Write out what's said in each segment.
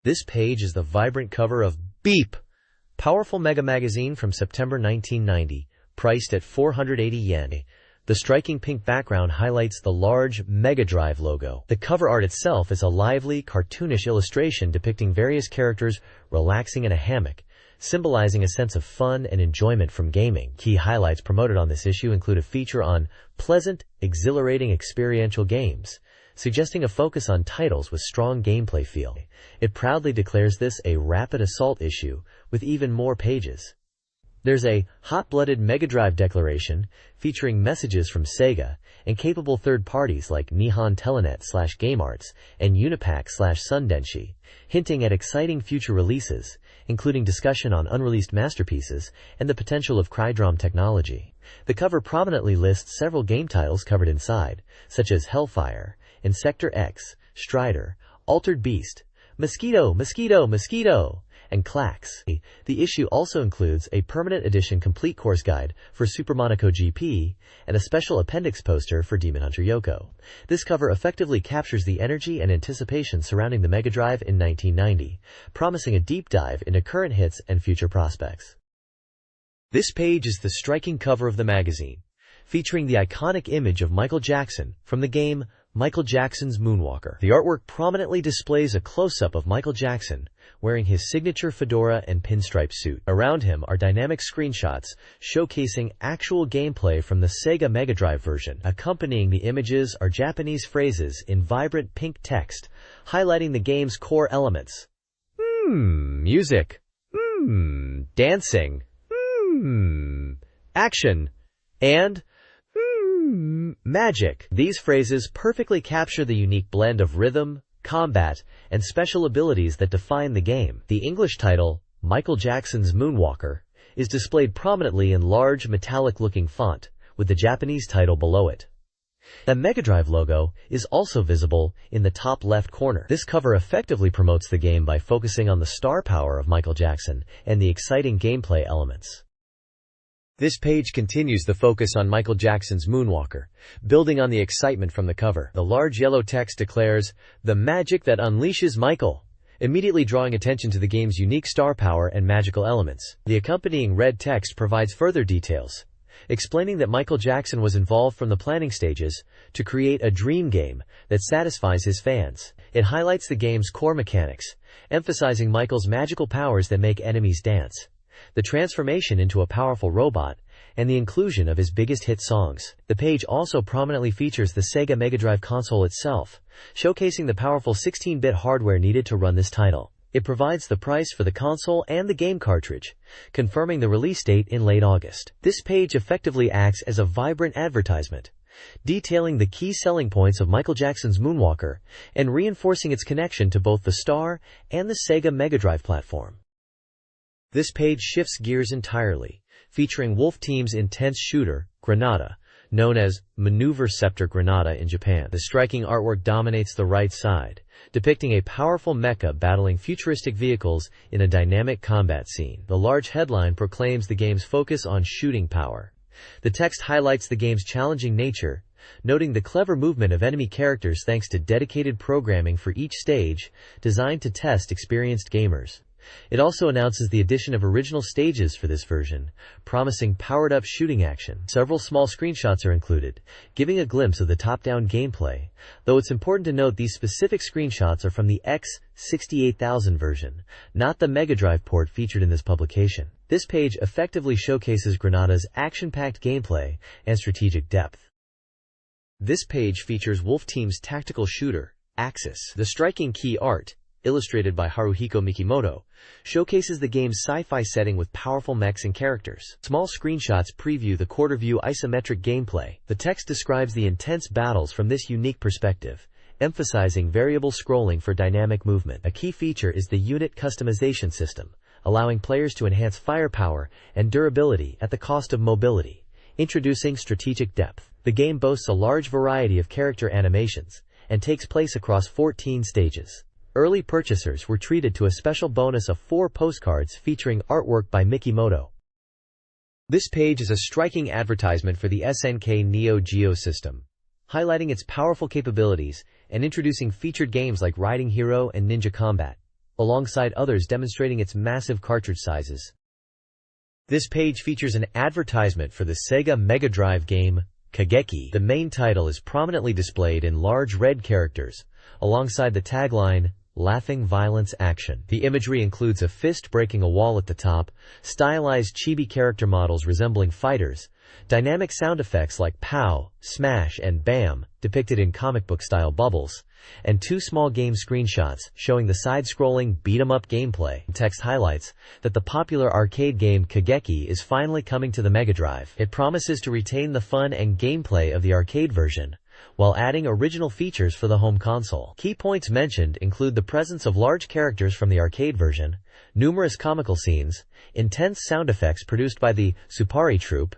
This page is the vibrant cover of Beep, Powerful Mega Magazine from September 1990, priced at 480 yen. The striking pink background highlights the large Mega Drive logo. The cover art itself is a lively, cartoonish illustration depicting various characters relaxing in a hammock, symbolizing a sense of fun and enjoyment from gaming. Key highlights promoted on this issue include a feature on pleasant, exhilarating experiential games, suggesting a focus on titles with strong gameplay feel. It proudly declares this a rapid assault issue with even more pages. There's a hot-blooded Mega Drive declaration featuring messages from Sega and capable third parties like Nihon Telenet/GameArts and Unipac/Sundenshi, hinting at exciting future releases, including discussion on unreleased masterpieces and the potential of Crydrom technology. The cover prominently lists several game titles covered inside, such as Hellfire, Insector X, Strider, Altered Beast, Mosquito, Mosquito, Mosquito, and Clax. The issue also includes a permanent edition complete course guide for Super Monaco GP and a special appendix poster for Demon Hunter Yoko. This cover effectively captures the energy and anticipation surrounding the Mega Drive in 1990, promising a deep dive into current hits and future prospects. This page is the striking cover of the magazine, featuring the iconic image of Michael Jackson from the game Michael Jackson's Moonwalker. The artwork prominently displays a close-up of Michael Jackson wearing his signature fedora and pinstripe suit. Around him are dynamic screenshots showcasing actual gameplay from the Sega Mega Drive version. Accompanying the images are Japanese phrases in vibrant pink text, highlighting the game's core elements. Music. Dancing. Action. And magic. These phrases perfectly capture the unique blend of rhythm, combat, and special abilities that define the game. The English title, Michael Jackson's Moonwalker, is displayed prominently in large metallic-looking font, with the Japanese title below it. The Mega Drive logo is also visible in the top left corner. This cover effectively promotes the game by focusing on the star power of Michael Jackson and the exciting gameplay elements. This page continues the focus on Michael Jackson's Moonwalker, building on the excitement from the cover. The large yellow text declares, "The magic that unleashes Michael," immediately drawing attention to the game's unique star power and magical elements. The accompanying red text provides further details, explaining that Michael Jackson was involved from the planning stages to create a dream game that satisfies his fans. It highlights the game's core mechanics, emphasizing Michael's magical powers that make enemies dance, the transformation into a powerful robot, and the inclusion of his biggest hit songs. The page also prominently features the Sega Mega Drive console itself, showcasing the powerful 16-bit hardware needed to run this title. It provides the price for the console and the game cartridge, confirming the release date in late August. This page effectively acts as a vibrant advertisement, detailing the key selling points of Michael Jackson's Moonwalker and reinforcing its connection to both the Star and the Sega Mega Drive platform. This page shifts gears entirely, featuring Wolf Team's intense shooter, Granada, known as Maneuver Scepter Granada in Japan. The striking artwork dominates the right side, depicting a powerful mecha battling futuristic vehicles in a dynamic combat scene. The large headline proclaims the game's focus on shooting power. The text highlights the game's challenging nature, noting the clever movement of enemy characters thanks to dedicated programming for each stage, designed to test experienced gamers. It also announces the addition of original stages for this version, promising powered-up shooting action. Several small screenshots are included, giving a glimpse of the top-down gameplay, though it's important to note these specific screenshots are from the X68000 version, not the Mega Drive port featured in this publication. This page effectively showcases Granada's action-packed gameplay and strategic depth. This page features Wolf Team's tactical shooter, Axis. The striking key art, illustrated by Haruhiko Mikimoto, showcases the game's sci-fi setting with powerful mechs and characters. Small screenshots preview the quarter-view isometric gameplay. The text describes the intense battles from this unique perspective, emphasizing variable scrolling for dynamic movement. A key feature is the unit customization system, allowing players to enhance firepower and durability at the cost of mobility, introducing strategic depth. The game boasts a large variety of character animations and takes place across 14 stages. Early purchasers were treated to a special bonus of 4 postcards featuring artwork by Mikimoto. This page is a striking advertisement for the SNK Neo Geo system, highlighting its powerful capabilities and introducing featured games like Riding Hero and Ninja Combat, alongside others demonstrating its massive cartridge sizes. This page features an advertisement for the Sega Mega Drive game, Kageki. The main title is prominently displayed in large red characters, alongside the tagline, "Laughing Violence Action." The imagery includes a fist breaking a wall at the top, stylized chibi character models resembling fighters, dynamic sound effects like pow, smash, and bam, depicted in comic book-style bubbles, and two small game screenshots showing the side-scrolling beat-em-up gameplay. Text highlights that the popular arcade game Kageki is finally coming to the Mega Drive. It promises to retain the fun and gameplay of the arcade version, while adding original features for the home console. Key points mentioned include the presence of large characters from the arcade version, numerous comical scenes, intense sound effects produced by the Supari troupe,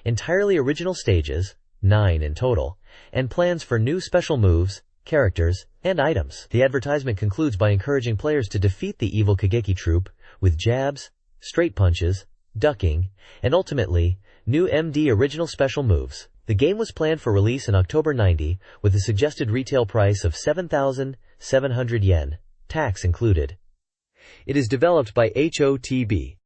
entirely original stages, 9 in total, and plans for new special moves, characters, and items. The advertisement concludes by encouraging players to defeat the evil Kageki troupe with jabs, straight punches, ducking, and ultimately, new MD original special moves. The game was planned for release in October '90 with a suggested retail price of 7,700 yen, tax included. It is developed by HOTB.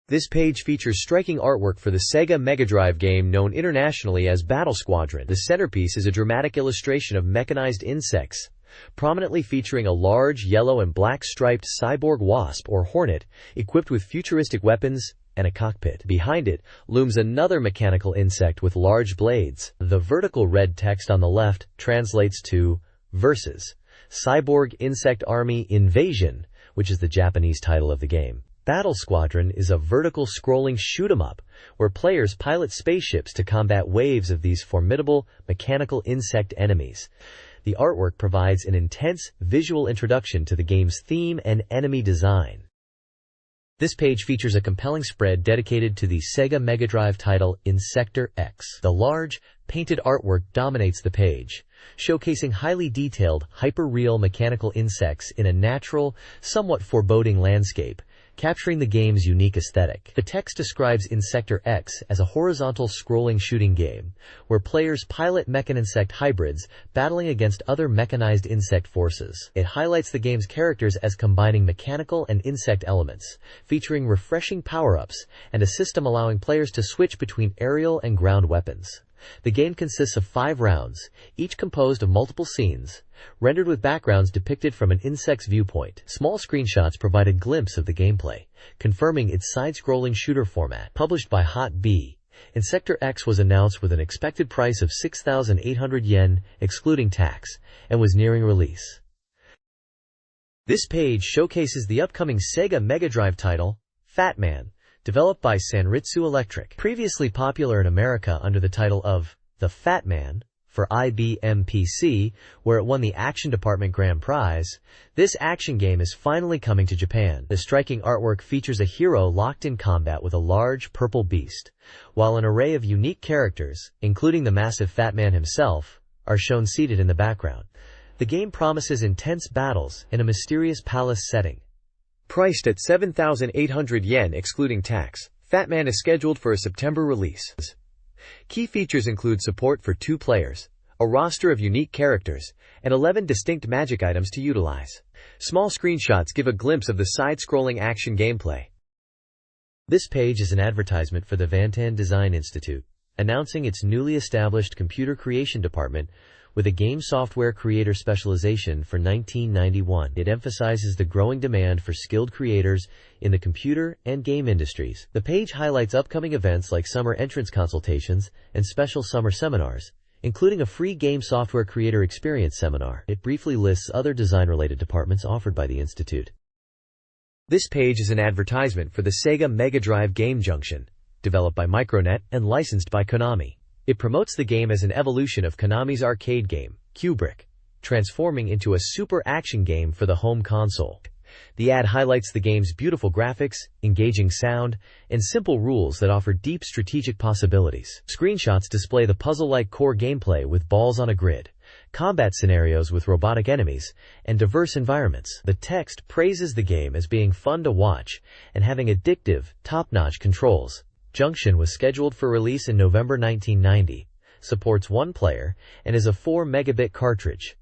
This page features striking artwork for the Sega Mega Drive game known internationally as Battle Squadron. The centerpiece is a dramatic illustration of mechanized insects, prominently featuring a large yellow and black striped cyborg wasp or hornet equipped with futuristic weapons and a cockpit. Behind it looms another mechanical insect with large blades. The vertical red text on the left translates to Versus Cyborg Insect Army Invasion, which is the Japanese title of the game. Battle Squadron is a vertical scrolling shoot-'em-up where players pilot spaceships to combat waves of these formidable mechanical insect enemies. The artwork provides an intense visual introduction to the game's theme and enemy design. This page features a compelling spread dedicated to the Sega Mega Drive title in Sector X. The large, painted artwork dominates the page, showcasing highly detailed, hyper-real mechanical insects in a natural, somewhat foreboding landscape, capturing the game's unique aesthetic. The text describes Insector X as a horizontal scrolling shooting game, where players pilot mechaninsect hybrids battling against other mechanized insect forces. It highlights the game's characters as combining mechanical and insect elements, featuring refreshing power-ups and a system allowing players to switch between aerial and ground weapons. The game consists of 5 rounds, each composed of multiple scenes, rendered with backgrounds depicted from an insect's viewpoint. Small screenshots provide a glimpse of the gameplay, confirming its side-scrolling shooter format. Published by Hot B, Insector X was announced with an expected price of 6,800 yen, excluding tax, and was nearing release. This page showcases the upcoming Sega Mega Drive title, Fat Man, developed by Sanritsu Electric. Previously popular in America under the title of The Fat Man for IBM PC, where it won the Action Department Grand Prize, this action game is finally coming to Japan. The striking artwork features a hero locked in combat with a large purple beast, while an array of unique characters, including the massive Fat Man himself, are shown seated in the background. The game promises intense battles in a mysterious palace setting. Priced at 7,800 yen excluding tax, Fat Man is scheduled for a September release. Key features include support for 2 players, a roster of unique characters, and 11 distinct magic items to utilize. Small screenshots give a glimpse of the side-scrolling action gameplay. This page is an advertisement for the Vantan Design Institute, announcing its newly established computer creation department with a game software creator specialization for 1991. It emphasizes the growing demand for skilled creators in the computer and game industries. The page highlights upcoming events like summer entrance consultations and special summer seminars, including a free game software creator experience seminar. It briefly lists other design-related departments offered by the institute. This page is an advertisement for the Sega Mega Drive Game Junction, developed by Micronet and licensed by Konami. It promotes the game as an evolution of Konami's arcade game, Kubrick, transforming into a super action game for the home console. The ad highlights the game's beautiful graphics, engaging sound, and simple rules that offer deep strategic possibilities. Screenshots display the puzzle-like core gameplay with balls on a grid, combat scenarios with robotic enemies, and diverse environments. The text praises the game as being fun to watch and having addictive, top-notch controls. Junction was scheduled for release in November 1990, supports 1 player, and is a 4 megabit cartridge.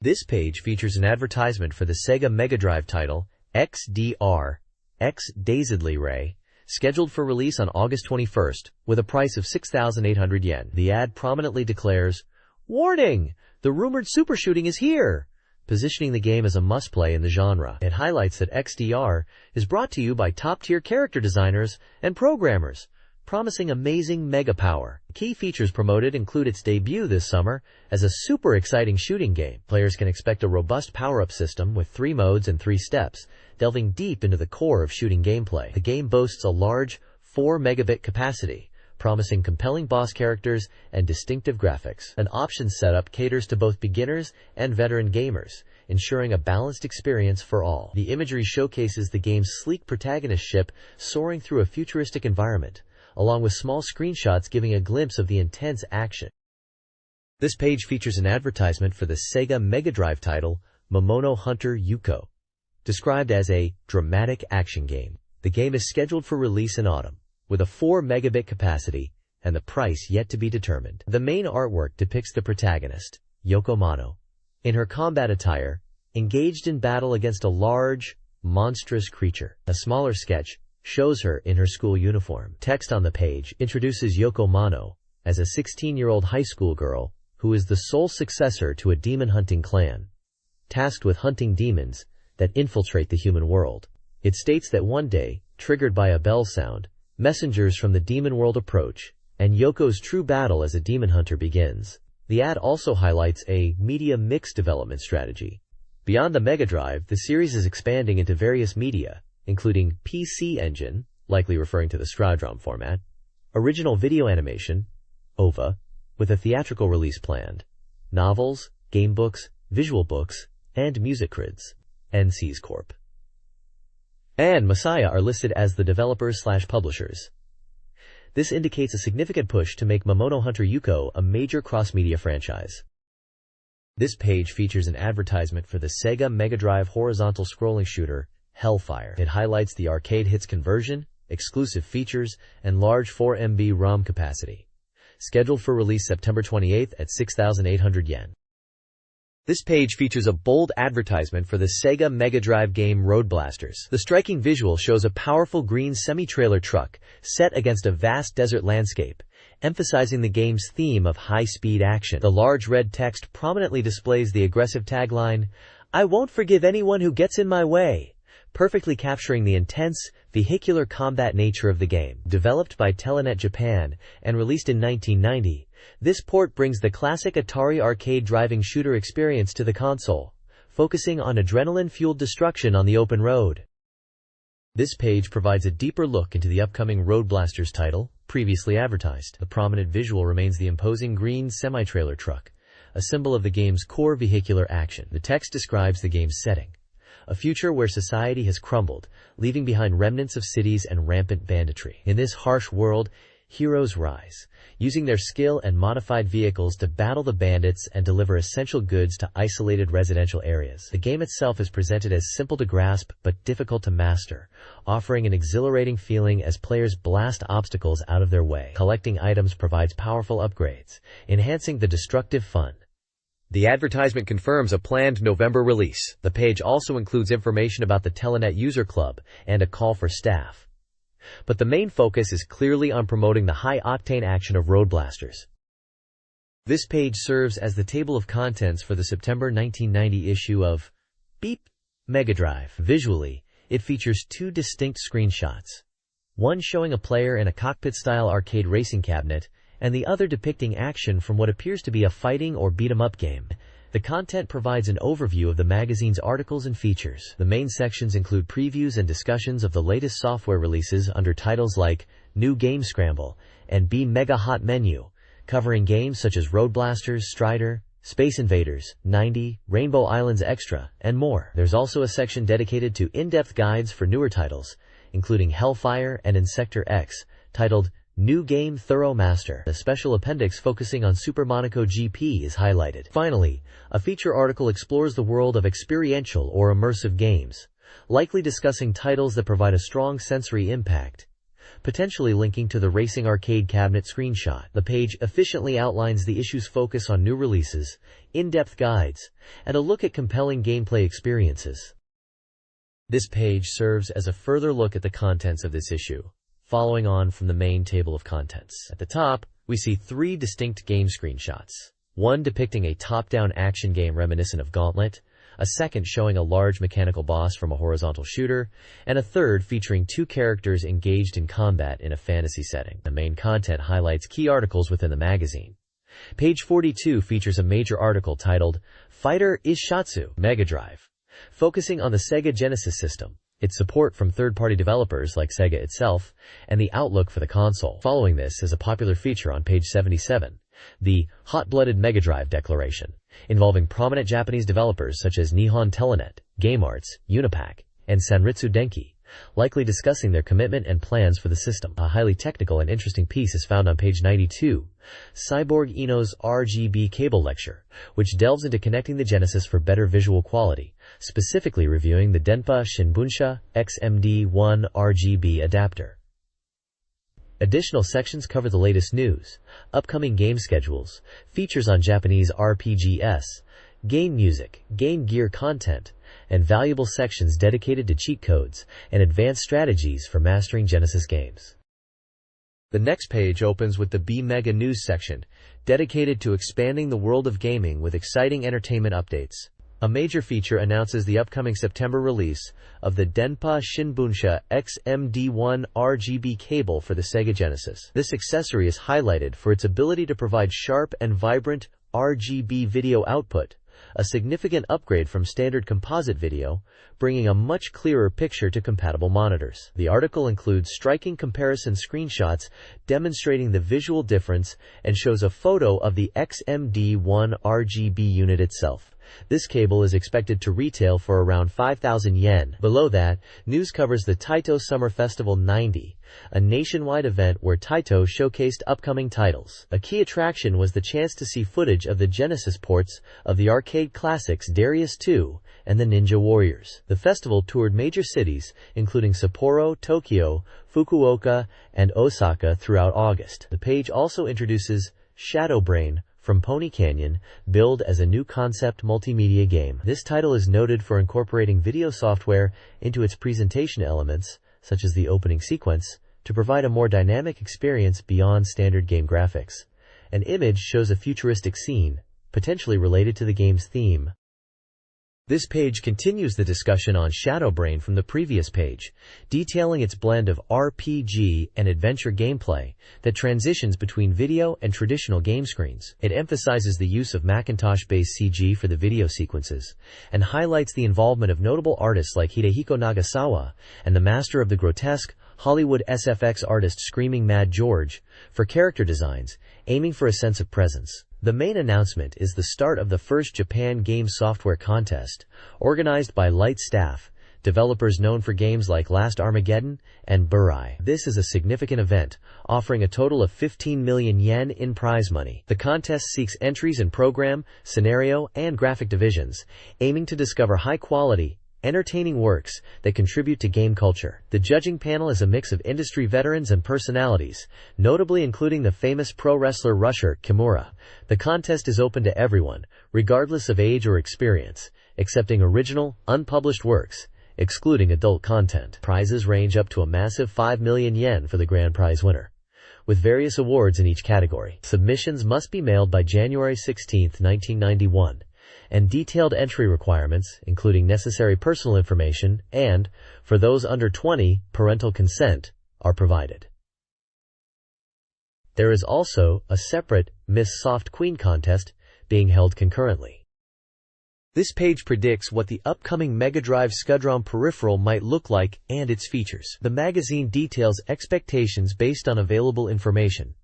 This page features an advertisement for the Sega Mega Drive title, XDR, X Dazedly Ray, scheduled for release on August 21st, with a price of 6,800 yen. The ad prominently declares, "Warning! The rumored super shooting is here!" positioning the game as a must-play in the genre. It highlights that XDR is brought to you by top-tier character designers and programmers, promising amazing mega power. Key features promoted include its debut this summer as a super exciting shooting game. Players can expect a robust power-up system with 3 modes and 3 steps, delving deep into the core of shooting gameplay. The game boasts a large 4 megabit capacity, promising compelling boss characters and distinctive graphics. An options setup caters to both beginners and veteran gamers, ensuring a balanced experience for all. The imagery showcases the game's sleek protagonist ship soaring through a futuristic environment, along with small screenshots giving a glimpse of the intense action. This page features an advertisement for the Sega Mega Drive title, Momono Hunter Yuko. Described as a dramatic action game, the game is scheduled for release in autumn, with a 4 megabit capacity and the price yet to be determined. The main artwork depicts the protagonist, Yoko Mano, in her combat attire, engaged in battle against a large, monstrous creature. A smaller sketch shows her in her school uniform. Text on the page introduces Yoko Mano as a 16-year-old high school girl who is the sole successor to a demon-hunting clan, tasked with hunting demons that infiltrate the human world. It states that one day, triggered by a bell sound, messengers from the demon world approach, and Yoko's true battle as a demon hunter begins. The ad also highlights a media mix development strategy. Beyond the Mega Drive, the series is expanding into various media, including PC Engine, likely referring to the Stradrom format, original video animation, OVA, with a theatrical release planned, novels, gamebooks, visual books, and music creds. NC's Corp. and Messiah are listed as the developers/publishers. This indicates a significant push to make Momono Hunter Yuko a major cross-media franchise. This page features an advertisement for the Sega Mega Drive horizontal scrolling shooter, Hellfire. It highlights the arcade hits conversion, exclusive features, and large 4 MB ROM capacity. Scheduled for release September 28th at 6,800 yen. This page features a bold advertisement for the Sega Mega Drive game Road Blasters. The striking visual shows a powerful green semi-trailer truck set against a vast desert landscape, emphasizing the game's theme of high-speed action. The large red text prominently displays the aggressive tagline, "I won't forgive anyone who gets in my way," perfectly capturing the intense, vehicular combat nature of the game. Developed by Telenet Japan and released in 1990, this port brings the classic Atari arcade driving shooter experience to the console, focusing on adrenaline-fueled destruction on the open road. This page provides a deeper look into the upcoming Road Blasters title, previously advertised. The prominent visual remains the imposing green semi-trailer truck, a symbol of the game's core vehicular action. The text describes the game's setting, a future where society has crumbled, leaving behind remnants of cities and rampant banditry. In this harsh world, heroes rise, using their skill and modified vehicles to battle the bandits and deliver essential goods to isolated residential areas. The game itself is presented as simple to grasp but difficult to master, offering an exhilarating feeling as players blast obstacles out of their way. Collecting items provides powerful upgrades, enhancing the destructive fun. The advertisement confirms a planned November release. The page also includes information about the Telenet User Club and a call for staff. But the main focus is clearly on promoting the high-octane action of Road Blasters. This page serves as the table of contents for the September 1990 issue of BeepMD Drive. Visually, it features 2 distinct screenshots, one showing a player in a cockpit-style arcade racing cabinet, and the other depicting action from what appears to be a fighting or beat-em-up game. The content provides an overview of the magazine's articles and features. The main sections include previews and discussions of the latest software releases under titles like New Game Scramble and Be Mega Hot Menu, covering games such as Road Blasters, Strider, Space Invaders, 90, Rainbow Islands Extra, and more. There's also a section dedicated to in-depth guides for newer titles, including Hellfire and Insector X, titled New Game Thorough Master. A special appendix focusing on Super Monaco GP is highlighted. Finally, a feature article explores the world of experiential or immersive games, likely discussing titles that provide a strong sensory impact, potentially linking to the racing arcade cabinet screenshot. The page efficiently outlines the issue's focus on new releases, in-depth guides, and a look at compelling gameplay experiences. This page serves as a further look at the contents of this issue, following on from the main table of contents. At the top, we see 3 distinct game screenshots. One depicting a top-down action game reminiscent of Gauntlet, a second showing a large mechanical boss from a horizontal shooter, and a third featuring 2 characters engaged in combat in a fantasy setting. The main content highlights key articles within the magazine. Page 42 features a major article titled, Fighter Ishatsu Mega Drive, focusing on the Sega Genesis system, its support from third-party developers like Sega itself, and the outlook for the console. Following this is a popular feature on page 77, the Hot-Blooded Mega Drive Declaration, involving prominent Japanese developers such as Nihon Telenet, Game Arts, Unipac, and Sanritsu Denki, likely discussing their commitment and plans for the system. A highly technical and interesting piece is found on page 92, Cyborg Eno's RGB cable lecture, which delves into connecting the Genesis for better visual quality, specifically reviewing the Denpa Shinbunsha XMD1 RGB adapter. Additional sections cover the latest news, upcoming game schedules, features on Japanese RPGs, game music, Game Gear content, and valuable sections dedicated to cheat codes and advanced strategies for mastering Genesis games. The next page opens with the BeepMD news section, dedicated to expanding the world of gaming with exciting entertainment updates. A major feature announces the upcoming September release of the Denpa Shinbunsha XMD1 RGB cable for the Sega Genesis. This accessory is highlighted for its ability to provide sharp and vibrant RGB video output, a significant upgrade from standard composite video, bringing a much clearer picture to compatible monitors. The article includes striking comparison screenshots demonstrating the visual difference and shows a photo of the XMD1 RGB unit itself. This cable is expected to retail for around 5,000 yen. Below that, news covers the Taito Summer Festival 90, a nationwide event where Taito showcased upcoming titles. A key attraction was the chance to see footage of the Genesis ports of the arcade classics Darius 2 and the Ninja Warriors. The festival toured major cities, including Sapporo, Tokyo, Fukuoka, and Osaka throughout August. The page also introduces Shadow Brain from Pony Canyon, billed as a new concept multimedia game. This title is noted for incorporating video software into its presentation elements, such as the opening sequence, to provide a more dynamic experience beyond standard game graphics. An image shows a futuristic scene, potentially related to the game's theme. This page continues the discussion on Shadow Brain from the previous page, detailing its blend of RPG and adventure gameplay that transitions between video and traditional game screens. It emphasizes the use of Macintosh-based CG for the video sequences, and highlights the involvement of notable artists like Hidehiko Nagasawa and the master of the grotesque, Hollywood SFX artist Screaming Mad George, for character designs, aiming for a sense of presence. The main announcement is the start of the first Japan Game Software Contest, organized by Light Staff, developers known for games like Last Armageddon and Burai. This is a significant event, offering a total of 15 million yen in prize money. The contest seeks entries in program, scenario, and graphic divisions, aiming to discover high-quality, entertaining works that contribute to game culture. The judging panel is a mix of industry veterans and personalities, notably including the famous pro wrestler Rusher Kimura. The contest is open to everyone, regardless of age or experience, accepting original, unpublished works, excluding adult content. Prizes range up to a massive 5 million yen for the grand prize winner, with various awards in each category. Submissions must be mailed by January 16, 1991. And detailed entry requirements, including necessary personal information and, for those under 20, parental consent, are provided. There is also a separate Miss Soft Queen contest being held concurrently. This page predicts what the upcoming Mega Drive SCUDROM peripheral might look like and its features. The magazine details expectations based on available information,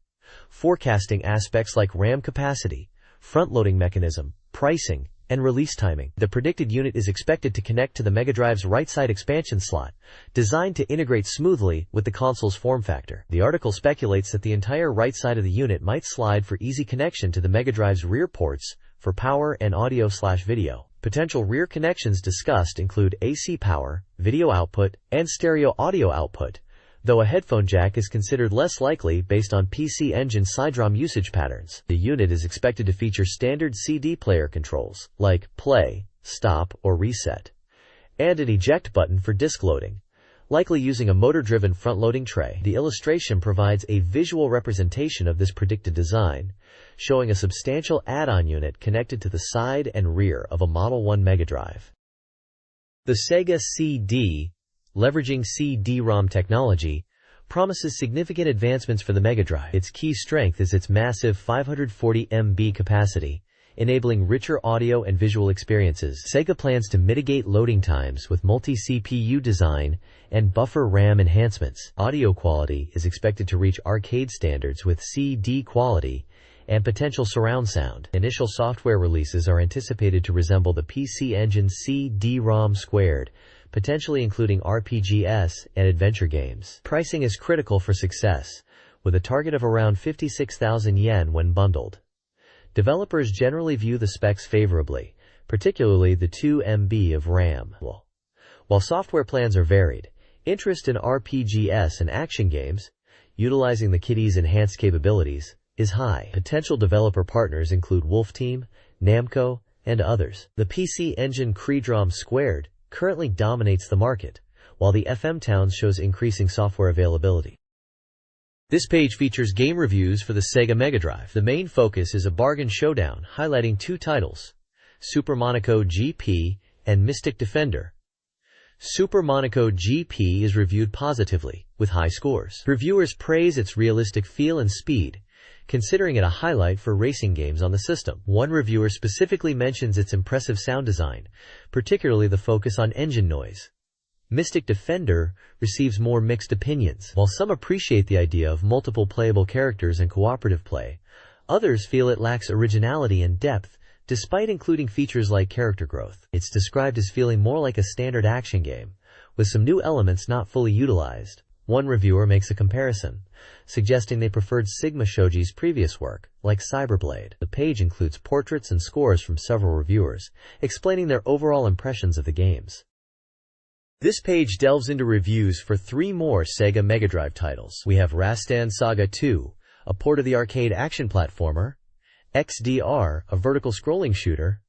forecasting aspects like RAM capacity, front-loading mechanism, pricing, and release timing. The predicted unit is expected to connect to the Mega Drive's right-side expansion slot, designed to integrate smoothly with the console's form factor. The article speculates that the entire right side of the unit might slide for easy connection to the Mega Drive's rear ports for power and audio/video. Potential rear connections discussed include AC power, video output, and stereo audio output, though a headphone jack is considered less likely based on PC Engine CD-ROM usage patterns. The unit is expected to feature standard CD player controls, like play, stop, or reset, and an eject button for disc loading, likely using a motor-driven front-loading tray. The illustration provides a visual representation of this predicted design, showing a substantial add-on unit connected to the side and rear of a Model 1 Mega Drive. The Sega CD, leveraging CD-ROM technology, promises significant advancements for the Mega Drive. Its key strength is its massive 540 MB capacity, enabling richer audio and visual experiences. Sega plans to mitigate loading times with multi-CPU design and buffer RAM enhancements. Audio quality is expected to reach arcade standards with CD quality and potential surround sound. Initial software releases are anticipated to resemble the PC Engine CD-ROM squared, potentially including RPGs and adventure games. Pricing is critical for success, with a target of around 56,000 yen when bundled. Developers generally view the specs favorably, particularly the 2 MB of RAM. While software plans are varied, interest in RPGs and action games, utilizing the kitty's enhanced capabilities, is high. Potential developer partners include Wolf Team, Namco, and others. The PC Engine CD-ROM squared currently dominates the market, while the FM Towns shows increasing software availability. This page features game reviews for the Sega Mega Drive. The main focus is a bargain showdown highlighting two titles, Super Monaco GP and Mystic Defender. Super Monaco GP is reviewed positively, with high scores. Reviewers praise its realistic feel and speed, considering it a highlight for racing games on the system. One reviewer specifically mentions its impressive sound design, particularly the focus on engine noise. Mystic Defender receives more mixed opinions. While some appreciate the idea of multiple playable characters and cooperative play, others feel it lacks originality and depth, despite including features like character growth. It's described as feeling more like a standard action game, with some new elements not fully utilized. One reviewer makes a comparison, suggesting they preferred Sigma Shoji's previous work, like Cyberblade. The page includes portraits and scores from several reviewers, explaining their overall impressions of the games. This page delves into reviews for 3 more Sega Mega Drive titles. We have Rastan Saga 2, a port of the arcade action platformer, XDR, a vertical scrolling shooter,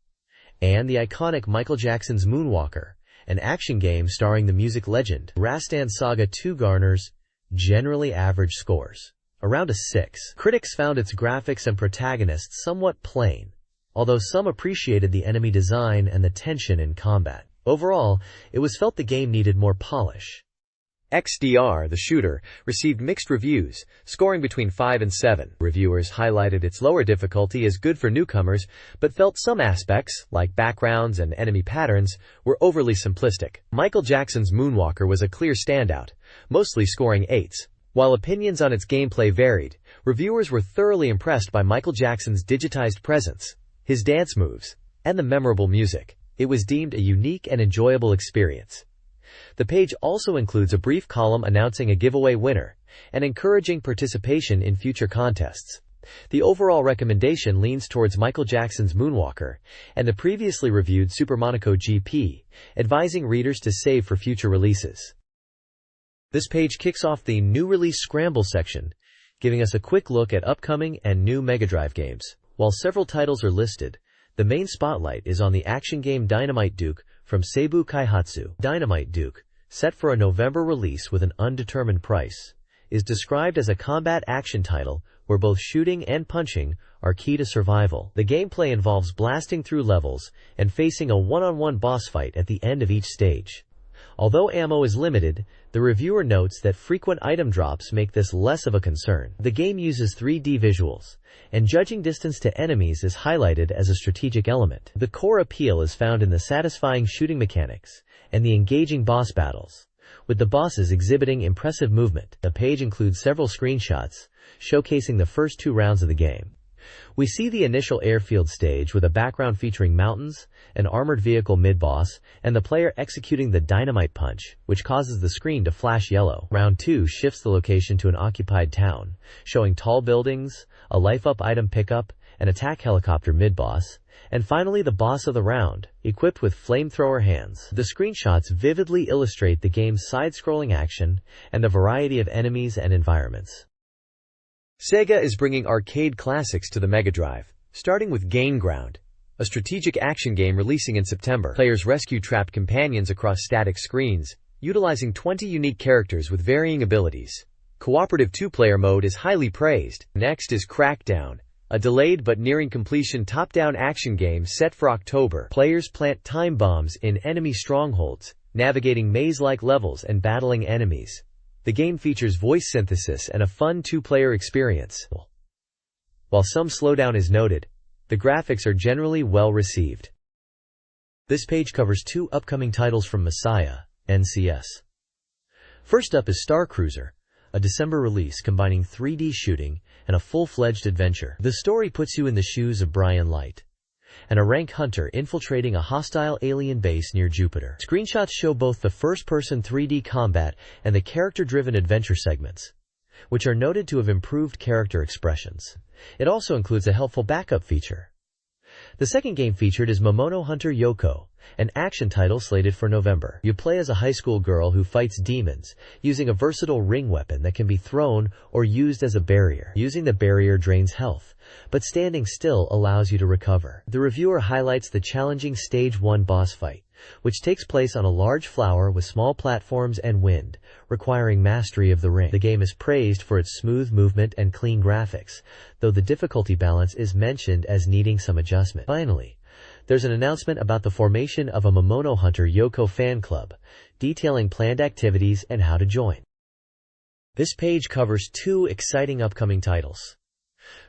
and the iconic Michael Jackson's Moonwalker, an action game starring the music legend. Rastan Saga 2 garners generally average scores, around a 6. Critics found its graphics and protagonists somewhat plain, although some appreciated the enemy design and the tension in combat. Overall, it was felt the game needed more polish. XDR, the shooter, received mixed reviews, scoring between 5 and 7. Reviewers highlighted its lower difficulty as good for newcomers, but felt some aspects, like backgrounds and enemy patterns, were overly simplistic. Michael Jackson's Moonwalker was a clear standout, mostly scoring 8s. While opinions on its gameplay varied, reviewers were thoroughly impressed by Michael Jackson's digitized presence, his dance moves, and the memorable music. It was deemed a unique and enjoyable experience. The page also includes a brief column announcing a giveaway winner and encouraging participation in future contests. The overall recommendation leans towards Michael Jackson's Moonwalker and the previously reviewed Super Monaco GP, advising readers to save for future releases. This page kicks off the New Release Scramble section, giving us a quick look at upcoming and new Mega Drive games. While several titles are listed, the main spotlight is on the action game Dynamite Duke from Seibu Kaihatsu. Dynamite Duke, set for a November release with an undetermined price, is described as a combat action title where both shooting and punching are key to survival. The gameplay involves blasting through levels and facing a one-on-one boss fight at the end of each stage. Although ammo is limited, the reviewer notes that frequent item drops make this less of a concern. The game uses 3D visuals, and judging distance to enemies is highlighted as a strategic element. The core appeal is found in the satisfying shooting mechanics and the engaging boss battles, with the bosses exhibiting impressive movement. The page includes several screenshots, showcasing the first 2 rounds of the game. We see the initial airfield stage with a background featuring mountains, an armored vehicle mid-boss, and the player executing the dynamite punch, which causes the screen to flash yellow. Round 2 shifts the location to an occupied town, showing tall buildings, a life-up item pickup, an attack helicopter mid-boss, and finally the boss of the round, equipped with flamethrower hands. The screenshots vividly illustrate the game's side-scrolling action and the variety of enemies and environments. Sega is bringing arcade classics to the Mega Drive, starting with Game Ground, a strategic action game releasing in September. Players rescue trapped companions across static screens, utilizing 20 unique characters with varying abilities. Cooperative two-player mode is highly praised. Next is Crackdown, a delayed but nearing completion top-down action game set for October. Players plant time bombs in enemy strongholds, navigating maze-like levels and battling enemies. The game features voice synthesis and a fun two-player experience. While some slowdown is noted, the graphics are generally well received. This page covers 2 upcoming titles from Messiah, NCS. First up is Star Cruiser, a December release combining 3D shooting and a full-fledged adventure. The story puts you in the shoes of Brian Light, and a rank hunter infiltrating a hostile alien base near Jupiter. Screenshots show both the first-person 3D combat and the character-driven adventure segments, which are noted to have improved character expressions. It also includes a helpful backup feature. The second game featured is Momono Hunter Yoko, an action title slated for November. You play as a high school girl who fights demons, using a versatile ring weapon that can be thrown or used as a barrier. Using the barrier drains health, but standing still allows you to recover. The reviewer highlights the challenging Stage 1 boss fight, which takes place on a large flower with small platforms and wind, requiring mastery of the ring. The game is praised for its smooth movement and clean graphics, though the difficulty balance is mentioned as needing some adjustment. Finally, there's an announcement about the formation of a Momono Hunter Yoko fan club, detailing planned activities and how to join. This page covers 2 exciting upcoming titles.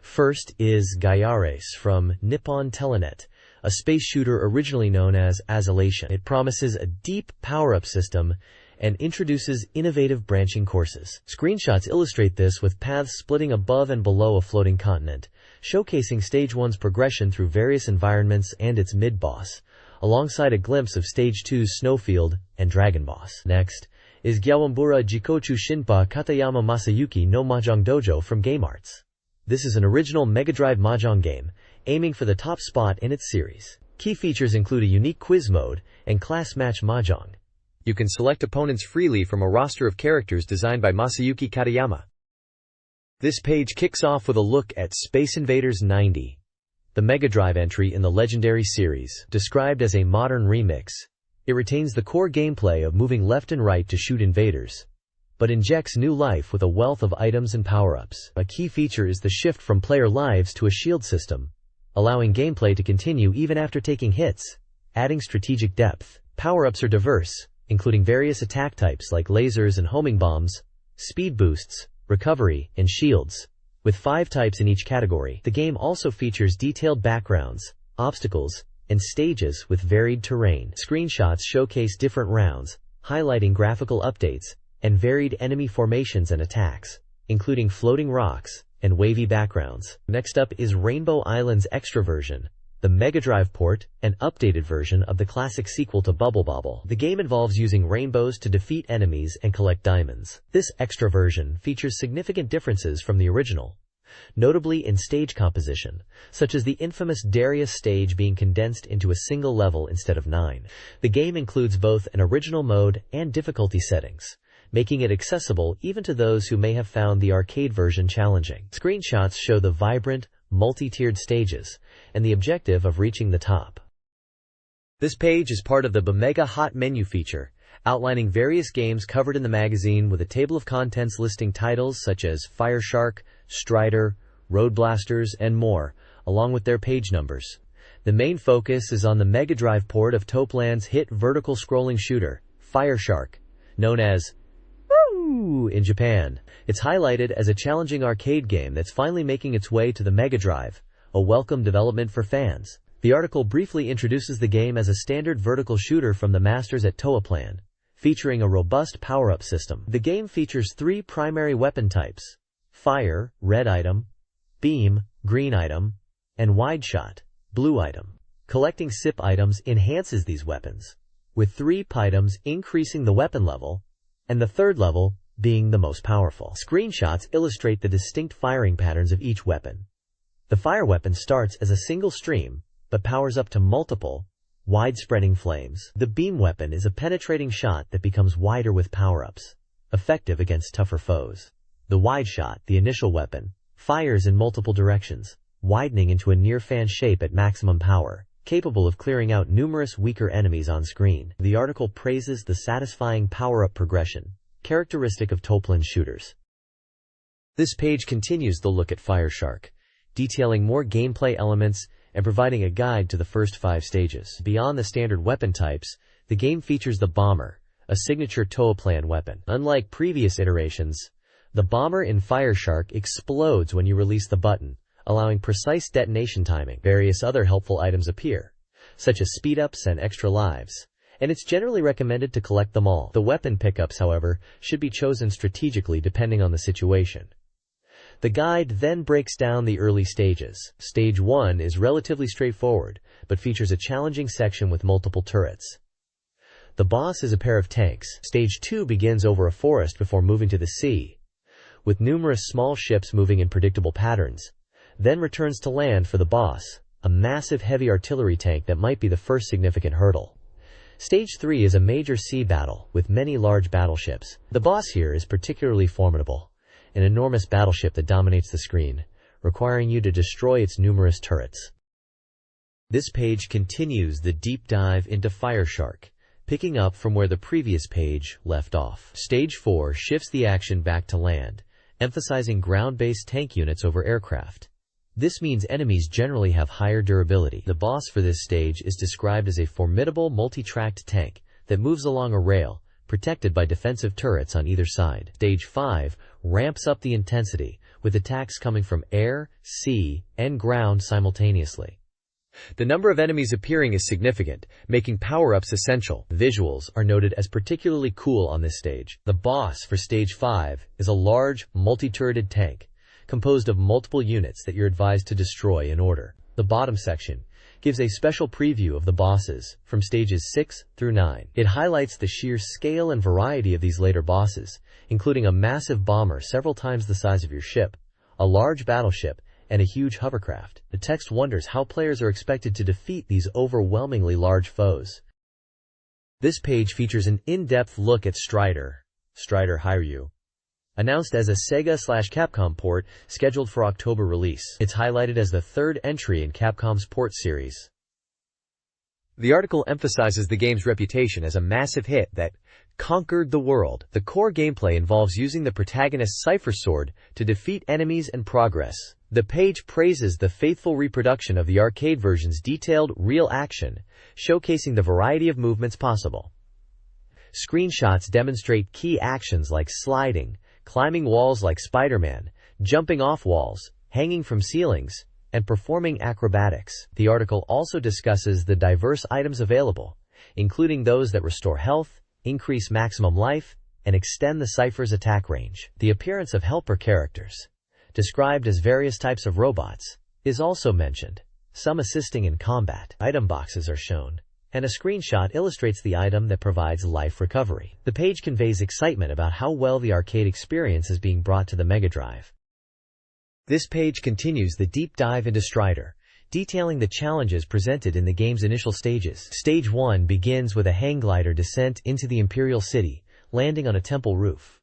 First is Gaiares from Nippon Telenet, a space shooter originally known as Azulation. It promises a deep power-up system and introduces innovative branching courses. Screenshots illustrate this with paths splitting above and below a floating continent, showcasing Stage 1's progression through various environments and its mid-boss, alongside a glimpse of Stage 2's snowfield and dragon boss. Next is Gyawambura Jikochu Shinpa Katayama Masayuki no Mahjong Dojo from Game Arts. This is an original Mega Drive Mahjong game, aiming for the top spot in its series. Key features include a unique quiz mode and class match Mahjong. You can select opponents freely from a roster of characters designed by Masayuki Katayama. This page kicks off with a look at Space Invaders 90, the Mega Drive entry in the legendary series. Described as a modern remix, it retains the core gameplay of moving left and right to shoot invaders, but injects new life with a wealth of items and power-ups. A key feature is the shift from player lives to a shield system, allowing gameplay to continue even after taking hits, adding strategic depth. Power-ups are diverse, including various attack types like lasers and homing bombs, speed boosts, recovery, and shields, with 5 types in each category. The game also features detailed backgrounds, obstacles, and stages with varied terrain. Screenshots showcase different rounds, highlighting graphical updates and varied enemy formations and attacks, including floating rocks and wavy backgrounds. Next up is Rainbow Island's extra version, the Mega Drive port, an updated version of the classic sequel to Bubble Bobble. The game involves using rainbows to defeat enemies and collect diamonds. This extra version features significant differences from the original, notably in stage composition, such as the infamous Darius stage being condensed into a single level instead of 9. The game includes both an original mode and difficulty settings, making it accessible even to those who may have found the arcade version challenging. Screenshots show the vibrant, multi-tiered stages, and the objective of reaching the top. This page is part of the BeepMD Hot Menu feature, outlining various games covered in the magazine with a table of contents listing titles such as Fire Shark, Strider, Road Blasters, and more, along with their page numbers. The main focus is on the Mega Drive port of Toaplan's hit vertical scrolling shooter, Fire Shark, known as in Japan. It's highlighted as a challenging arcade game that's finally making its way to the Mega Drive, a welcome development for fans. The article briefly introduces the game as a standard vertical shooter from the masters at Toaplan, featuring a robust power-up system. The game features 3 primary weapon types: fire, red item; beam, green item; and wide shot, blue item. Collecting SIP items enhances these weapons, with 3 items increasing the weapon level, and the third level being the most powerful. Screenshots illustrate the distinct firing patterns of each weapon, The fire weapon starts as a single stream, but powers up to multiple, wide-spreading flames. The beam weapon is a penetrating shot that becomes wider with power-ups, effective against tougher foes. The wide shot, the initial weapon, fires in multiple directions, widening into a near-fan shape at maximum power, capable of clearing out numerous weaker enemies on screen. The article praises the satisfying power-up progression, characteristic of top-down shooters. This page continues the look at Fireshark, detailing more gameplay elements and providing a guide to the first 5 stages. Beyond the standard weapon types, the game features the Bomber, a signature toe-plan weapon. Unlike previous iterations, the Bomber in Fireshark explodes when you release the button, allowing precise detonation timing. Various other helpful items appear, such as speed-ups and extra lives, and it's generally recommended to collect them all. The weapon pickups, however, should be chosen strategically depending on the situation. The guide then breaks down the early stages. Stage 1 is relatively straightforward, but features a challenging section with multiple turrets. The boss is a pair of tanks. Stage 2 begins over a forest before moving to the sea, with numerous small ships moving in predictable patterns, then returns to land for the boss, a massive heavy artillery tank that might be the first significant hurdle. Stage 3 is a major sea battle, with many large battleships. The boss here is particularly formidable, an enormous battleship that dominates the screen, requiring you to destroy its numerous turrets. This page continues the deep dive into Fireshark, picking up from where the previous page left off. Stage 4 shifts the action back to land, emphasizing ground-based tank units over aircraft. This means enemies generally have higher durability. The boss for this stage is described as a formidable multi-tracked tank that moves along a rail, protected by defensive turrets on either side. Stage 5 ramps up the intensity, with attacks coming from air, sea, and ground simultaneously. The number of enemies appearing is significant, making power-ups essential. Visuals are noted as particularly cool on this stage. The boss for Stage 5 is a large, multi-turreted tank, composed of multiple units that you're advised to destroy in order. The bottom section gives a special preview of the bosses from stages 6 through 9. It highlights the sheer scale and variety of these later bosses, including a massive bomber several times the size of your ship, a large battleship, and a huge hovercraft. The text wonders how players are expected to defeat these overwhelmingly large foes. This page features an in-depth look at Strider Hiryu, announced as a Sega/Capcom port scheduled for October release. It's highlighted as the 3rd entry in Capcom's port series. The article emphasizes the game's reputation as a massive hit that conquered the world. The core gameplay involves using the protagonist's Cypher Sword to defeat enemies and progress. The page praises the faithful reproduction of the arcade version's detailed, real action, showcasing the variety of movements possible. Screenshots demonstrate key actions like sliding, climbing walls like Spider-Man, jumping off walls, hanging from ceilings, and performing acrobatics. The article also discusses the diverse items available, including those that restore health, increase maximum life, and extend the Cypher's attack range. The appearance of helper characters, described as various types of robots, is also mentioned, some assisting in combat. Item boxes are shown, and a screenshot illustrates the item that provides life recovery. The page conveys excitement about how well the arcade experience is being brought to the Mega Drive. This page continues the deep dive into Strider, detailing the challenges presented in the game's initial stages. Stage 1 begins with a hang glider descent into the Imperial City, landing on a temple roof.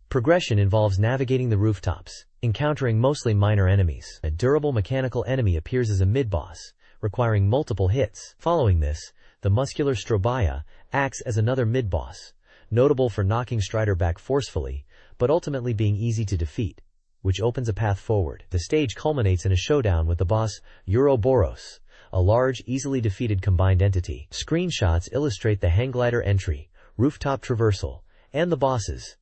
Progression involves navigating the rooftops, encountering mostly minor enemies. A durable mechanical enemy appears as a mid-boss, requiring multiple hits. Following this, the muscular Strobia acts as another mid-boss, notable for knocking Strider back forcefully, but ultimately being easy to defeat, which opens a path forward. The stage culminates in a showdown with the boss Ouroboros, a large, easily defeated combined entity. Screenshots illustrate the hang glider entry, rooftop traversal, and the bosses.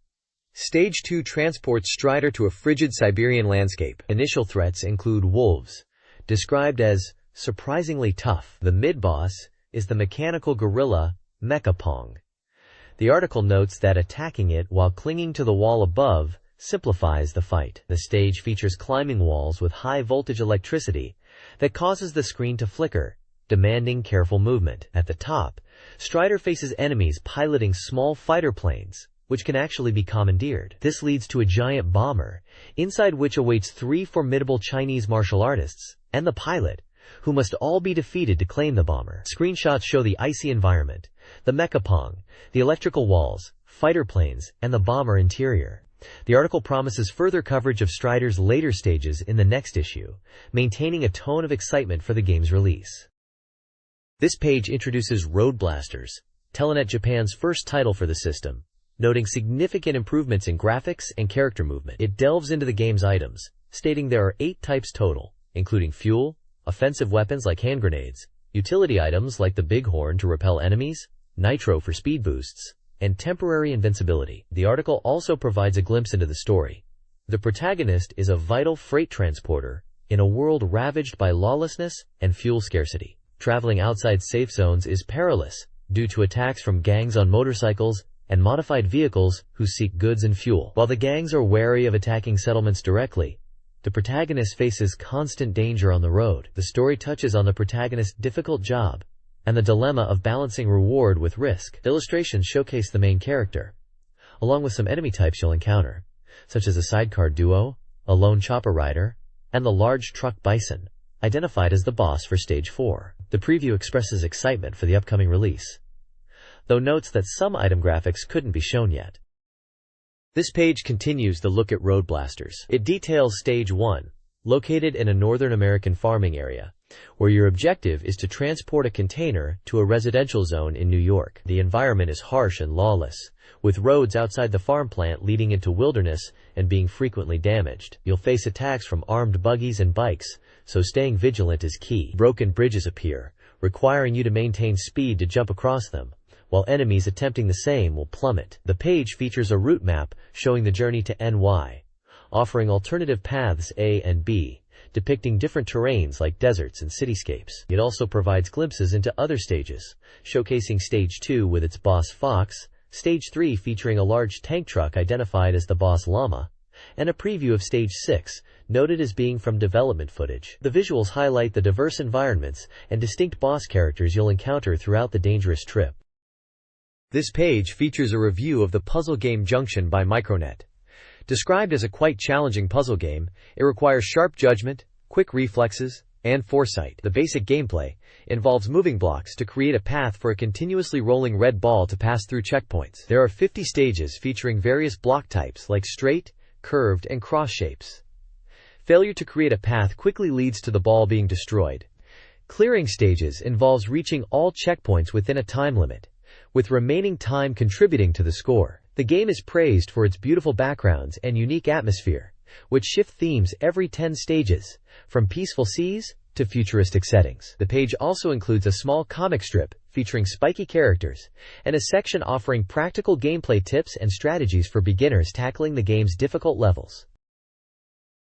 Stage 2 transports Strider to a frigid Siberian landscape. Initial threats include wolves, described as surprisingly tough. The mid-boss is the mechanical gorilla Mechapong. The article notes that attacking it while clinging to the wall above simplifies the fight. The stage features climbing walls with high-voltage electricity that causes the screen to flicker, demanding careful movement. At the top, Strider faces enemies piloting small fighter planes, which can actually be commandeered. This leads to a giant bomber, inside which awaits 3 formidable Chinese martial artists, and the pilot, who must all be defeated to claim the bomber. Screenshots show the icy environment, the mecha pong, the electrical walls, fighter planes, and the bomber interior. The article promises further coverage of Strider's later stages in the next issue, maintaining a tone of excitement for the game's release. This page introduces Road Blasters, Telenet Japan's first title for the system, noting significant improvements in graphics and character movement. It delves into the game's items, stating there are 8 types total, including fuel, offensive weapons like hand grenades, utility items like the bighorn to repel enemies, nitro for speed boosts, and temporary invincibility. The article also provides a glimpse into the story. The protagonist is a vital freight transporter in a world ravaged by lawlessness and fuel scarcity. Traveling outside safe zones is perilous due to attacks from gangs on motorcycles and modified vehicles who seek goods and fuel. While the gangs are wary of attacking settlements directly, the protagonist faces constant danger on the road. The story touches on the protagonist's difficult job and the dilemma of balancing reward with risk. Illustrations showcase the main character, along with some enemy types you'll encounter, such as a sidecar duo, a lone chopper rider, and the large truck bison, identified as the boss for Stage 4. The preview expresses excitement for the upcoming release, though notes that some item graphics couldn't be shown yet. This page continues the look at Road Blasters. It details Stage 1, located in a Northern American farming area, where your objective is to transport a container to a residential zone in New York. The environment is harsh and lawless, with roads outside the farm plant leading into wilderness and being frequently damaged. You'll face attacks from armed buggies and bikes, so staying vigilant is key. Broken bridges appear, requiring you to maintain speed to jump across them, while enemies attempting the same will plummet. The page features a route map showing the journey to NY, offering alternative paths A and B, depicting different terrains like deserts and cityscapes. It also provides glimpses into other stages, showcasing Stage 2 with its boss Fox, Stage 3 featuring a large tank truck identified as the boss Llama, and a preview of Stage 6, noted as being from development footage. The visuals highlight the diverse environments and distinct boss characters you'll encounter throughout the dangerous trip. This page features a review of the puzzle game Junction by Micronet. Described as a quite challenging puzzle game, it requires sharp judgment, quick reflexes, and foresight. The basic gameplay involves moving blocks to create a path for a continuously rolling red ball to pass through checkpoints. There are 50 stages featuring various block types like straight, curved, and cross shapes. Failure to create a path quickly leads to the ball being destroyed. Clearing stages involves reaching all checkpoints within a time limit, with remaining time contributing to the score. The game is praised for its beautiful backgrounds and unique atmosphere, which shift themes every 10 stages, from peaceful seas to futuristic settings. The page also includes a small comic strip featuring spiky characters and a section offering practical gameplay tips and strategies for beginners tackling the game's difficult levels.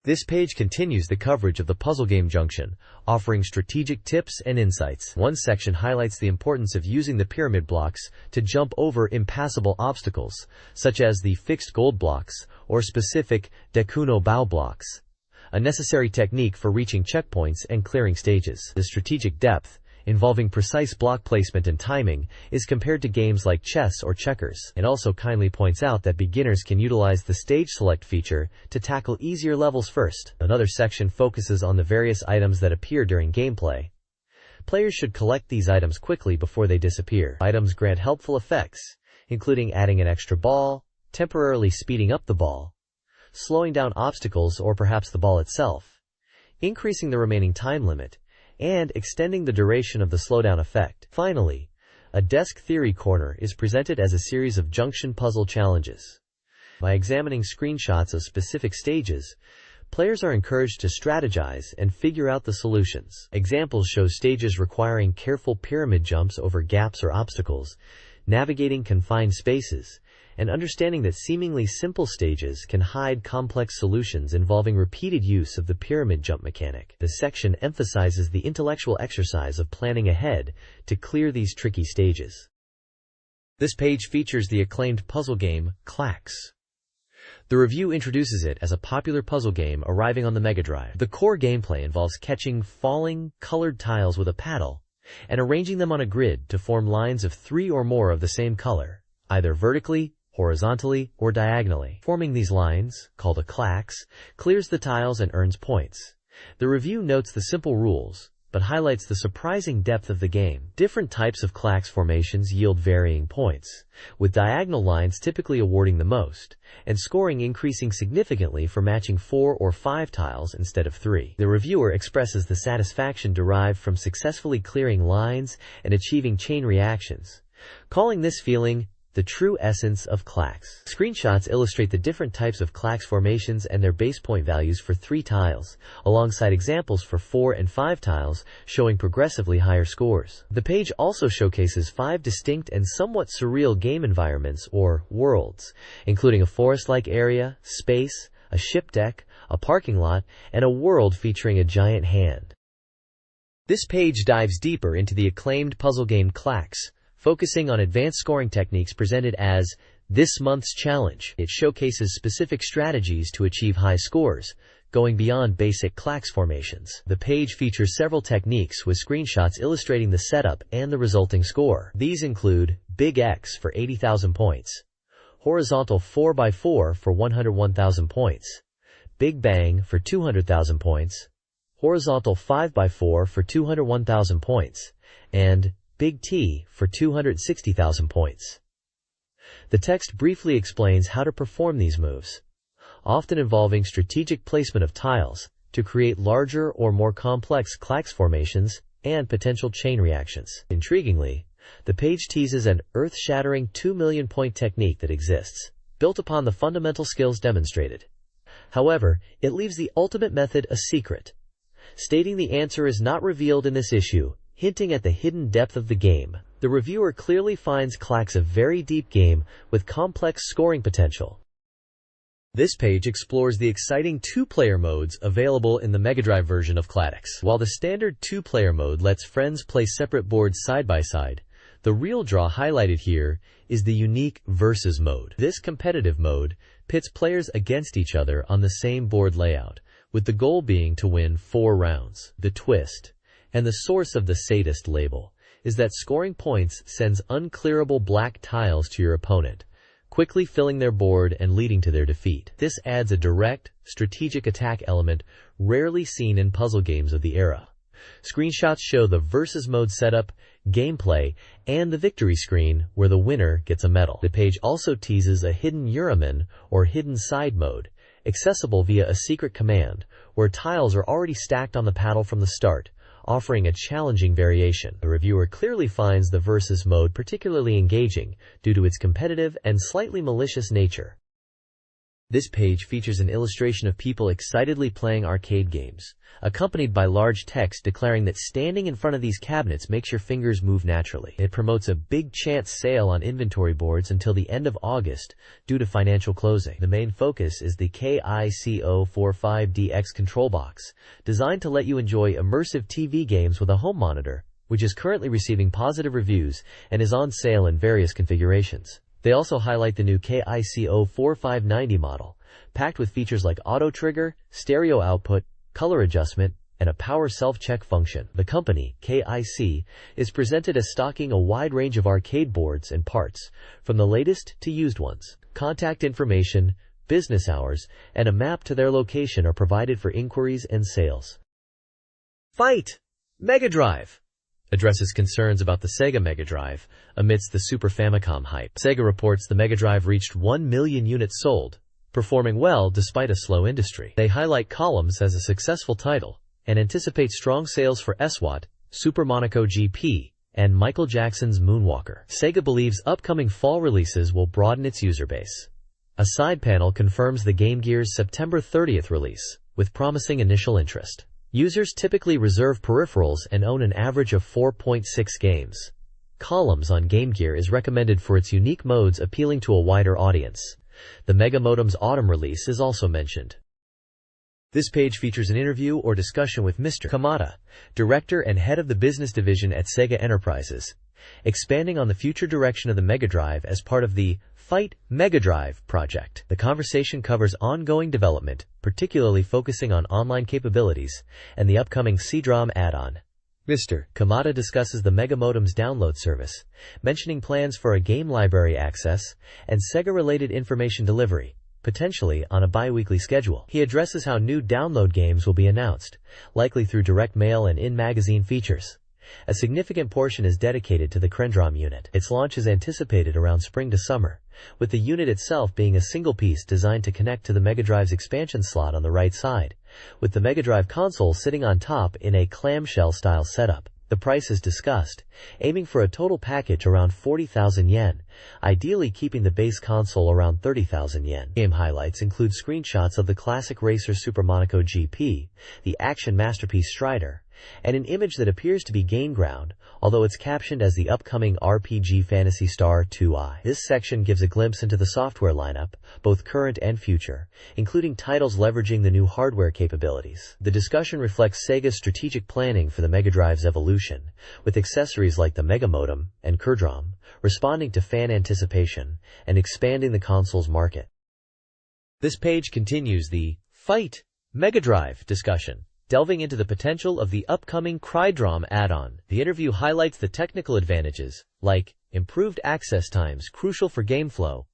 This page continues the coverage of the puzzle game Junction, offering strategic tips and insights. One section highlights the importance of using the pyramid blocks to jump over impassable obstacles, such as the fixed gold blocks or specific Dekuno Bao blocks, a necessary technique for reaching checkpoints and clearing stages. The strategic depth, involving precise block placement and timing, is compared to games like chess or checkers. It also kindly points out that beginners can utilize the stage select feature to tackle easier levels first. Another section focuses on the various items that appear during gameplay. Players should collect these items quickly before they disappear. Items grant helpful effects, including adding an extra ball, temporarily speeding up the ball, slowing down obstacles or perhaps the ball itself, increasing the remaining time limit, and extending the duration of the slowdown effect. Finally, a desk theory corner is presented as a series of junction puzzle challenges. By examining screenshots of specific stages, players are encouraged to strategize and figure out the solutions. Examples show stages requiring careful pyramid jumps over gaps or obstacles, navigating confined spaces, and understanding that seemingly simple stages can hide complex solutions involving repeated use of the pyramid jump mechanic. This section emphasizes the intellectual exercise of planning ahead to clear these tricky stages. This page features the acclaimed puzzle game, Clax. The review introduces it as a popular puzzle game arriving on the Mega Drive. The core gameplay involves catching falling, colored tiles with a paddle and arranging them on a grid to form lines of 3 or more of the same color, either vertically, horizontally or diagonally. Forming these lines, called a clax, clears the tiles and earns points. The review notes the simple rules, but highlights the surprising depth of the game. Different types of clax formations yield varying points, with diagonal lines typically awarding the most, and scoring increasing significantly for matching 4 or 5 tiles instead of 3. The reviewer expresses the satisfaction derived from successfully clearing lines and achieving chain reactions, calling this feeling the true essence of clax. Screenshots illustrate the different types of clax formations and their base point values for 3 tiles, alongside examples for 4 and 5 tiles, showing progressively higher scores. The page also showcases 5 distinct and somewhat surreal game environments, or worlds, including a forest-like area, space, a ship deck, a parking lot, and a world featuring a giant hand. This page dives deeper into the acclaimed puzzle game Clax, focusing on advanced scoring techniques presented as this month's challenge. It showcases specific strategies to achieve high scores, going beyond basic clax formations. The page features several techniques with screenshots illustrating the setup and the resulting score. These include Big X for 80,000 points, Horizontal 4x4 for 101,000 points, Big Bang for 200,000 points, Horizontal 5x4 for 201,000 points, and Big T for 260,000 points. The text briefly explains how to perform these moves, often involving strategic placement of tiles to create larger or more complex clax formations and potential chain reactions. Intriguingly, the page teases an earth-shattering 2 million point technique that exists, built upon the fundamental skills demonstrated. However, it leaves the ultimate method a secret, stating the answer is not revealed in this issue, hinting at the hidden depth of the game. The reviewer clearly finds Clax a very deep game with complex scoring potential. This page explores the exciting 2-player modes available in the Mega Drive version of Clax. While the standard 2-player mode lets friends play separate boards side by side, the real draw highlighted here is the unique Versus mode. This competitive mode pits players against each other on the same board layout, with the goal being to win 4 rounds. The twist, and the source of the sadist label, is that scoring points sends unclearable black tiles to your opponent, quickly filling their board and leading to their defeat. This adds a direct, strategic attack element rarely seen in puzzle games of the era. Screenshots show the Versus mode setup, gameplay, and the victory screen where the winner gets a medal. The page also teases a hidden Uramen or hidden side mode, accessible via a secret command, where tiles are already stacked on the paddle from the start, offering a challenging variation. The reviewer clearly finds the Versus mode particularly engaging due to its competitive and slightly malicious nature. This page features an illustration of people excitedly playing arcade games, accompanied by large text declaring that standing in front of these cabinets makes your fingers move naturally. It promotes a big chance sale on inventory boards until the end of August due to financial closing. The main focus is the KICO45DX control box, designed to let you enjoy immersive TV games with a home monitor, which is currently receiving positive reviews and is on sale in various configurations. They also highlight the new KICO4590 model, packed with features like auto trigger, stereo output, color adjustment, and a power self-check function. The company, KIC, is presented as stocking a wide range of arcade boards and parts, from the latest to used ones. Contact information, business hours, and a map to their location are provided for inquiries and sales. Fight! Mega Drive addresses concerns about the Sega Mega Drive amidst the Super Famicom hype. Sega reports the Mega Drive reached 1 million units sold, performing well despite a slow industry. They highlight Columns as a successful title and anticipate strong sales for SWAT, Super Monaco GP, and Michael Jackson's Moonwalker. Sega believes upcoming fall releases will broaden its user base. A side panel confirms the Game Gear's September 30th release, with promising initial interest. Users typically reserve peripherals and own an average of 4.6 games. Columns on Game Gear is recommended for its unique modes appealing to a wider audience. The Mega Modem's autumn release is also mentioned. This page features an interview or discussion with Mr. Kamada, director and head of the business division at Sega Enterprises, expanding on the future direction of the Mega Drive as part of the Fight Mega Drive project. The conversation covers ongoing development, particularly focusing on online capabilities, and the upcoming CD-ROM add-on, Mr. Kamada discusses the Mega Modem's download service, mentioning plans for a game library access and Sega-related information delivery, potentially on a bi-weekly schedule. He addresses how new download games will be announced, likely through direct mail and in-magazine features. A significant portion is dedicated to the Crendrom unit. Its launch is anticipated around spring to summer, with the unit itself being a single piece designed to connect to the Mega Drive's expansion slot on the right side, with the Mega Drive console sitting on top in a clamshell-style setup. The price is discussed, aiming for a total package around 40,000 yen, ideally keeping the base console around 30,000 yen. Game highlights include screenshots of the classic racer Super Monaco GP, the action masterpiece Strider, and an image that appears to be Game Ground, although it's captioned as the upcoming RPG Phantasy Star II. This section gives a glimpse into the software lineup, both current and future, including titles leveraging the new hardware capabilities. The discussion reflects Sega's strategic planning for the Mega Drive's evolution, with accessories like the Mega Modem and Crendrom responding to fan anticipation and expanding the console's market. This page continues the Fight Mega Drive discussion, delving into the potential of the upcoming Crendrom add-on. The interview highlights the technical advantages, like improved access times crucial for game flow,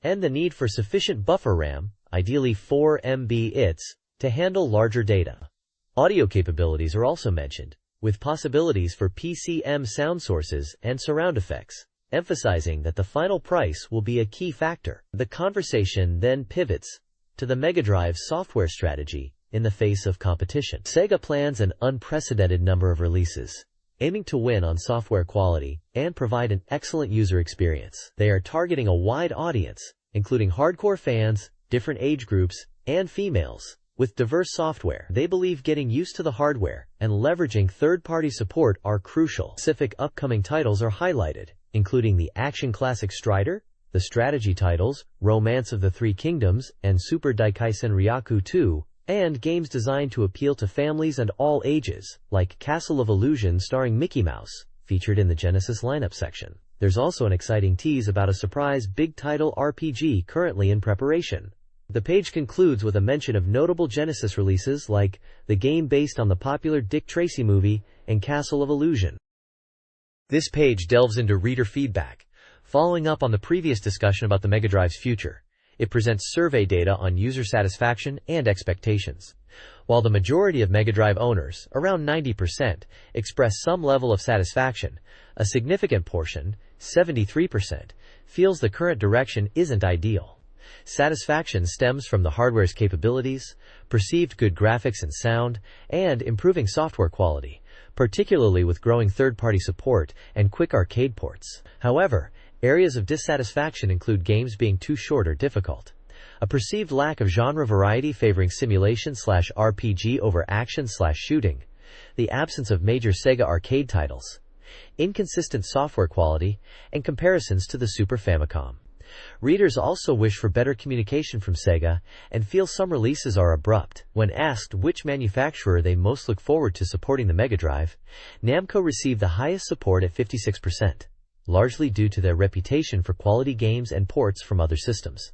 and the need for sufficient buffer RAM, ideally 4 MB ITS, to handle larger data. Audio capabilities are also mentioned, with possibilities for PCM sound sources and surround effects, emphasizing that the final price will be a key factor. The conversation then pivots to the Mega Drive's software strategy in the face of competition. Sega plans an unprecedented number of releases, aiming to win on software quality and provide an excellent user experience. They are targeting a wide audience, including hardcore fans, different age groups, and females, with diverse software. They believe getting used to the hardware and leveraging third-party support are crucial. Specific upcoming titles are highlighted, including the action classic Strider, the strategy titles Romance of the Three Kingdoms and Super Daikaisen Ryaku 2, and games designed to appeal to families and all ages, like Castle of Illusion starring Mickey Mouse, featured in the Genesis lineup section. There's also an exciting tease about a surprise big-title RPG currently in preparation. The page concludes with a mention of notable Genesis releases like the game based on the popular Dick Tracy movie and Castle of Illusion. This page delves into reader feedback, following up on the previous discussion about the Mega Drive's future. It presents survey data on user satisfaction and expectations. While the majority of Mega Drive owners, around 90%, express some level of satisfaction, a significant portion, 73%, feels the current direction isn't ideal. Satisfaction stems from the hardware's capabilities, perceived good graphics and sound, and improving software quality, particularly with growing third-party support and quick arcade ports. However, areas of dissatisfaction include games being too short or difficult, a perceived lack of genre variety favoring simulation/RPG over action/shooting, the absence of major Sega arcade titles, inconsistent software quality, and comparisons to the Super Famicom. Readers also wish for better communication from Sega and feel some releases are abrupt. When asked which manufacturer they most look forward to supporting the Mega Drive, Namco received the highest support at 56%. Largely due to their reputation for quality games and ports from other systems.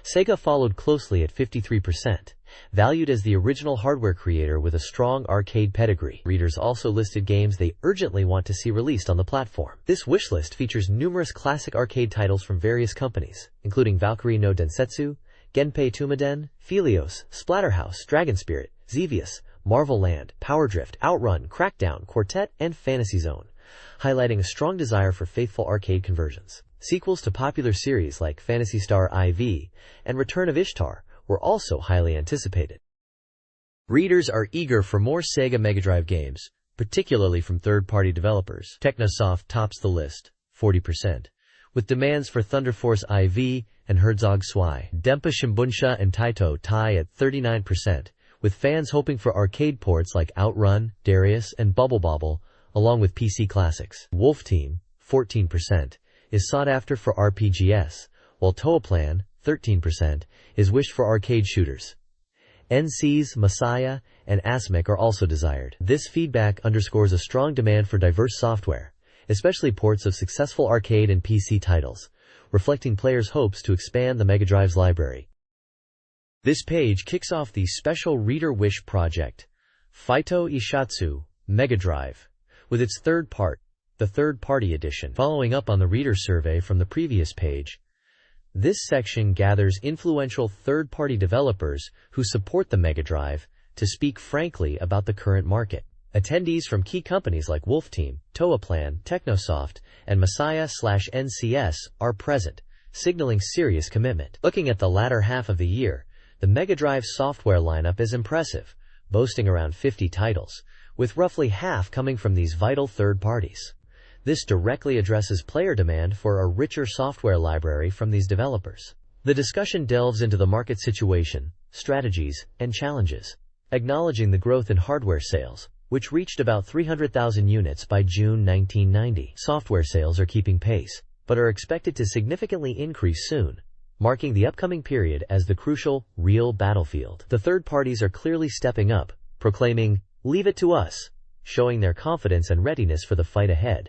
Sega followed closely at 53%, valued as the original hardware creator with a strong arcade pedigree. Readers also listed games they urgently want to see released on the platform. This wishlist features numerous classic arcade titles from various companies, including Valkyrie no Densetsu, Genpei Tumaden, Philios, Splatterhouse, Dragon Spirit, Xevious, Marvel Land, Power Drift, Outrun, Crackdown, Quartet, and Fantasy Zone, highlighting a strong desire for faithful arcade conversions. Sequels to popular series like Phantasy Star IV and Return of Ishtar were also highly anticipated. Readers are eager for more Sega Mega Drive games, particularly from third-party developers. Technosoft tops the list, 40%, with demands for Thunder Force IV and Herzog Zwei. Denpa Shimbuncha and Taito tie at 39%, with fans hoping for arcade ports like Outrun, Darius, and Bubble Bobble, along with PC classics. Wolf Team, 14%, is sought after for RPGs, while Toaplan, 13%, is wished for arcade shooters. NC's Messiah and Asmic are also desired. This feedback underscores a strong demand for diverse software, especially ports of successful arcade and PC titles, reflecting players' hopes to expand the Mega Drive's library. This page kicks off the special Reader Wish project, Faito Ishatsu, Mega Drive. with its the third-party edition. Following up on the reader survey from the previous page, this section gathers influential third-party developers who support the Mega Drive to speak frankly about the current market. Attendees from key companies like Wolf Team, Toaplan, Technosoft, and Messiah/NCS are present, signaling serious commitment. Looking at the latter half of the year, the Mega Drive software lineup is impressive, boasting around 50 titles, with roughly half coming from these vital third parties. This directly addresses player demand for a richer software library from these developers. The discussion delves into the market situation, strategies, and challenges, acknowledging the growth in hardware sales, which reached about 300,000 units by June 1990. Software sales are keeping pace, but are expected to significantly increase soon, marking the upcoming period as the crucial, real battlefield. The third parties are clearly stepping up, proclaiming, "Leave it to us," showing their confidence and readiness for the fight ahead.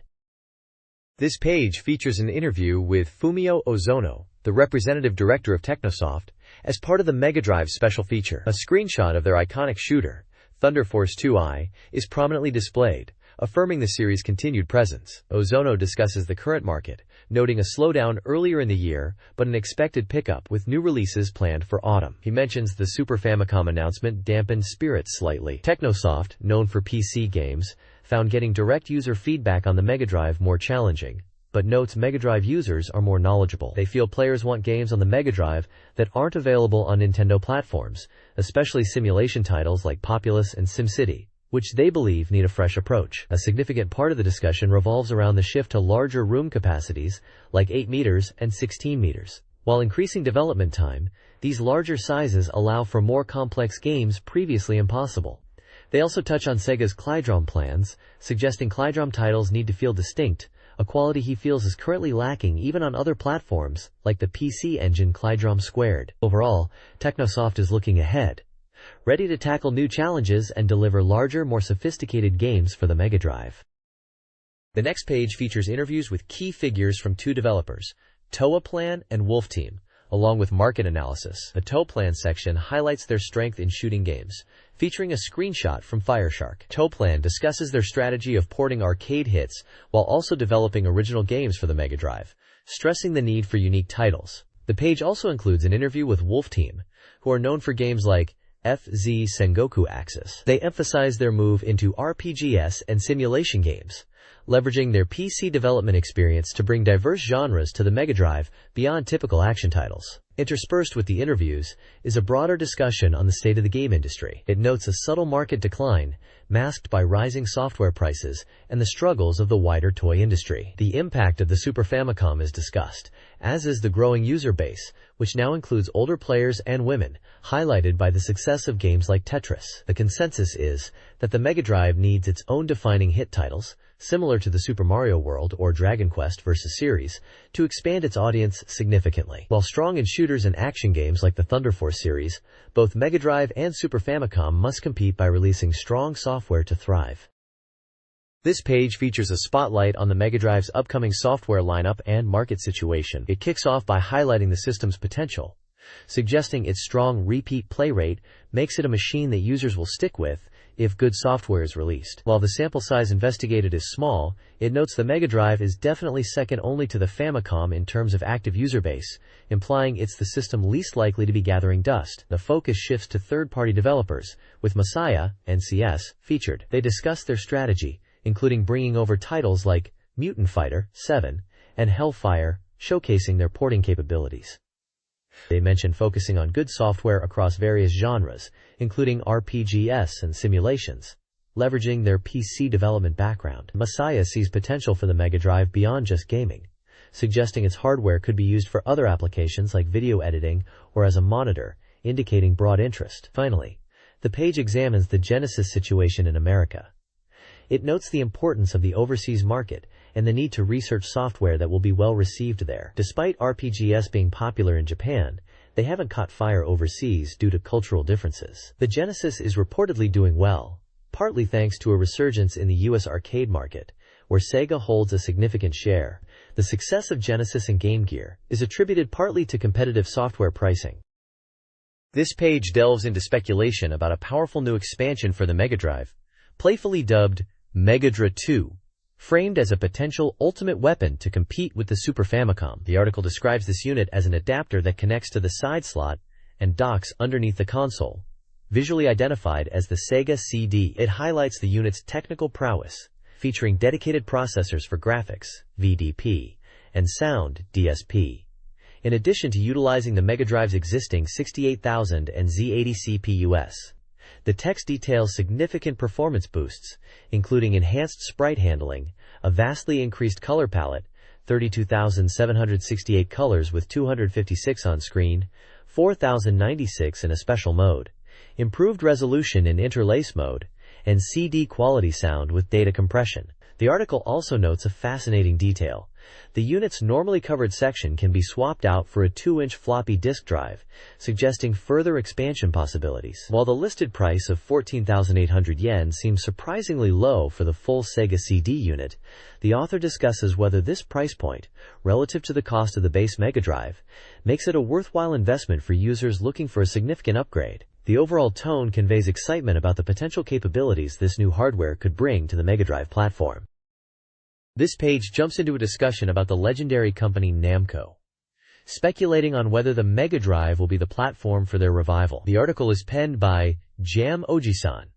This page features an interview with Fumio Ozono, the representative director of Technosoft, as part of the Mega Drive special feature. A screenshot of their iconic shooter, Thunder Force 2i, is prominently displayed, affirming the series' continued presence. Ozono discusses the current market, noting a slowdown earlier in the year, but an expected pickup with new releases planned for autumn. He mentions the Super Famicom announcement dampened spirits slightly. Technosoft, known for PC games, found getting direct user feedback on the Mega Drive more challenging, but notes Mega Drive users are more knowledgeable. They feel players want games on the Mega Drive that aren't available on Nintendo platforms, especially simulation titles like Populous and SimCity, which they believe need a fresh approach. A significant part of the discussion revolves around the shift to larger room capacities, like 8 meters and 16 meters. While increasing development time, these larger sizes allow for more complex games previously impossible. They also touch on Sega's Klydrom plans, suggesting Klydrom titles need to feel distinct, a quality he feels is currently lacking even on other platforms, like the PC engine Klydrom Squared. Overall, Technosoft is looking ahead, ready to tackle new challenges and deliver larger, more sophisticated games for the Mega Drive. The next page features interviews with key figures from two developers, Toaplan and Wolf Team, along with market analysis. The Toaplan section highlights their strength in shooting games, featuring a screenshot from Fireshark. Toaplan discusses their strategy of porting arcade hits while also developing original games for the Mega Drive, stressing the need for unique titles. The page also includes an interview with Wolf Team, who are known for games like FZ Sengoku Axis. They emphasize their move into RPGs and simulation games, leveraging their PC development experience to bring diverse genres to the Mega Drive beyond typical action titles. Interspersed with the interviews is a broader discussion on the state of the game industry. It notes a subtle market decline, masked by rising software prices and the struggles of the wider toy industry. The impact of the Super Famicom is discussed, as is the growing user base, which now includes older players and women, highlighted by the success of games like Tetris. The consensus is that the Mega Drive needs its own defining hit titles, similar to the Super Mario World or Dragon Quest vs. series, to expand its audience significantly. While strong in shooters and action games like the Thunder Force series, both Mega Drive and Super Famicom must compete by releasing strong software to thrive. This page features a spotlight on the Mega Drive's upcoming software lineup and market situation. It kicks off by highlighting the system's potential, suggesting its strong repeat play rate makes it a machine that users will stick with if good software is released. While the sample size investigated is small, it notes the Mega Drive is definitely second only to the Famicom in terms of active user base, implying it's the system least likely to be gathering dust. The focus shifts to third-party developers, with Messiah, NCS, featured. They discuss their strategy, including bringing over titles like Mutant Fighter 7 and Hellfire, showcasing their porting capabilities. They mention focusing on good software across various genres, including RPGs and simulations, leveraging their PC development background. Messiah sees potential for the Mega Drive beyond just gaming, suggesting its hardware could be used for other applications like video editing or as a monitor, indicating broad interest. Finally, the page examines the Genesis situation in America. It notes the importance of the overseas market and the need to research software that will be well received there. Despite RPGs being popular in Japan, they haven't caught fire overseas due to cultural differences. The Genesis is reportedly doing well, partly thanks to a resurgence in the US arcade market, where Sega holds a significant share. The success of Genesis and Game Gear is attributed partly to competitive software pricing. This page delves into speculation about a powerful new expansion for the Mega Drive, playfully dubbed MegaDrive 2, framed as a potential ultimate weapon to compete with the Super Famicom. The article describes this unit as an adapter that connects to the side slot and docks underneath the console, visually identified as the Sega CD. It highlights the unit's technical prowess, featuring dedicated processors for graphics, VDP, and sound, DSP. In addition to utilizing the MegaDrive's existing 68000 and Z80 CPUs. The text details significant performance boosts, including enhanced sprite handling, a vastly increased color palette, 32,768 colors with 256 on screen, 4,096 in a special mode, improved resolution in interlace mode, and CD quality sound with data compression. The article also notes a fascinating detail. The unit's normally covered section can be swapped out for a 2-inch floppy disk drive, suggesting further expansion possibilities. While the listed price of 14,800 yen seems surprisingly low for the full Sega CD unit, the author discusses whether this price point, relative to the cost of the base Mega Drive, makes it a worthwhile investment for users looking for a significant upgrade. The overall tone conveys excitement about the potential capabilities this new hardware could bring to the Mega Drive platform. This page jumps into a discussion about the legendary company Namco, speculating on whether the Mega Drive will be the platform for their revival. The article is penned by Jam Oji-san,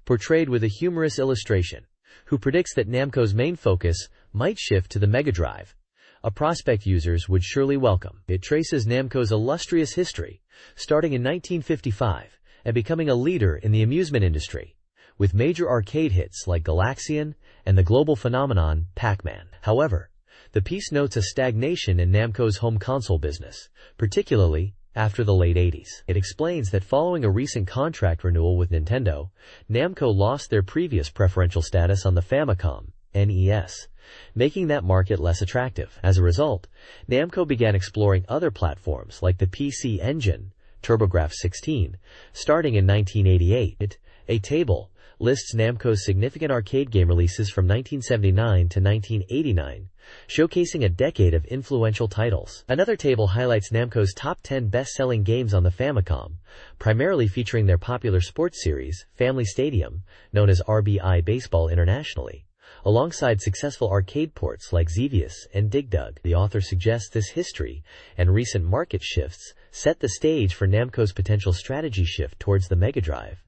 portrayed with a humorous illustration, who predicts that Namco's main focus might shift to the Mega Drive, a prospect users would surely welcome. It traces Namco's illustrious history, starting in 1955, and becoming a leader in the amusement industry, with major arcade hits like Galaxian and the global phenomenon Pac-Man. However, the piece notes a stagnation in Namco's home console business, particularly after the late 80s. It explains that following a recent contract renewal with Nintendo, Namco lost their previous preferential status on the Famicom, NES, making that market less attractive. As a result, Namco began exploring other platforms like the PC Engine, TurboGrafx-16, starting in 1988. A table lists Namco's significant arcade game releases from 1979 to 1989, showcasing a decade of influential titles. Another table highlights Namco's top 10 best-selling games on the Famicom, primarily featuring their popular sports series, Family Stadium, known as RBI Baseball internationally, alongside successful arcade ports like Xevious and Dig Dug. The author suggests this history and recent market shifts set the stage for Namco's potential strategy shift towards the Mega Drive.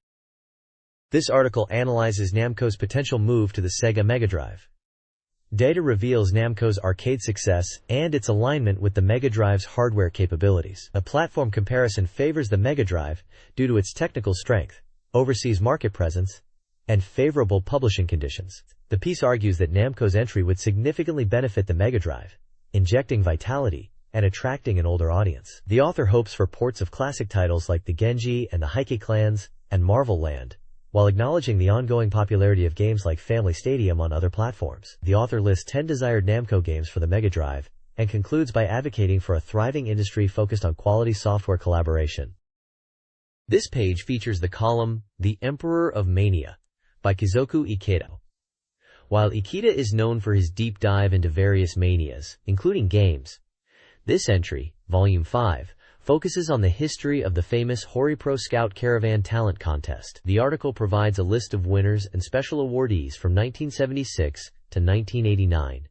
This article analyzes Namco's potential move to the Sega Mega Drive. Data reveals Namco's arcade success and its alignment with the Mega Drive's hardware capabilities. A platform comparison favors the Mega Drive due to its technical strength, overseas market presence, and favorable publishing conditions. The piece argues that Namco's entry would significantly benefit the Mega Drive, injecting vitality and attracting an older audience. The author hopes for ports of classic titles like the Genji and the Heike Clans and Marvel Land, while acknowledging the ongoing popularity of games like Family Stadium on other platforms. The author lists 10 desired Namco games for the Mega Drive, and concludes by advocating for a thriving industry focused on quality software collaboration. This page features the column, The Emperor of Mania, by Kizoku Ikeda. While Ikeda is known for his deep dive into various manias, including games, this entry, Volume 5, focuses on the history of the famous HoriPro Scout Caravan Talent Contest. The article provides a list of winners and special awardees from 1976 to 1989,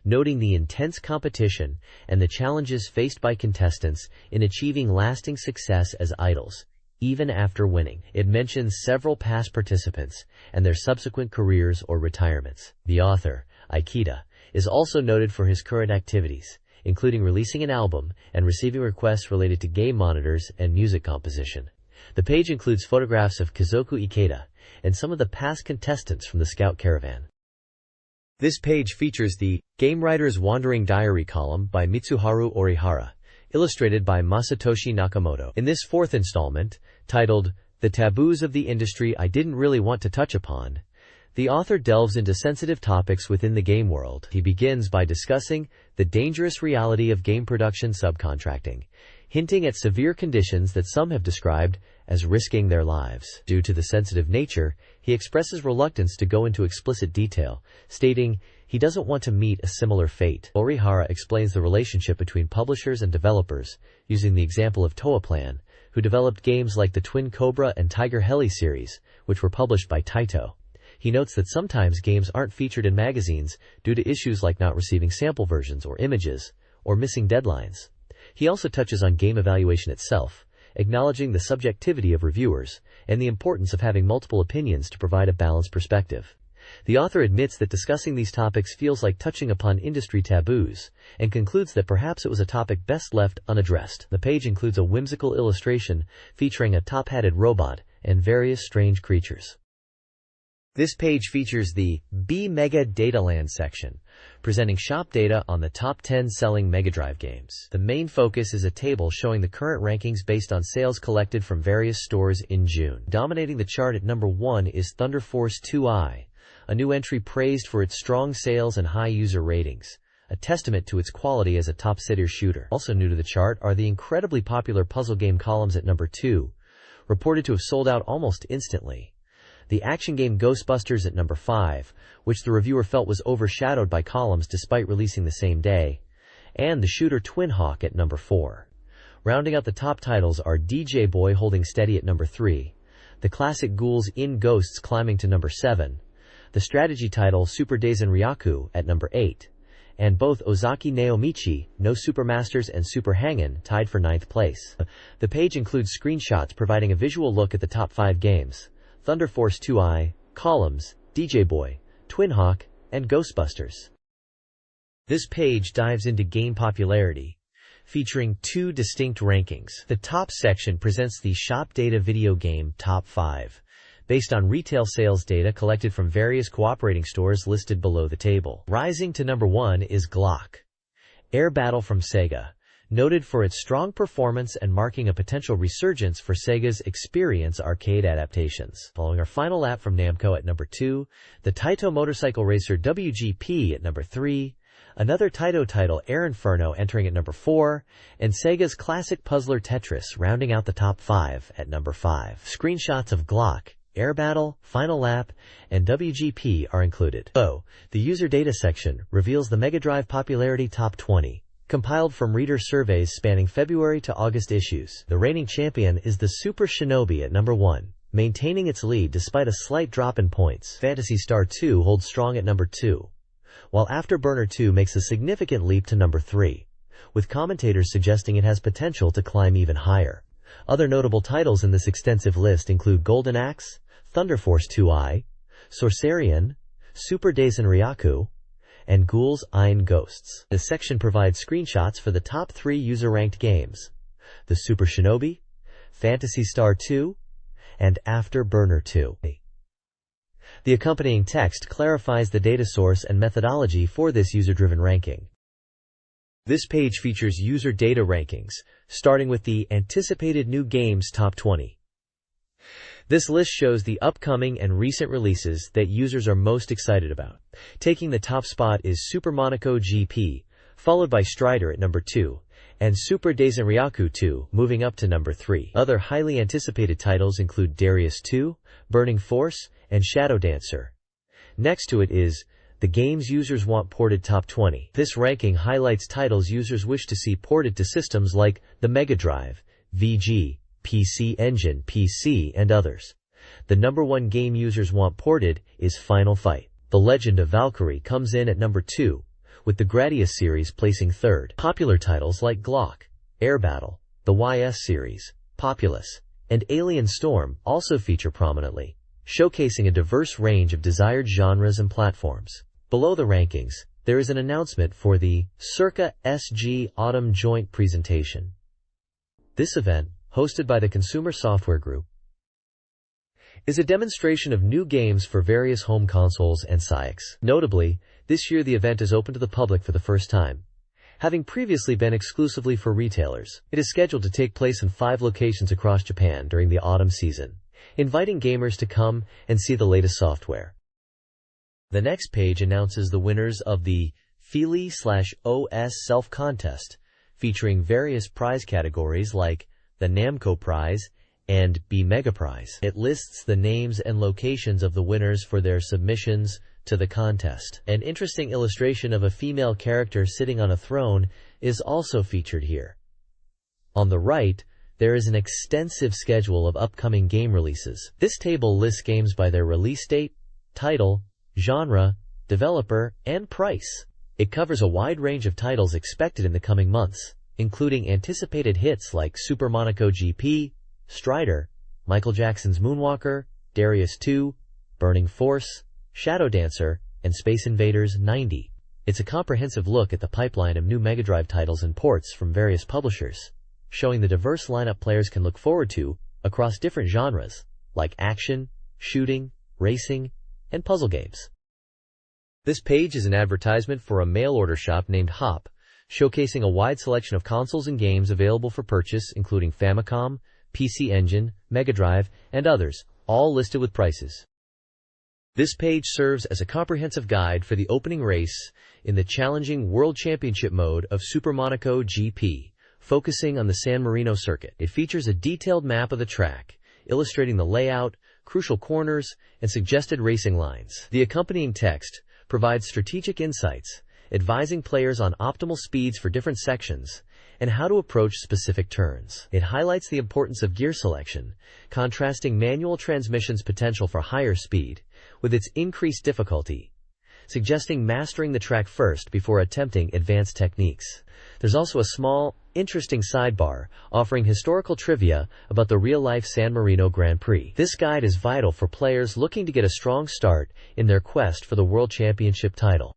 noting the intense competition and the challenges faced by contestants in achieving lasting success as idols, even after winning. It mentions several past participants and their subsequent careers or retirements. The author, Ikeda, is also noted for his current activities, including releasing an album and receiving requests related to game monitors and music composition. The page includes photographs of Kizoku Ikeda and some of the past contestants from the Scout Caravan. This page features the Game Writer's Wandering Diary column by Mitsuharu Orihara, illustrated by Masatoshi Nakamoto. In this fourth installment, titled The Taboos of the Industry I Didn't Really Want to Touch Upon, the author delves into sensitive topics within the game world. He begins by discussing the dangerous reality of game production subcontracting, hinting at severe conditions that some have described as risking their lives. Due to the sensitive nature, he expresses reluctance to go into explicit detail, stating he doesn't want to meet a similar fate. Orihara explains the relationship between publishers and developers, using the example of Toaplan, who developed games like the Twin Cobra and Tiger Heli series, which were published by Taito. He notes that sometimes games aren't featured in magazines due to issues like not receiving sample versions or images, or missing deadlines. He also touches on game evaluation itself, acknowledging the subjectivity of reviewers and the importance of having multiple opinions to provide a balanced perspective. The author admits that discussing these topics feels like touching upon industry taboos, and concludes that perhaps it was a topic best left unaddressed. The page includes a whimsical illustration featuring a top-hatted robot and various strange creatures. This page features the BeepMD Dataland section, presenting shop data on the top 10 selling Mega Drive games. The main focus is a table showing the current rankings based on sales collected from various stores in June. Dominating the chart at number 1 is Thunder Force 2i, a new entry praised for its strong sales and high user ratings, a testament to its quality as a top-tier shooter. Also new to the chart are the incredibly popular puzzle game Columns at number 2, reported to have sold out almost instantly. The action game Ghostbusters at number 5, which the reviewer felt was overshadowed by Columns despite releasing the same day, and the shooter Twin Hawk at number 4. Rounding out the top titles are DJ Boy holding steady at number 3, the classic Ghouls in Ghosts climbing to number 7, the strategy title Super Daisen Ryaku at number 8, and both Ozaki Naomichi, No Super Masters and Super Hangin tied for 9th place. The page includes screenshots providing a visual look at the top 5 games: Thunder Force 2i, Columns, DJ Boy, Twin Hawk, and Ghostbusters. This page dives into game popularity, featuring 2 distinct rankings. The top section presents the Shop Data Video Game Top 5, based on retail sales data collected from various cooperating stores listed below the table. Rising to number 1 is Glock Air Battle from Sega, noted for its strong performance and marking a potential resurgence for Sega's Experience arcade adaptations. Following our final lap from Namco at number 2, the Taito Motorcycle Racer WGP at number 3, another Taito title Air Inferno entering at number 4, and Sega's classic puzzler Tetris rounding out the top 5 at number 5. Screenshots of Glock, Air Battle, Final Lap, and WGP are included. The user data section reveals the Mega Drive popularity top 20, compiled from reader surveys spanning February to August issues. The reigning champion is the Super Shinobi at number 1, maintaining its lead despite a slight drop in points. Phantasy Star 2 holds strong at number 2, while Afterburner 2 makes a significant leap to number 3, with commentators suggesting it has potential to climb even higher. Other notable titles in this extensive list include Golden Axe, Thunder Force 2i, Sorcerian, Super Daisen Ryaku, and Ghouls in Ghosts. This section provides screenshots for the top 3 user-ranked games: the Super Shinobi, Phantasy Star 2, and Afterburner 2. The accompanying text clarifies the data source and methodology for this user-driven ranking. This page features user data rankings, starting with the Anticipated New Games Top 20. This list shows the upcoming and recent releases that users are most excited about. Taking the top spot is Super Monaco GP, followed by Strider at number 2, and Super Daisen Ryaku 2 moving up to number 3. Other highly anticipated titles include Darius 2, Burning Force, and Shadow Dancer. Next to it is the Games Users Want Ported Top 20. This ranking highlights titles users wish to see ported to systems like the Mega Drive, VG, PC Engine, PC, and others. The number 1 game users want ported is Final Fight. The Legend of Valkyrie comes in at number 2, with the Gradius series placing 3rd. Popular titles like Glock, Air Battle, the YS series, Populous, and Alien Storm also feature prominently, showcasing a diverse range of desired genres and platforms. Below the rankings, there is an announcement for the Circa SG Autumn Joint Presentation. This event, hosted by the Consumer Software Group, is a demonstration of new games for various home consoles and SIX. Notably, this year the event is open to the public for the first time, having previously been exclusively for retailers. It is scheduled to take place in 5 locations across Japan during the autumn season, inviting gamers to come and see the latest software. The next page announces the winners of the Feely/OS Self-Contest, featuring various prize categories like the Namco Prize and BeepMD Prize. It lists the names and locations of the winners for their submissions to the contest. An interesting illustration of a female character sitting on a throne is also featured here. On the right, there is an extensive schedule of upcoming game releases. This table lists games by their release date, title, genre, developer, and price. It covers a wide range of titles expected in the coming months, including anticipated hits like Super Monaco GP, Strider, Michael Jackson's Moonwalker, Darius 2, Burning Force, Shadow Dancer, and Space Invaders 90. It's a comprehensive look at the pipeline of new Mega Drive titles and ports from various publishers, showing the diverse lineup players can look forward to across different genres, like action, shooting, racing, and puzzle games. This page is an advertisement for a mail-order shop named Hop, showcasing a wide selection of consoles and games available for purchase, including Famicom, PC Engine, Mega Drive, and others, all listed with prices. This page serves as a comprehensive guide for the opening race in the challenging World Championship mode of Super Monaco GP, focusing on the San Marino circuit. It features a detailed map of the track, illustrating the layout, crucial corners, and suggested racing lines. The accompanying text provides strategic insights, advising players on optimal speeds for different sections and how to approach specific turns. It highlights the importance of gear selection, contrasting manual transmission's potential for higher speed with its increased difficulty, suggesting mastering the track first before attempting advanced techniques. There's also a small, interesting sidebar offering historical trivia about the real-life San Marino Grand Prix. This guide is vital for players looking to get a strong start in their quest for the World Championship title.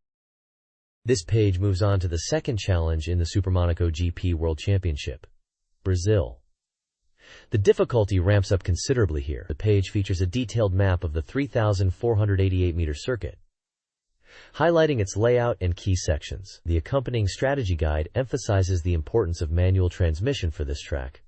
This page moves on to the second challenge in the Super Monaco GP World Championship, Brazil. The difficulty ramps up considerably here. The page features a detailed map of the 3,488-meter circuit, highlighting its layout and key sections. The accompanying strategy guide emphasizes the importance of manual transmission for this track,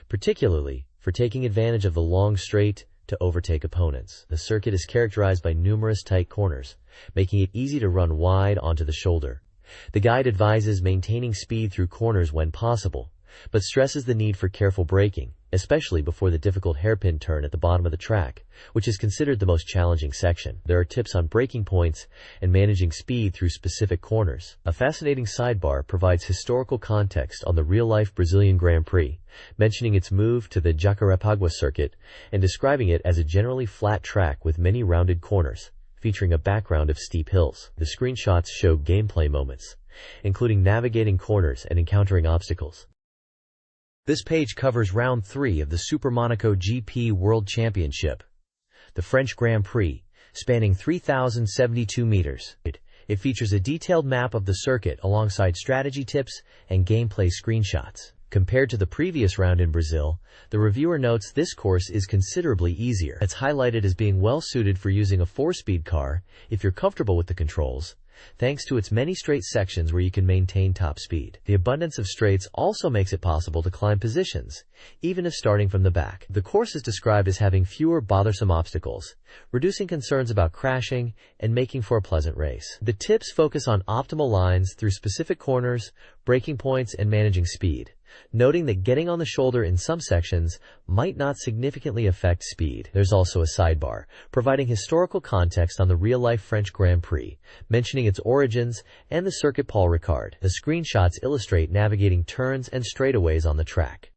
particularly for taking advantage of the long straight to overtake opponents. The circuit is characterized by numerous tight corners, making it easy to run wide onto the shoulder. The guide advises maintaining speed through corners when possible, but stresses the need for careful braking, especially before the difficult hairpin turn at the bottom of the track, which is considered the most challenging section. There are tips on braking points and managing speed through specific corners. A fascinating sidebar provides historical context on the real-life Brazilian Grand Prix, mentioning its move to the Jacarepaguá circuit and describing it as a generally flat track with many rounded corners, featuring a background of steep hills. The screenshots show gameplay moments, including navigating corners and encountering obstacles. This page covers Round 3 of the Super Monaco GP World Championship, the French Grand Prix, spanning 3,072 meters. It features a detailed map of the circuit alongside strategy tips and gameplay screenshots. Compared to the previous round in Brazil, the reviewer notes this course is considerably easier. It's highlighted as being well suited for using a 4-speed car if you're comfortable with the controls, thanks to its many straight sections where you can maintain top speed. The abundance of straights also makes it possible to climb positions, even if starting from the back. The course is described as having fewer bothersome obstacles, reducing concerns about crashing and making for a pleasant race. The tips focus on optimal lines through specific corners, braking points, and managing speed, noting that getting on the shoulder in some sections might not significantly affect speed. There's also a sidebar providing historical context on the real-life French Grand Prix, mentioning its origins and the circuit Paul Ricard. The screenshots illustrate navigating turns and straightaways on the track.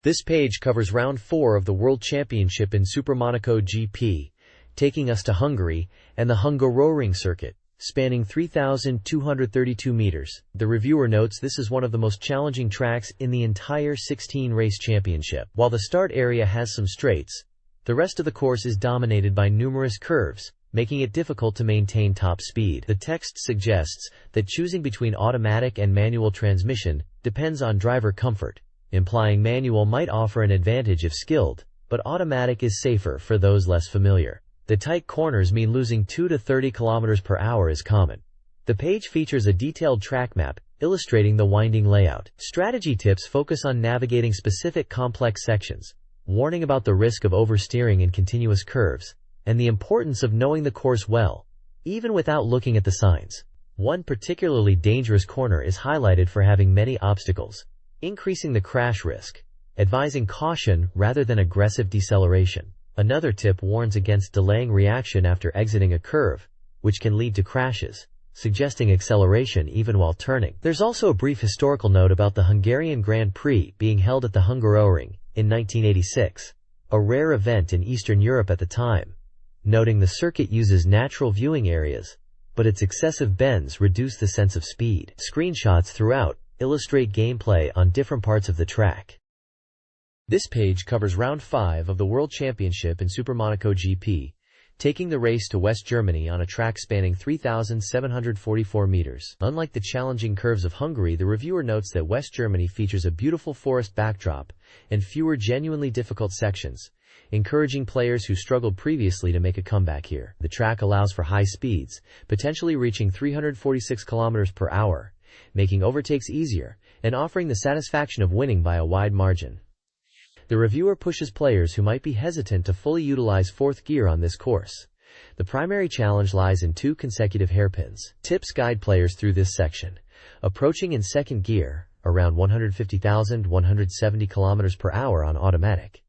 This page covers Round 4 of the World Championship in Super Monaco GP, taking us to Hungary and the Hungaroring circuit, spanning 3,232 meters. The reviewer notes this is one of the most challenging tracks in the entire 16-race championship. While the start area has some straights, the rest of the course is dominated by numerous curves, making it difficult to maintain top speed. The text suggests that choosing between automatic and manual transmission depends on driver comfort, implying manual might offer an advantage if skilled, but automatic is safer for those less familiar. The tight corners mean losing 2 to 30 km per hour is common. The page features a detailed track map illustrating the winding layout. Strategy tips focus on navigating specific complex sections, warning about the risk of oversteering in continuous curves, and the importance of knowing the course well, even without looking at the signs. One particularly dangerous corner is highlighted for having many obstacles, increasing the crash risk, advising caution rather than aggressive deceleration. Another tip warns against delaying reaction after exiting a curve, which can lead to crashes, suggesting acceleration even while turning. There's also a brief historical note about the Hungarian Grand Prix being held at the Hungaroring in 1986, a rare event in Eastern Europe at the time, noting the circuit uses natural viewing areas, but its excessive bends reduce the sense of speed. Screenshots throughout illustrate gameplay on different parts of the track. This page covers Round 5 of the World Championship in Super Monaco GP, taking the race to West Germany on a track spanning 3,744 meters. Unlike the challenging curves of Hungary, the reviewer notes that West Germany features a beautiful forest backdrop and fewer genuinely difficult sections, encouraging players who struggled previously to make a comeback here. The track allows for high speeds, potentially reaching 346 km per hour, making overtakes easier and offering the satisfaction of winning by a wide margin. The reviewer pushes players who might be hesitant to fully utilize fourth gear on this course. The primary challenge lies in 2 consecutive hairpins. Tips guide players through this section. Approaching in second gear, around 150,170 km per hour on automatic.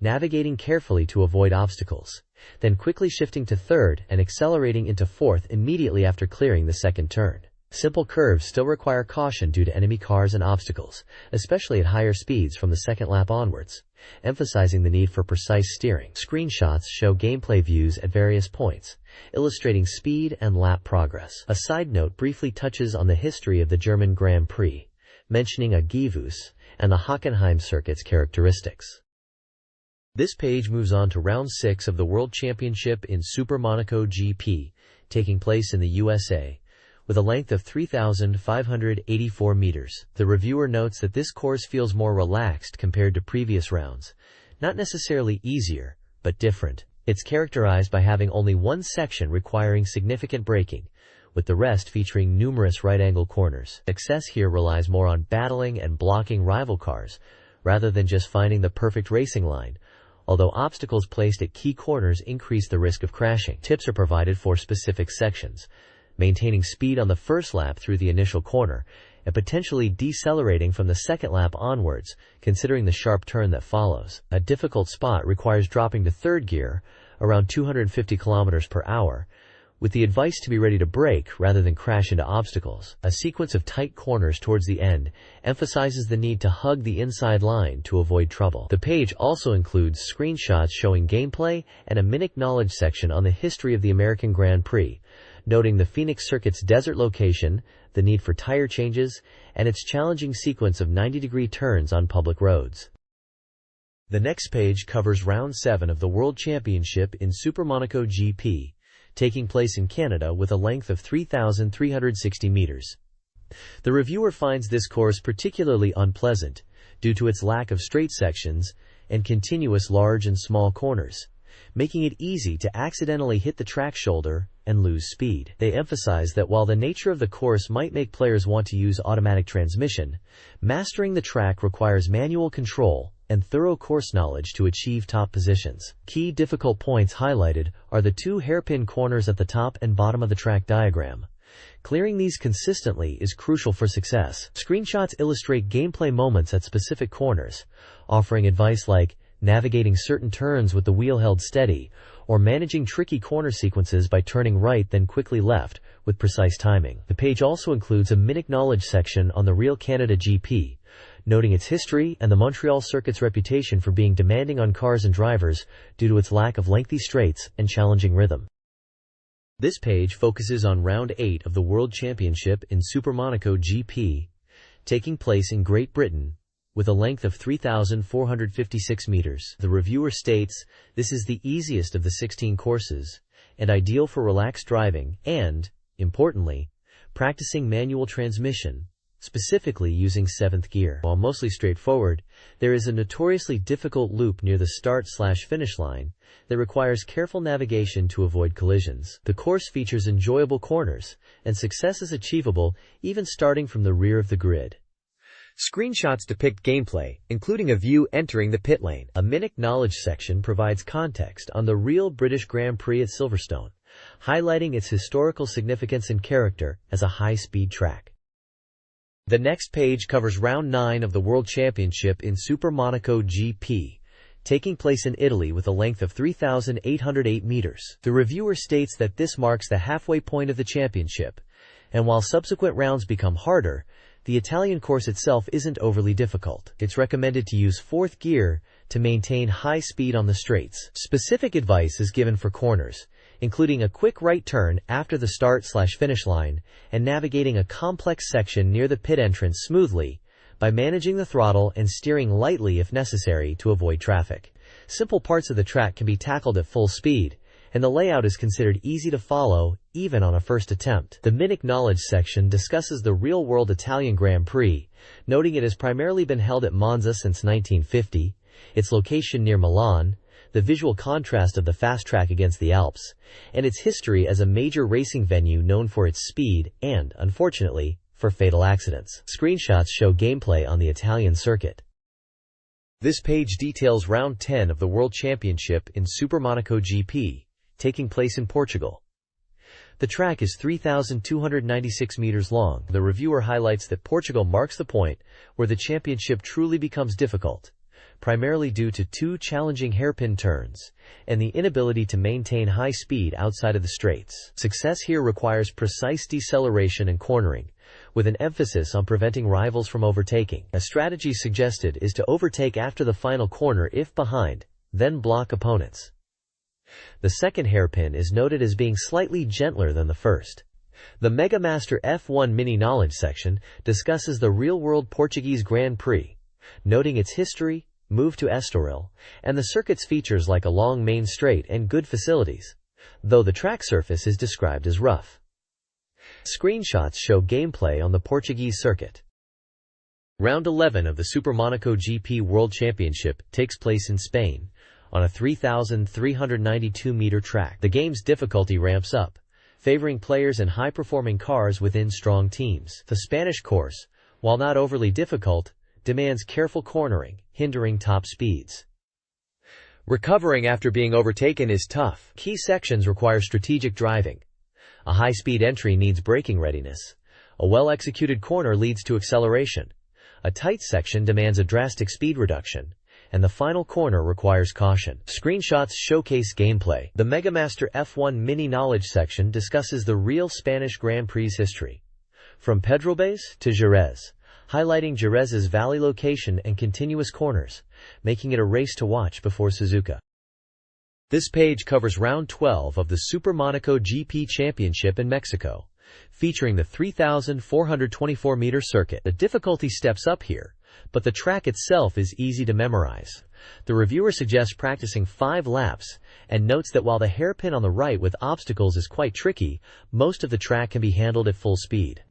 Navigating carefully to avoid obstacles. Then quickly shifting to third and accelerating into fourth immediately after clearing the second turn. Simple curves still require caution due to enemy cars and obstacles, especially at higher speeds from the second lap onwards, emphasizing the need for precise steering. Screenshots show gameplay views at various points, illustrating speed and lap progress. A side note briefly touches on the history of the German Grand Prix, mentioning a Givus and the Hockenheim circuit's characteristics. This page moves on to Round 6 of the World Championship in Super Monaco GP, taking place in the USA, with a length of 3,584 meters. The reviewer notes that this course feels more relaxed compared to previous rounds. Not necessarily easier, but different. It's characterized by having only one section requiring significant braking, with the rest featuring numerous right-angle corners. Success here relies more on battling and blocking rival cars, rather than just finding the perfect racing line, although obstacles placed at key corners increase the risk of crashing. Tips are provided for specific sections, maintaining speed on the first lap through the initial corner, and potentially decelerating from the second lap onwards, considering the sharp turn that follows. A difficult spot requires dropping to third gear, around 250 km per hour, with the advice to be ready to brake rather than crash into obstacles. A sequence of tight corners towards the end emphasizes the need to hug the inside line to avoid trouble. The page also includes screenshots showing gameplay and a minute knowledge section on the history of the American Grand Prix, noting the Phoenix Circuit's desert location, the need for tire changes, and its challenging sequence of 90-degree turns on public roads. The next page covers Round 7 of the World Championship in Super Monaco GP, taking place in Canada with a length of 3,360 meters. The reviewer finds this course particularly unpleasant due to its lack of straight sections and continuous large and small corners, making it easy to accidentally hit the track shoulder and lose speed. They emphasize that while the nature of the course might make players want to use automatic transmission, mastering the track requires manual control and thorough course knowledge to achieve top positions. Key difficult points highlighted are the 2 hairpin corners at the top and bottom of the track diagram. Clearing these consistently is crucial for success. Screenshots illustrate gameplay moments at specific corners, offering advice like navigating certain turns with the wheel held steady, or managing tricky corner sequences by turning right then quickly left with precise timing. The page also includes a minute knowledge section on the Real Canada GP, noting its history and the Montreal circuit's reputation for being demanding on cars and drivers due to its lack of lengthy straights and challenging rhythm. This page focuses on Round 8 of the World Championship in Super Monaco GP, taking place in Great Britain, with a length of 3,456 meters. The reviewer states, this is the easiest of the 16 courses, and ideal for relaxed driving and, importantly, practicing manual transmission, specifically using 7th gear. While mostly straightforward, there is a notoriously difficult loop near the start/finish line that requires careful navigation to avoid collisions. The course features enjoyable corners, and success is achievable even starting from the rear of the grid. Screenshots depict gameplay, including a view entering the pit lane. A minute knowledge section provides context on the real British Grand Prix at Silverstone, highlighting its historical significance and character as a high-speed track. The next page covers Round 9 of the World Championship in Super Monaco GP, taking place in Italy with a length of 3,808 meters. The reviewer states that this marks the halfway point of the championship, and while subsequent rounds become harder, the Italian course itself isn't overly difficult. It's recommended to use 4th gear to maintain high speed on the straights. Specific advice is given for corners, including a quick right turn after the start/finish line and navigating a complex section near the pit entrance smoothly by managing the throttle and steering lightly if necessary to avoid traffic. Simple parts of the track can be tackled at full speed, and the layout is considered easy to follow even on a first attempt. The Minute Knowledge section discusses the real-world Italian Grand Prix, noting it has primarily been held at Monza since 1950, its location near Milan, the visual contrast of the fast track against the Alps, and its history as a major racing venue known for its speed and, unfortunately, for fatal accidents. Screenshots show gameplay on the Italian circuit. This page details round 10 of the World Championship in Super Monaco GP, taking place in Portugal. The track is 3,296 meters long. The reviewer highlights that Portugal marks the point where the championship truly becomes difficult, primarily due to two challenging hairpin turns and the inability to maintain high speed outside of the straights. Success here requires precise deceleration and cornering, with an emphasis on preventing rivals from overtaking. A strategy suggested is to overtake after the final corner if behind, then block opponents. The second hairpin is noted as being slightly gentler than the first. The Mega Master F1 Mini Knowledge section discusses the real-world Portuguese Grand Prix, noting its history, move to Estoril, and the circuit's features like a long main straight and good facilities, though the track surface is described as rough. Screenshots show gameplay on the Portuguese circuit. Round 11 of the Super Monaco GP World Championship takes place in Spain, on a 3,392-meter track. The game's difficulty ramps up, favoring players in high-performing cars within strong teams. The Spanish course, while not overly difficult, demands careful cornering, hindering top speeds. Recovering after being overtaken is tough. Key sections require strategic driving. A high-speed entry needs braking readiness. A well-executed corner leads to acceleration. A tight section demands a drastic speed reduction, and the final corner requires caution. Screenshots showcase gameplay. The Mega Master F1 Mini Knowledge section discusses the real Spanish Grand Prix history, from Pedrobes to Jerez, highlighting Jerez's valley location and continuous corners, making it a race to watch before Suzuka. This page covers round 12 of the Super Monaco GP Championship in Mexico, featuring the 3,424-meter circuit. The difficulty steps up here, but the track itself is easy to memorize. The reviewer suggests practicing 5 laps and notes that while the hairpin on the right with obstacles is quite tricky, most of the track can be handled at full speed.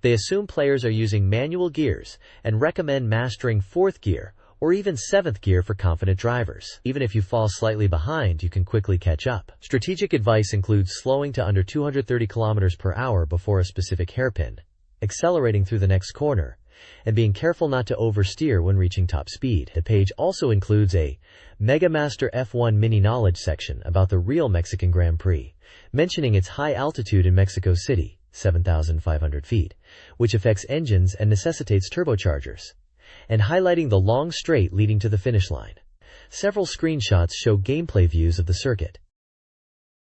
They assume players are using manual gears and recommend mastering 4th gear or even 7th gear for confident drivers. Even if you fall slightly behind, you can quickly catch up. Strategic advice includes slowing to under 230 km per hour before a specific hairpin, accelerating through the next corner, and being careful not to oversteer when reaching top speed. The page also includes a Mega Master F1 Mini Knowledge section about the real Mexican Grand Prix, mentioning its high altitude in Mexico City, 7,500 feet, which affects engines and necessitates turbochargers, and highlighting the long straight leading to the finish line. Several screenshots show gameplay views of the circuit.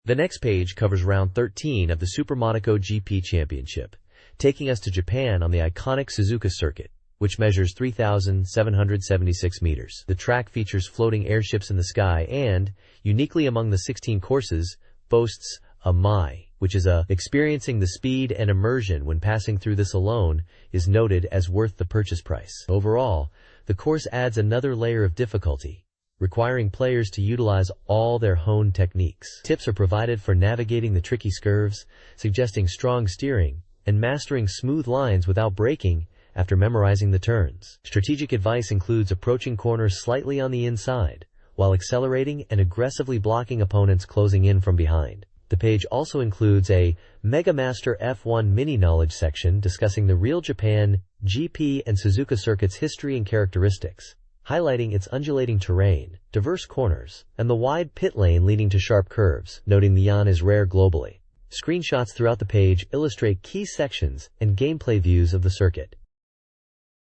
The next page covers round 13 of the Super Monaco GP Championship, taking us to Japan on the iconic Suzuka circuit, which measures 3,776 meters. The track features floating airships in the sky and, uniquely among the 16 courses, boasts a Mai, which is experiencing the speed and immersion when passing through this alone is noted as worth the purchase price. Overall, the course adds another layer of difficulty, requiring players to utilize all their honed techniques. Tips are provided for navigating the tricky curves, suggesting strong steering, and mastering smooth lines without braking after memorizing the turns. Strategic advice includes approaching corners slightly on the inside, while accelerating and aggressively blocking opponents closing in from behind. The page also includes a Mega Master F1 Mini Knowledge section discussing the real Japan GP and Suzuka circuit's history and characteristics, highlighting its undulating terrain, diverse corners, and the wide pit lane leading to sharp curves, noting the yawn is rare globally. Screenshots throughout the page illustrate key sections and gameplay views of the circuit.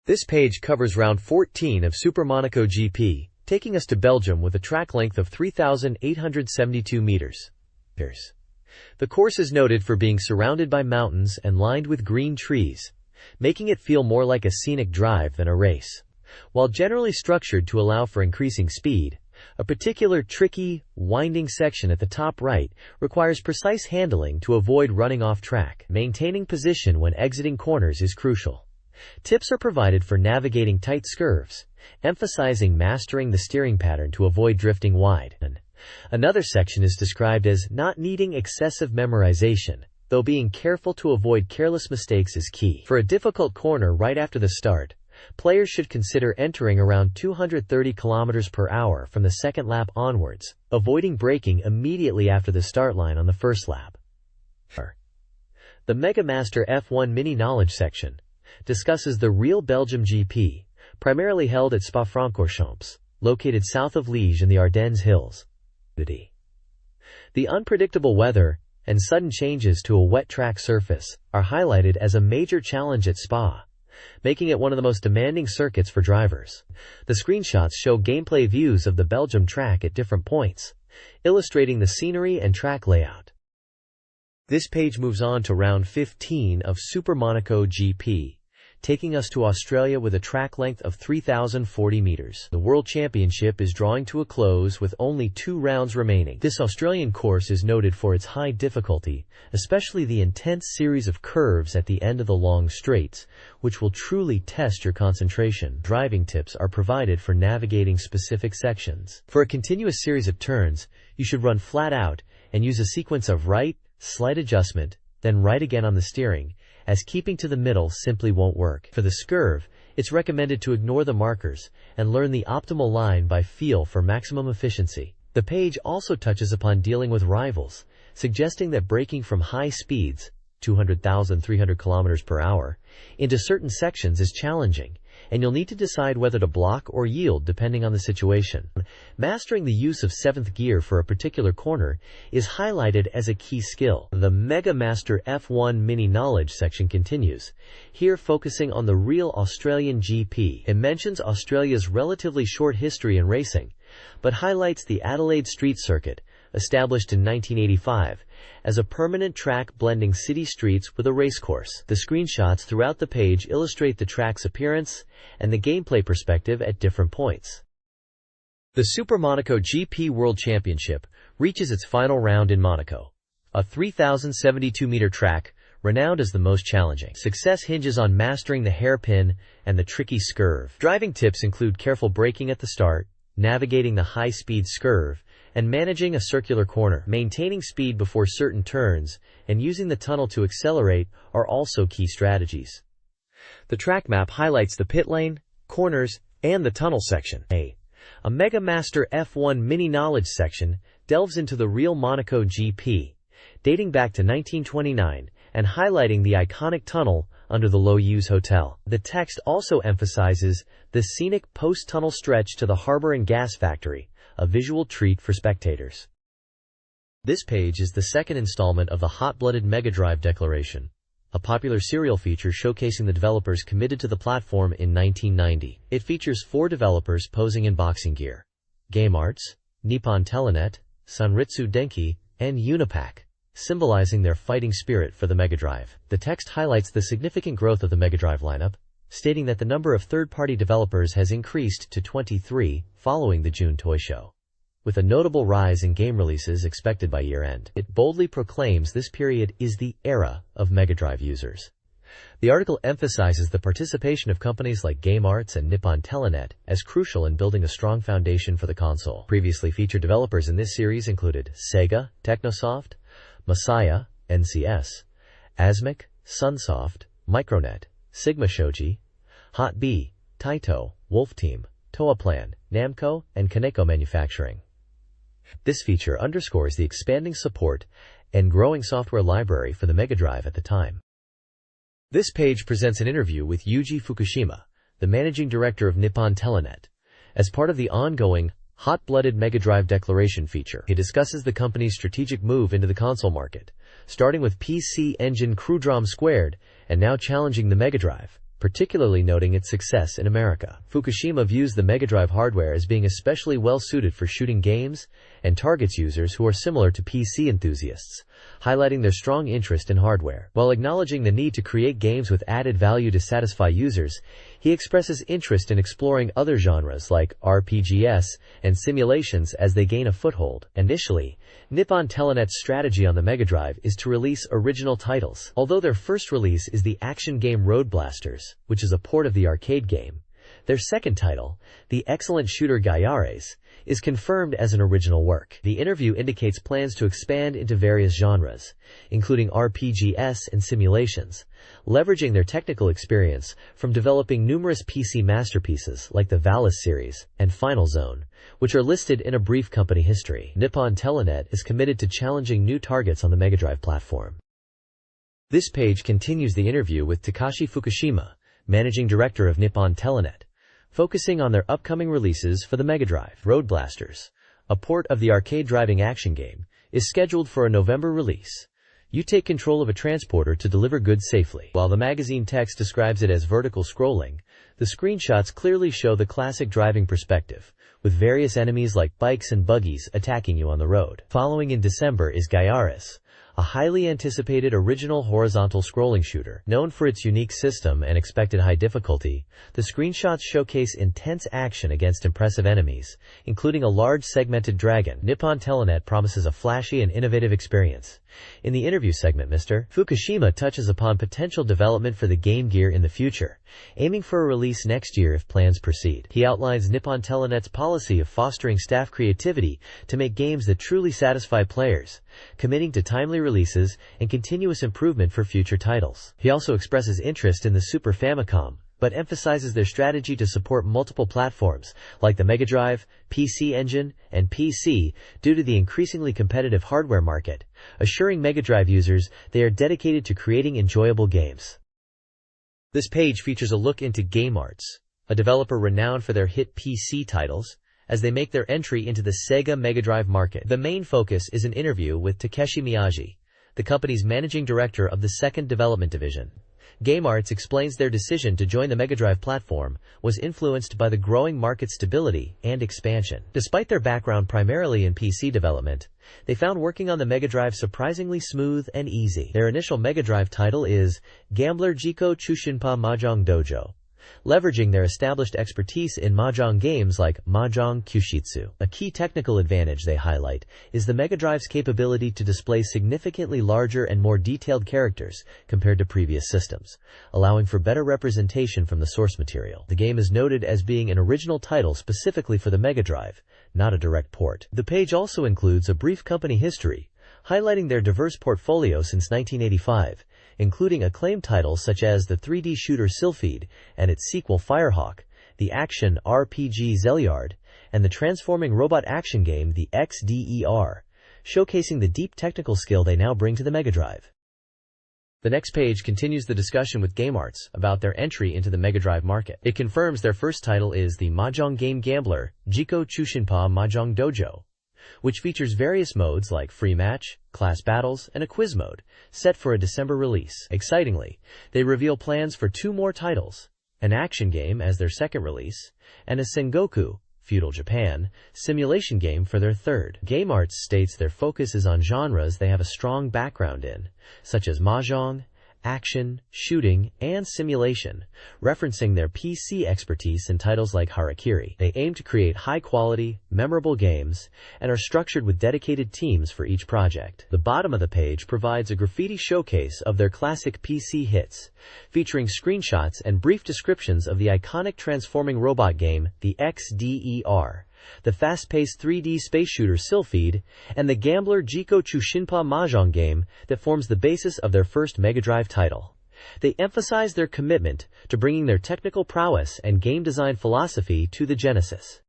This page covers round 14 of Super Monaco GP, taking us to Belgium with a track length of 3,872 meters. The course is noted for being surrounded by mountains and lined with green trees, making it feel more like a scenic drive than a race. While generally structured to allow for increasing speed, a particular tricky, winding section at the top right requires precise handling to avoid running off track. Maintaining position when exiting corners is crucial. Tips are provided for navigating tight curves, emphasizing mastering the steering pattern to avoid drifting wide. Another section is described as not needing excessive memorization, though being careful to avoid careless mistakes is key. For a difficult corner right after the start, players should consider entering around 230 km per hour from the second lap onwards, avoiding braking immediately after the start line on the first lap. The Mega Master F1 Mini Knowledge section discusses the real Belgium GP, primarily held at Spa-Francorchamps, located south of Liège in the Ardennes Hills. The unpredictable weather and sudden changes to a wet track surface are highlighted as a major challenge at Spa, making it one of the most demanding circuits for drivers. The screenshots show gameplay views of the Belgium track at different points, illustrating the scenery and track layout. This page moves on to round 15 of Super Monaco GP, taking us to Australia with a track length of 3,040 meters. The World Championship is drawing to a close with only 2 rounds remaining. This Australian course is noted for its high difficulty, especially the intense series of curves at the end of the long straights, which will truly test your concentration. Driving tips are provided for navigating specific sections. For a continuous series of turns, you should run flat out and use a sequence of right, slight adjustment, then right again on the steering, as keeping to the middle simply won't work. For the scurve, it's recommended to ignore the markers and learn the optimal line by feel for maximum efficiency. The page also touches upon dealing with rivals, suggesting that braking from high speeds, 200,300 km per hour, into certain sections is challenging, and you'll need to decide whether to block or yield depending on the situation. Mastering the use of 7th gear for a particular corner is highlighted as a key skill. The Mega Master F1 Mini Knowledge section continues, here focusing on the real Australian GP. It mentions Australia's relatively short history in racing, but highlights the Adelaide Street Circuit, established in 1985, as a permanent track blending city streets with a racecourse. The screenshots throughout the page illustrate the track's appearance and the gameplay perspective at different points. The Super Monaco GP World Championship reaches its final round in Monaco, a 3,072-meter track renowned as the most challenging. Success hinges on mastering the hairpin and the tricky scurve. Driving tips include careful braking at the start, navigating the high-speed scurve, and managing a circular corner. Maintaining speed before certain turns and using the tunnel to accelerate are also key strategies. The track map highlights the pit lane, corners, and the tunnel section. A Mega Master F1 Mini Knowledge section delves into the real Monaco GP, dating back to 1929 and highlighting the iconic tunnel under the Loews Hotel. The text also emphasizes the scenic post-tunnel stretch to the harbor and gas factory, a visual treat for spectators. This page is the second installment of the Hot-Blooded Mega Drive Declaration, a popular serial feature showcasing the developers committed to the platform in 1990. It features 4 developers posing in boxing gear: Game Arts, Nippon Telenet, Sanritsu Denki, and Unipac, symbolizing their fighting spirit for the Mega Drive. The text highlights the significant growth of the Mega Drive lineup, stating that the number of third-party developers has increased to 23 following the June toy show, with a notable rise in game releases expected by year-end. It boldly proclaims this period is the era of Mega Drive users. The article emphasizes the participation of companies like Game Arts and Nippon Telenet as crucial in building a strong foundation for the console. Previously featured developers in this series included Sega, Technosoft, Masaya, NCS, Asmik, Sunsoft, Micronet, Sigma Shoji, Hot B, Taito, Wolf Team, Toaplan, Namco, and Kaneko Manufacturing. This feature underscores the expanding support and growing software library for the Mega Drive at the time. This page presents an interview with Yuji Fukushima, the managing director of Nippon Telenet, as part of the ongoing Hot-Blooded Mega Drive Declaration feature. He discusses the company's strategic move into the console market, starting with PC Engine Crudrom Squared and now challenging the Mega Drive, particularly noting its success in America. Fukushima views the Mega Drive hardware as being especially well-suited for shooting games and targets users who are similar to PC enthusiasts, highlighting their strong interest in hardware. While acknowledging the need to create games with added value to satisfy users, He expresses interest in exploring other genres like RPGs and simulations as they gain a foothold. Initially, Nippon Telenet's strategy on the Mega Drive is to release original titles. Although their first release is the action game Road Blasters, which is a port of the arcade game, their second title, the excellent shooter Gyara's, is confirmed as an original work. The interview indicates plans to expand into various genres, including RPGs and simulations, leveraging their technical experience from developing numerous PC masterpieces like the Valis series and Final Zone, which are listed in a brief company history. Nippon Telenet is committed to challenging new targets on the Mega Drive platform. This page continues the interview with Takashi Fukushima, Managing Director of Nippon Telenet, focusing on their upcoming releases for the Mega Drive. Road Blasters, a port of the arcade driving action game, is scheduled for a November release. You take control of a transporter to deliver goods safely. While the magazine text describes it as vertical scrolling, the screenshots clearly show the classic driving perspective, with various enemies like bikes and buggies attacking you on the road. Following in December is Gyara's, a highly anticipated original horizontal scrolling shooter. Known for its unique system and expected high difficulty, the screenshots showcase intense action against impressive enemies, including a large segmented dragon. Nippon Telenet promises a flashy and innovative experience. In the interview segment, Mr. Fukushima touches upon potential development for the Game Gear in the future, aiming for a release next year if plans proceed. He outlines Nippon Telenet's policy of fostering staff creativity to make games that truly satisfy players, committing to timely releases and continuous improvement for future titles. He also expresses interest in the Super Famicom, but emphasizes their strategy to support multiple platforms, like the Mega Drive, PC Engine, and PC, due to the increasingly competitive hardware market, assuring Mega Drive users they are dedicated to creating enjoyable games. This page features a look into GameArts, a developer renowned for their hit PC titles, as they make their entry into the Sega Mega Drive market. The main focus is an interview with Takeshi Miyagi, the company's managing director of the second development division. GameArts explains their decision to join the Mega Drive platform was influenced by the growing market stability and expansion. Despite their background primarily in PC development, they found working on the Mega Drive surprisingly smooth and easy. Their initial Mega Drive title is Gambler Jiko Chushinpa Mahjong Dojo, leveraging their established expertise in mahjong games like Mahjong Kyushitsu. A key technical advantage they highlight is the Mega Drive's capability to display significantly larger and more detailed characters compared to previous systems, allowing for better representation from the source material. The game is noted as being an original title specifically for the Mega Drive, not a direct port. The page also includes a brief company history, highlighting their diverse portfolio since 1985, including acclaimed titles such as the 3D shooter Sylphid and its sequel Firehawk, the action RPG Zeliard, and the transforming robot action game the XDER, showcasing the deep technical skill they now bring to the Mega Drive. The next page continues the discussion with GameArts about their entry into the Mega Drive market. It confirms their first title is the Mahjong game Gambler Jiko Chushinpa Mahjong Dojo, which features various modes like free match, class battles, and a quiz mode, set for a December release. Excitingly, they reveal plans for 2 more titles, an action game as their second release, and a Sengoku, Feudal Japan, simulation game for their third. GameArts states their focus is on genres they have a strong background in, such as mahjong, action, shooting, and simulation, referencing their PC expertise in titles like Harakiri. They aim to create high-quality, memorable games, and are structured with dedicated teams for each project. The bottom of the page provides a graffiti showcase of their classic PC hits, featuring screenshots and brief descriptions of the iconic transforming robot game, the XDER, the fast-paced 3D space shooter Sylphid, and the gambler Jiko Chushinpa Mahjong game that forms the basis of their first Mega Drive title. They emphasize their commitment to bringing their technical prowess and game design philosophy to the Genesis.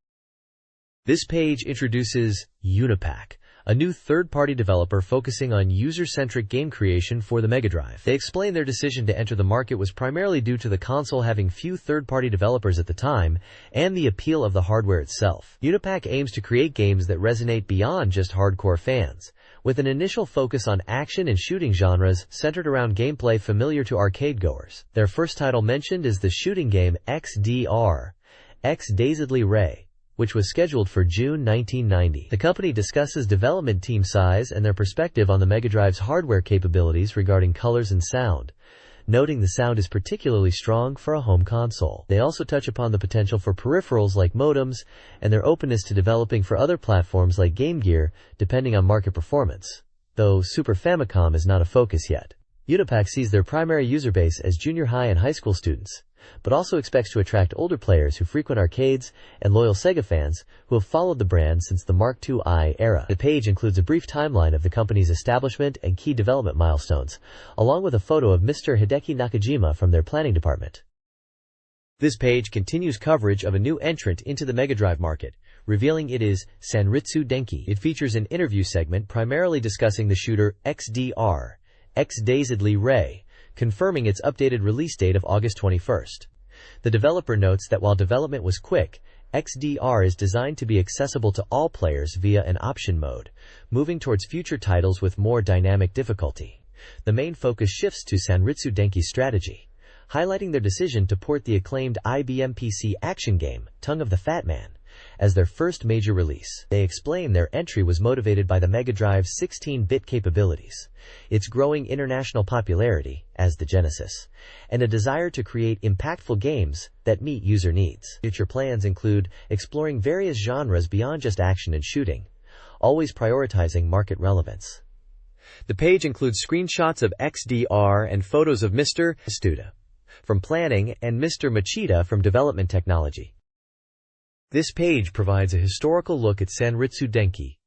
This page introduces Unipack, a new third-party developer focusing on user-centric game creation for the Mega Drive. They explain their decision to enter the market was primarily due to the console having few third-party developers at the time and the appeal of the hardware itself. Unipack aims to create games that resonate beyond just hardcore fans, with an initial focus on action and shooting genres centered around gameplay familiar to arcade-goers. Their first title mentioned is the shooting game XDR, X-Dazedly Ray, which was scheduled for June 1990. The company discusses development team size and their perspective on the Mega Drive's hardware capabilities regarding colors and sound, noting the sound is particularly strong for a home console. They also touch upon the potential for peripherals like modems and their openness to developing for other platforms like Game Gear, depending on market performance, though Super Famicom is not a focus yet. Unipac sees their primary user base as junior high and high school students, but also expects to attract older players who frequent arcades and loyal Sega fans who have followed the brand since the Mark II era. The page includes a brief timeline of the company's establishment and key development milestones, along with a photo of Mr. Hideki Nakajima from their planning department. This page continues coverage of a new entrant into the Mega Drive market, revealing it is Sanritsu Denki. It features an interview segment primarily discussing the shooter XDR, X-Dazedly Ray, confirming its updated release date of August 21st. The developer notes that while development was quick, XDR is designed to be accessible to all players via an option mode, moving towards future titles with more dynamic difficulty. The main focus shifts to Sanritsu Denki's strategy, highlighting their decision to port the acclaimed IBM PC action game, Tongue of the Fat Man, as their first major release. They explain their entry was motivated by the Mega Drive's 16-bit capabilities, its growing international popularity as the Genesis, and a desire to create impactful games that meet user needs. Future plans include exploring various genres beyond just action and shooting, always prioritizing market relevance. The page includes screenshots of XDR and photos of Mr. Studa from planning and Mr. Machida from development technology. This page provides a historical look at Sanritsu Denki,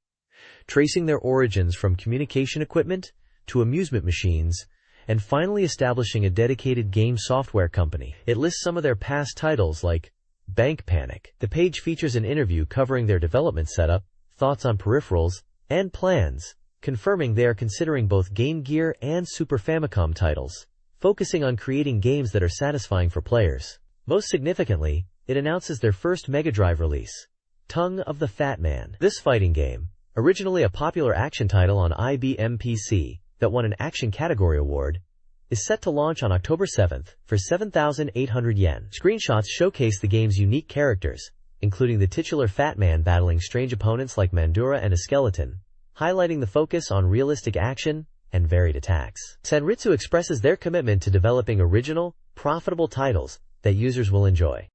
tracing their origins from communication equipment to amusement machines, and finally establishing a dedicated game software company. It lists some of their past titles like Bank Panic. The page features an interview covering their development setup, thoughts on peripherals, and plans, confirming they are considering both Game Gear and Super Famicom titles, focusing on creating games that are satisfying for players. Most significantly, it announces their first Mega Drive release, Tongue of the Fat Man. This fighting game, originally a popular action title on IBM PC that won an Action Category Award, is set to launch on October 7th for 7,800 yen. Screenshots showcase the game's unique characters, including the titular Fat Man battling strange opponents like Mandura and a skeleton, highlighting the focus on realistic action and varied attacks. Sanritsu expresses their commitment to developing original, profitable titles that users will enjoy.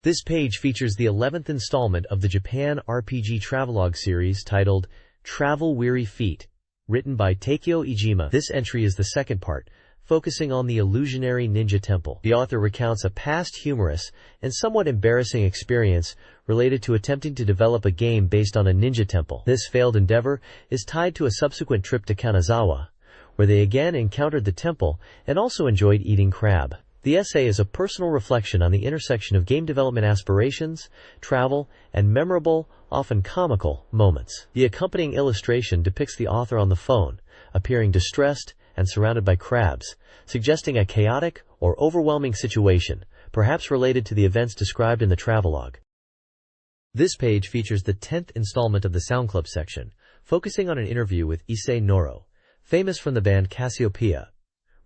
This page features the 11th installment of the Japan RPG travelogue series titled Travel Weary Feet, written by Takeo Iijima. This entry is the second part, focusing on the illusionary ninja temple. The author recounts a past humorous and somewhat embarrassing experience related to attempting to develop a game based on a ninja temple. This failed endeavor is tied to a subsequent trip to Kanazawa, where they again encountered the temple and also enjoyed eating crab. The essay is a personal reflection on the intersection of game development aspirations, travel, and memorable, often comical, moments. The accompanying illustration depicts the author on the phone, appearing distressed and surrounded by crabs, suggesting a chaotic or overwhelming situation, perhaps related to the events described in the travelogue. This page features the 10th installment of the Sound Club section, focusing on an interview with Issei Noro, famous from the band Cassiopeia,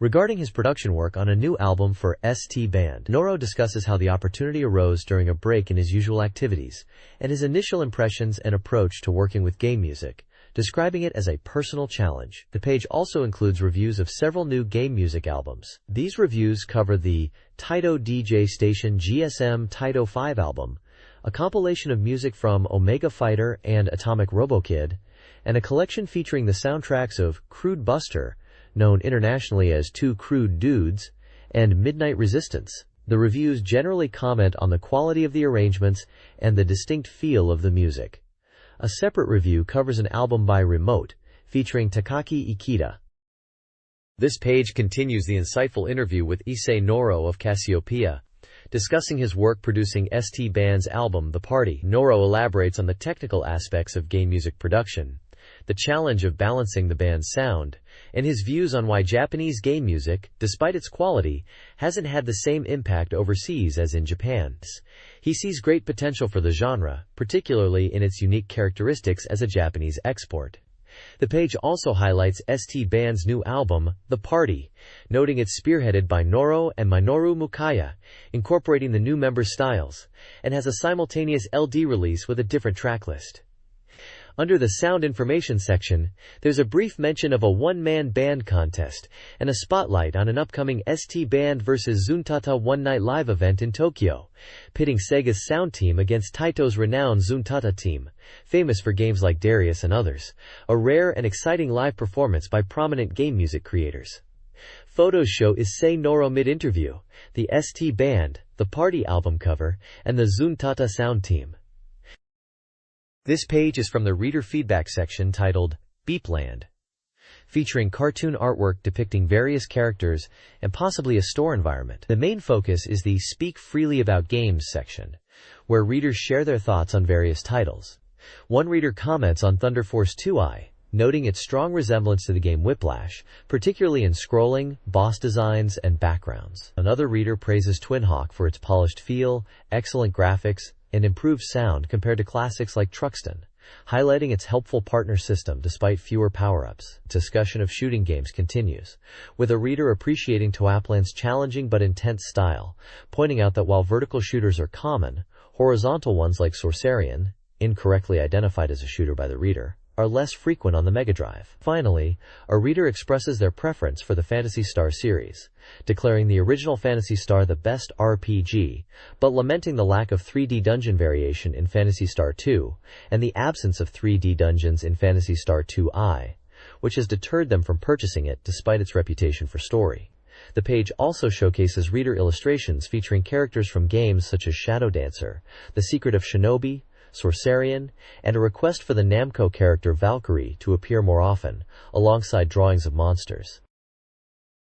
regarding his production work on a new album for ST Band. Noro discusses how the opportunity arose during a break in his usual activities, and his initial impressions and approach to working with game music, describing it as a personal challenge. The page also includes reviews of several new game music albums. These reviews cover the Taito DJ Station GSM Taito 5 album, a compilation of music from Omega Fighter and Atomic RoboKid, and a collection featuring the soundtracks of Crude Buster, known internationally as Two Crude Dudes, and Midnight Resistance. The reviews generally comment on the quality of the arrangements and the distinct feel of the music. A separate review covers an album by Remote, featuring Takaki Ikeda. This page continues the insightful interview with Issei Noro of Cassiopeia, discussing his work producing ST Band's album The Party. Noro elaborates on the technical aspects of game music production, the challenge of balancing the band's sound, and his views on why Japanese game music, despite its quality, hasn't had the same impact overseas as in Japan. He sees great potential for the genre, particularly in its unique characteristics as a Japanese export. The page also highlights ST Band's new album, The Party, noting it's spearheaded by Noro and Minoru Mukaya, incorporating the new members' styles, and has a simultaneous LD release with a different tracklist. Under the sound information section, there's a brief mention of a one-man band contest and a spotlight on an upcoming ST Band vs Zuntata one-night live event in Tokyo, pitting Sega's sound team against Taito's renowned Zuntata team, famous for games like Darius and others, a rare and exciting live performance by prominent game music creators. Photos show Issei Noro mid-interview, the ST Band, the party album cover, and the Zuntata sound team. This page is from the reader feedback section titled BeepMD, featuring cartoon artwork depicting various characters and possibly a store environment. The main focus is the Speak Freely About Games section, where readers share their thoughts on various titles. One reader comments on Thunder Force 2i, noting its strong resemblance to the game Whiplash, particularly in scrolling, boss designs, and backgrounds. Another reader praises Twin Hawk for its polished feel, excellent graphics, and improved sound compared to classics like Truxton, highlighting its helpful partner system despite fewer power-ups. Discussion of shooting games continues, with a reader appreciating Toaplan's challenging but intense style, pointing out that while vertical shooters are common, horizontal ones like Sorcerian, incorrectly identified as a shooter by the reader, are less frequent on the Mega Drive. Finally, a reader expresses their preference for the Phantasy Star series, declaring the original Phantasy Star the best RPG, but lamenting the lack of 3D dungeon variation in Phantasy Star II, and the absence of 3D dungeons in Phantasy Star II-I, which has deterred them from purchasing it despite its reputation for story. The page also showcases reader illustrations featuring characters from games such as Shadow Dancer, The Secret of Shinobi, Sorcerian, and a request for the Namco character Valkyrie to appear more often, alongside drawings of monsters.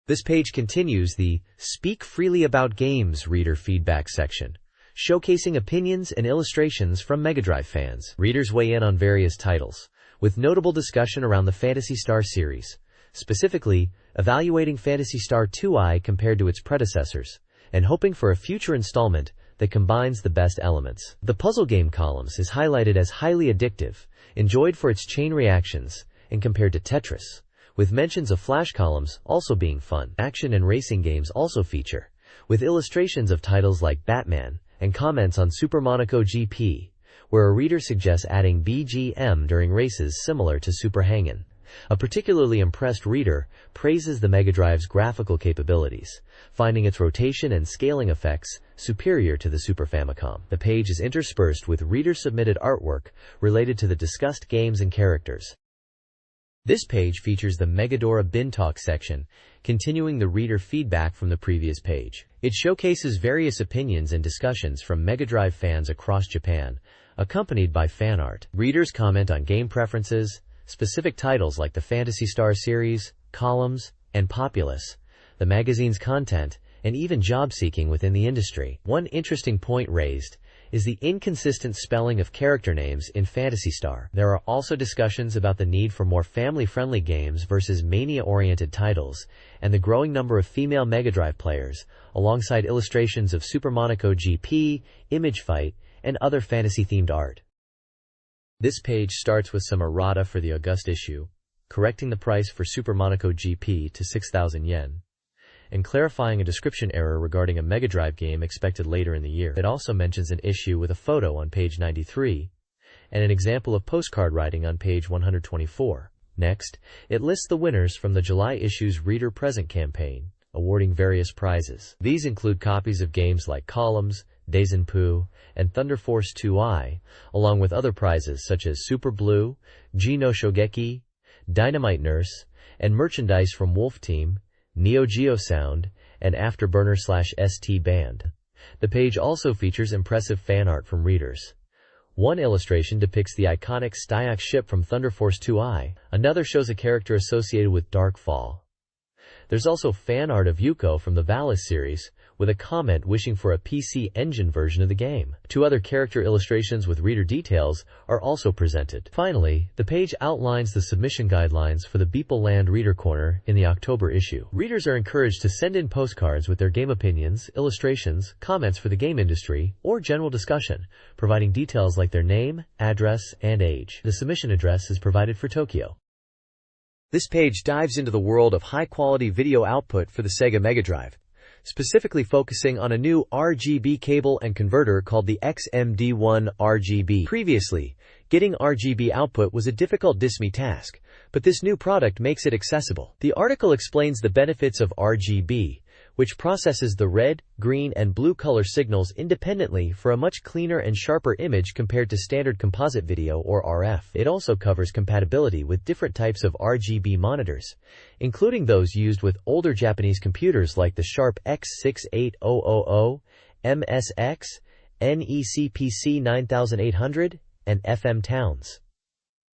This page continues the Speak Freely About Games reader feedback section, showcasing opinions and illustrations from Mega Drive fans. Readers weigh in on various titles, with notable discussion around the Phantasy Star series, specifically evaluating Phantasy Star II-I compared to its predecessors, and hoping for a future installment that combines the best elements. The puzzle game columns is highlighted as highly addictive, enjoyed for its chain reactions, and compared to Tetris, with mentions of flash columns also being fun. Action and racing games also feature, with illustrations of titles like Batman, and comments on Super Monaco GP, where a reader suggests adding BGM during races similar to Super Hang-In. A particularly impressed reader praises the Mega Drive's graphical capabilities, finding its rotation and scaling effects superior to the Super Famicom. The page is interspersed with reader-submitted artwork related to the discussed games and characters. This page features the Megadora Bin Talk section, continuing the reader feedback from the previous page. It showcases various opinions and discussions from Mega Drive fans across Japan, accompanied by fan art. Readers comment on game preferences, specific titles like the Phantasy Star series, columns, and Populous, the magazine's content, and even job-seeking within the industry. One interesting point raised is the inconsistent spelling of character names in Phantasy Star. There are also discussions about the need for more family-friendly games versus mania-oriented titles, and the growing number of female Mega Drive players, alongside illustrations of Super Monaco GP, Image Fight, and other fantasy-themed art. This page starts with some errata for the August issue, correcting the price for Super Monaco GP to 6,000 yen, and clarifying a description error regarding a Mega Drive game expected later in the year. It also mentions an issue with a photo on page 93, and an example of postcard writing on page 124. Next, it lists the winners from the July issue's Reader Present campaign, awarding various prizes. These include copies of games like Columns, Daizenpu, and Thunder Force 2i, along with other prizes such as Super Blue, G no Shogeki, Dynamite Nurse, and merchandise from Wolf Team, Neo Geo Sound, and Afterburner/ST Band. The page also features impressive fan art from readers. One illustration depicts the iconic Styax ship from Thunder Force 2i, another shows a character associated with Darkfall. There's also fan art of Yuko from the Valis series, with a comment wishing for a PC Engine version of the game. Two other character illustrations with reader details are also presented. Finally, the page outlines the submission guidelines for the BeepMD Reader Corner in the October issue. Readers are encouraged to send in postcards with their game opinions, illustrations, comments for the game industry, or general discussion, providing details like their name, address, and age. The submission address is provided for Tokyo. This page dives into the world of high-quality video output for the Sega Mega Drive, specifically focusing on a new RGB cable and converter called the XMD1 RGB. Previously, Getting RGB output was a difficult DISME task, but this new product makes it accessible. The article explains the benefits of RGB, which processes the red, green, and blue color signals independently for a much cleaner and sharper image compared to standard composite video or RF. It also covers compatibility with different types of RGB monitors, including those used with older Japanese computers like the Sharp X68000, MSX, NECPC 9800, and FM Towns.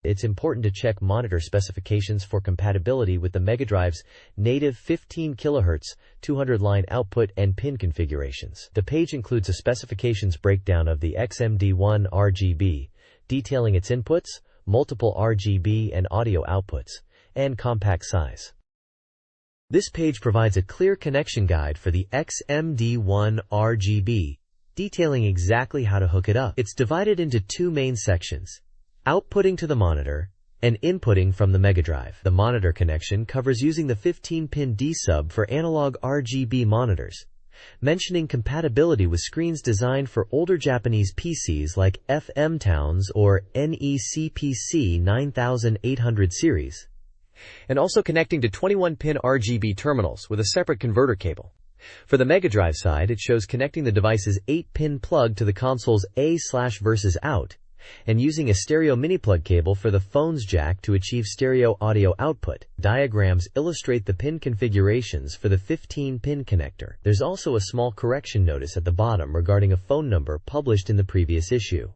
It's important to check monitor specifications for compatibility with the MegaDrive's native 15 kHz, 200-line output and pin configurations. The page includes a specifications breakdown of the XMD1 RGB, detailing its inputs, multiple RGB and audio outputs, and compact size. This page provides a clear connection guide for the XMD1 RGB, detailing exactly how to hook it up. It's divided into two main sections: outputting to the monitor, and inputting from the MegaDrive. The monitor connection covers using the 15-pin D-sub for analog RGB monitors, mentioning compatibility with screens designed for older Japanese PCs like FM Towns or NECPC 9800 series, and also connecting to 21-pin RGB terminals with a separate converter cable. For the MegaDrive side, it shows connecting the device's 8-pin plug to the console's A/versus out, and using a stereo mini-plug cable for the phone's jack to achieve stereo audio output. Diagrams illustrate the pin configurations for the 15-pin connector. There's also a small correction notice at the bottom regarding a phone number published in the previous issue.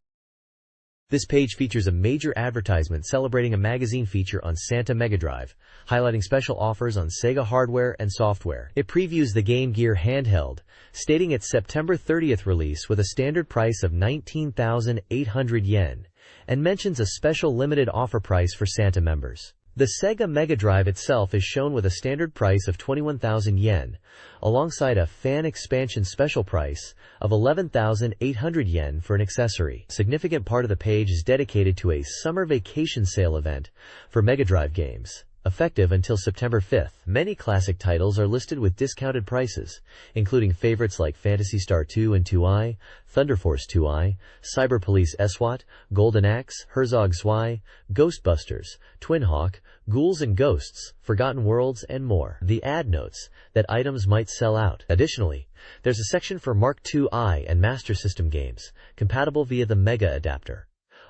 This page features a major advertisement celebrating a magazine feature on Santa Mega Drive, highlighting special offers on Sega hardware and software. It previews the Game Gear handheld, stating its September 30th release with a standard price of 19,800 yen, and mentions a special limited offer price for Santa members. The Sega Mega Drive itself is shown with a standard price of 21,000 yen, alongside a fan expansion special price of 11,800 yen for an accessory. A significant part of the page is dedicated to a summer vacation sale event for Mega Drive games, effective until September 5th. Many classic titles are listed with discounted prices, including favorites like Phantasy Star 2 and 2i, Thunder Force 2i, Cyber Police SWAT, Golden Axe, Herzog Zwei, Ghostbusters, Twin Hawk, Ghouls and Ghosts, Forgotten Worlds, and more. The ad notes that items might sell out. Additionally, there's a section for Mark II-I and Master System games, compatible via the Mega adapter,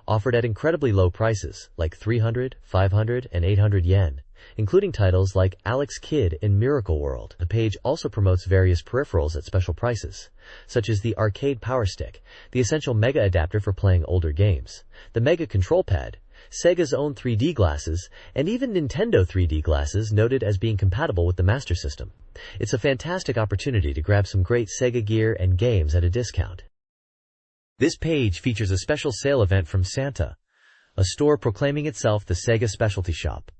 offered at incredibly low prices, like 300, 500, and 800 yen, including titles like Alex Kidd in Miracle World. The page also promotes various peripherals at special prices, such as the Arcade Power Stick, the essential Mega adapter for playing older games, the Mega Control Pad, Sega's own 3D glasses, and even Nintendo 3D glasses noted as being compatible with the Master System. It's a fantastic opportunity to grab some great Sega gear and games at a discount. This page features a special sale event from Santa, a store proclaiming itself the Sega specialty shop.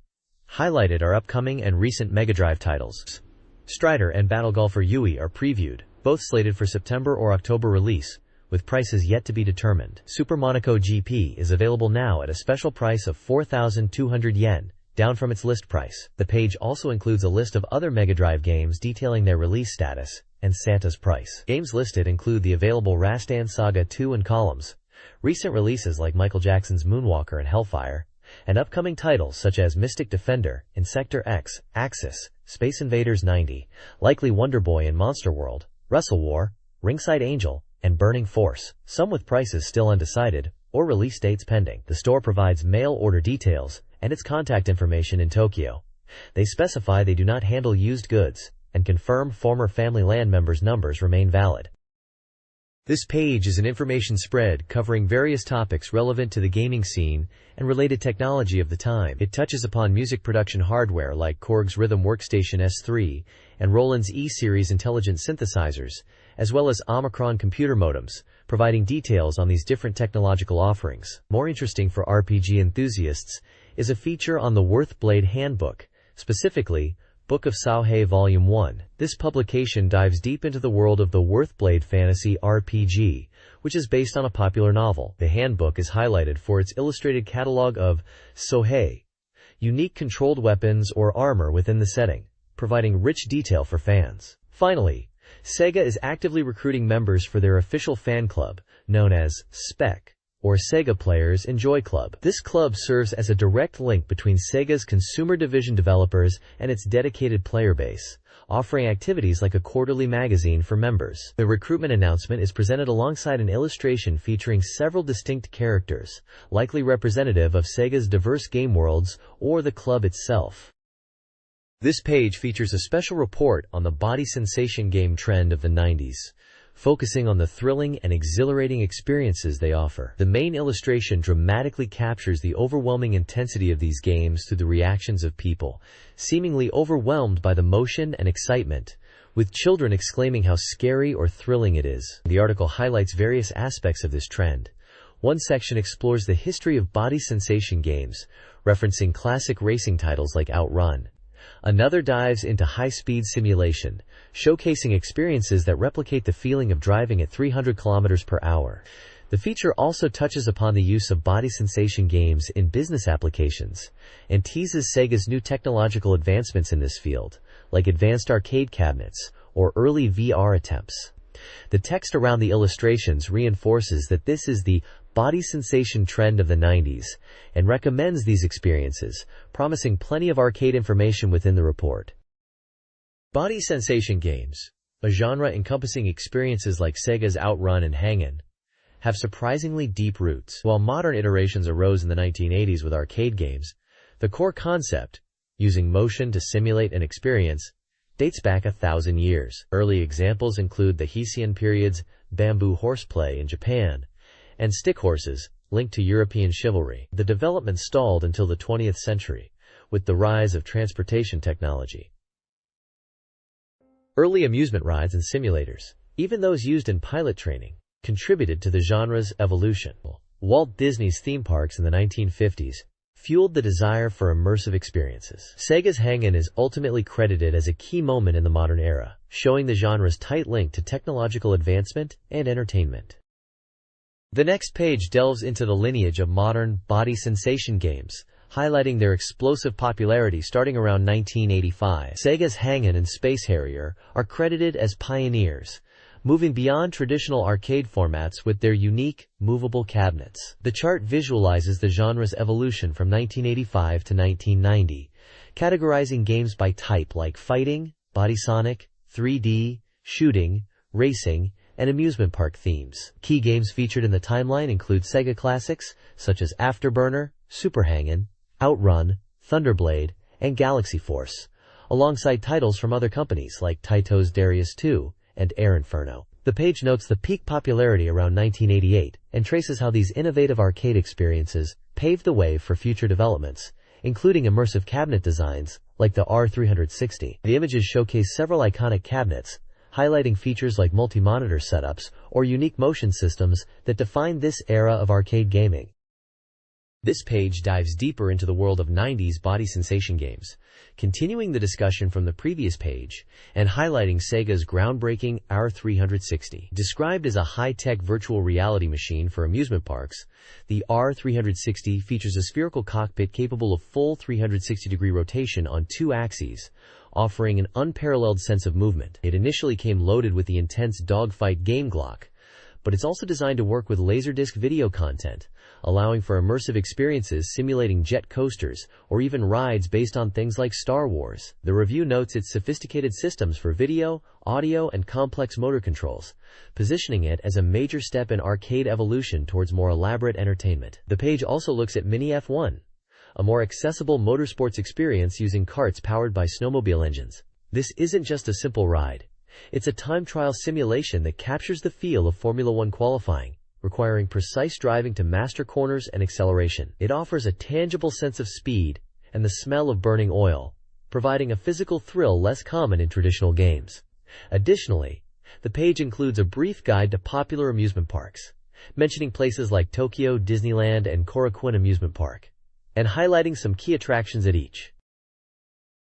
Highlighted are upcoming and recent Mega Drive titles. Strider and Battle Golfer Yui are previewed, both slated for September or October release, with prices yet to be determined. Super Monaco GP is available now at a special price of 4,200 yen, down from its list price. The page also includes a list of other Mega Drive games detailing their release status and Santa's price. Games listed include the available Rastan Saga 2 and Columns, recent releases like Michael Jackson's Moonwalker and Hellfire, and upcoming titles such as Mystic Defender, Insector X, Axis, Space Invaders 90, likely Wonder Boy and Monster World, Wrestle War, Ringside Angel, and Burning Force, some with prices still undecided or release dates pending. The store provides mail order details and its contact information in Tokyo. They specify they do not handle used goods and confirm former Family Land members' numbers remain valid. This page is an information spread covering various topics relevant to the gaming scene and related technology of the time. It touches upon music production hardware like Korg's Rhythm Workstation S3 and Roland's E-Series intelligent synthesizers, as well as Omicron computer modems, providing details on these different technological offerings. More interesting for RPG enthusiasts is a feature on the Worthblade Handbook, specifically Book of Sauhei Volume 1. This publication dives deep into the world of the Worthblade fantasy RPG, which is based on a popular novel. The handbook is highlighted for its illustrated catalog of Sohei, unique controlled weapons or armor within the setting, providing rich detail for fans. Finally, Sega is actively recruiting members for their official fan club, known as SPEC. or Sega Players Enjoy Club. This club serves as a direct link between Sega's consumer division developers and its dedicated player base, offering activities like a quarterly magazine for members. The recruitment announcement is presented alongside an illustration featuring several distinct characters, likely representative of Sega's diverse game worlds or the club itself. This page features a special report on the body sensation game trend of the 90s, focusing on the thrilling and exhilarating experiences they offer. The main illustration dramatically captures the overwhelming intensity of these games through the reactions of people, seemingly overwhelmed by the motion and excitement, with children exclaiming how scary or thrilling it is. The article highlights various aspects of this trend. One section explores the history of body sensation games, referencing classic racing titles like Outrun. Another dives into high-speed simulation, showcasing experiences that replicate the feeling of driving at 300 km per hour. The feature also touches upon the use of body sensation games in business applications, and teases Sega's new technological advancements in this field, like advanced arcade cabinets or early VR attempts. The text around the illustrations reinforces that this is the body sensation trend of the 90s and recommends these experiences, promising plenty of arcade information within the report. Body sensation games, a genre encompassing experiences like Sega's Outrun and Hang-In, have surprisingly deep roots. While modern iterations arose in the 1980s with arcade games, the core concept, using motion to simulate an experience, dates back 1,000 years. Early examples include the Heisei period's bamboo horseplay in Japan, and stick horses, linked to European chivalry. The development stalled until the 20th century, with the rise of transportation technology. Early amusement rides and simulators, even those used in pilot training, contributed to the genre's evolution. Walt Disney's theme parks in the 1950s fueled the desire for immersive experiences. Sega's Hang-In is ultimately credited as a key moment in the modern era, showing the genre's tight link to technological advancement and entertainment. The next page delves into the lineage of modern body sensation games, highlighting their explosive popularity starting around 1985. Sega's Hang-In and Space Harrier are credited as pioneers, moving beyond traditional arcade formats with their unique, movable cabinets. The chart visualizes the genre's evolution from 1985 to 1990, categorizing games by type like fighting, body sonic, 3D, shooting, racing, and amusement park themes. Key games featured in the timeline include Sega classics such as Afterburner, Super Hang-In, Outrun, Thunderblade, and Galaxy Force, alongside titles from other companies like Taito's Darius 2 and Air Inferno. The page notes the peak popularity around 1988 and traces how these innovative arcade experiences paved the way for future developments, including immersive cabinet designs like the R360. The images showcase several iconic cabinets, highlighting features like multi-monitor setups or unique motion systems that define this era of arcade gaming. This page dives deeper into the world of 90s body sensation games, continuing the discussion from the previous page and highlighting Sega's groundbreaking R360. Described as a high-tech virtual reality machine for amusement parks, the R360 features a spherical cockpit capable of full 360-degree rotation on 2 axes, offering an unparalleled sense of movement. It initially came loaded with the intense dogfight game Glock, but it's also designed to work with Laserdisc video content, allowing for immersive experiences simulating jet coasters or even rides based on things like Star Wars. The review notes its sophisticated systems for video, audio, and complex motor controls, positioning it as a major step in arcade evolution towards more elaborate entertainment. The page also looks at Mini F1, a more accessible motorsports experience using karts powered by snowmobile engines. This isn't just a simple ride. It's a time trial simulation that captures the feel of Formula One qualifying, requiring precise driving to master corners and acceleration. It offers a tangible sense of speed and the smell of burning oil, providing a physical thrill less common in traditional games. Additionally, the page includes a brief guide to popular amusement parks, mentioning places like Tokyo, Disneyland, and Korakuen Amusement Park, and highlighting some key attractions at each.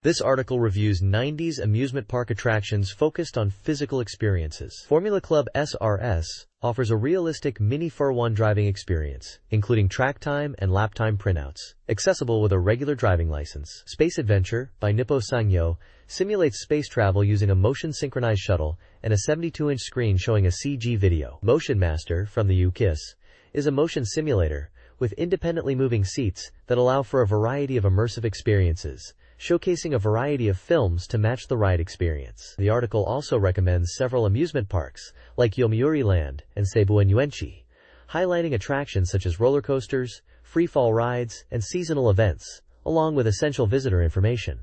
This article reviews 90s amusement park attractions focused on physical experiences. Formula Club SRS offers a realistic mini F1 driving experience, including track time and lap time printouts, accessible with a regular driving license. Space Adventure by Nippo Sangyo simulates space travel using a motion-synchronized shuttle and a 72-inch screen showing a CG video. Motion Master from the UKIS is a motion simulator with independently moving seats that allow for a variety of immersive experiences, showcasing a variety of films to match the ride experience. The article also recommends several amusement parks, like Yomiuri Land and Seibuen Yuenchi, highlighting attractions such as roller coasters, free-fall rides, and seasonal events, along with essential visitor information.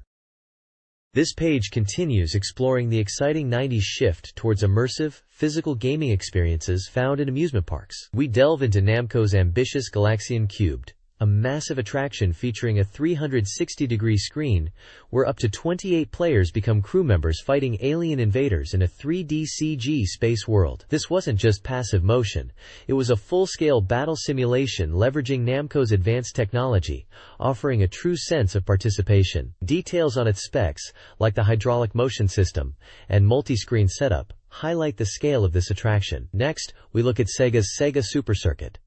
This page continues exploring the exciting 90s shift towards immersive, physical gaming experiences found in amusement parks. We delve into Namco's ambitious Galaxian Cubed, a massive attraction featuring a 360-degree screen where up to 28 players become crew members fighting alien invaders in a 3D CG space world. This wasn't just passive motion, it was a full-scale battle simulation leveraging Namco's advanced technology, offering a true sense of participation. Details on its specs, like the hydraulic motion system and multi-screen setup, highlight the scale of this attraction. Next, we look at Sega's Sega Super Circuit,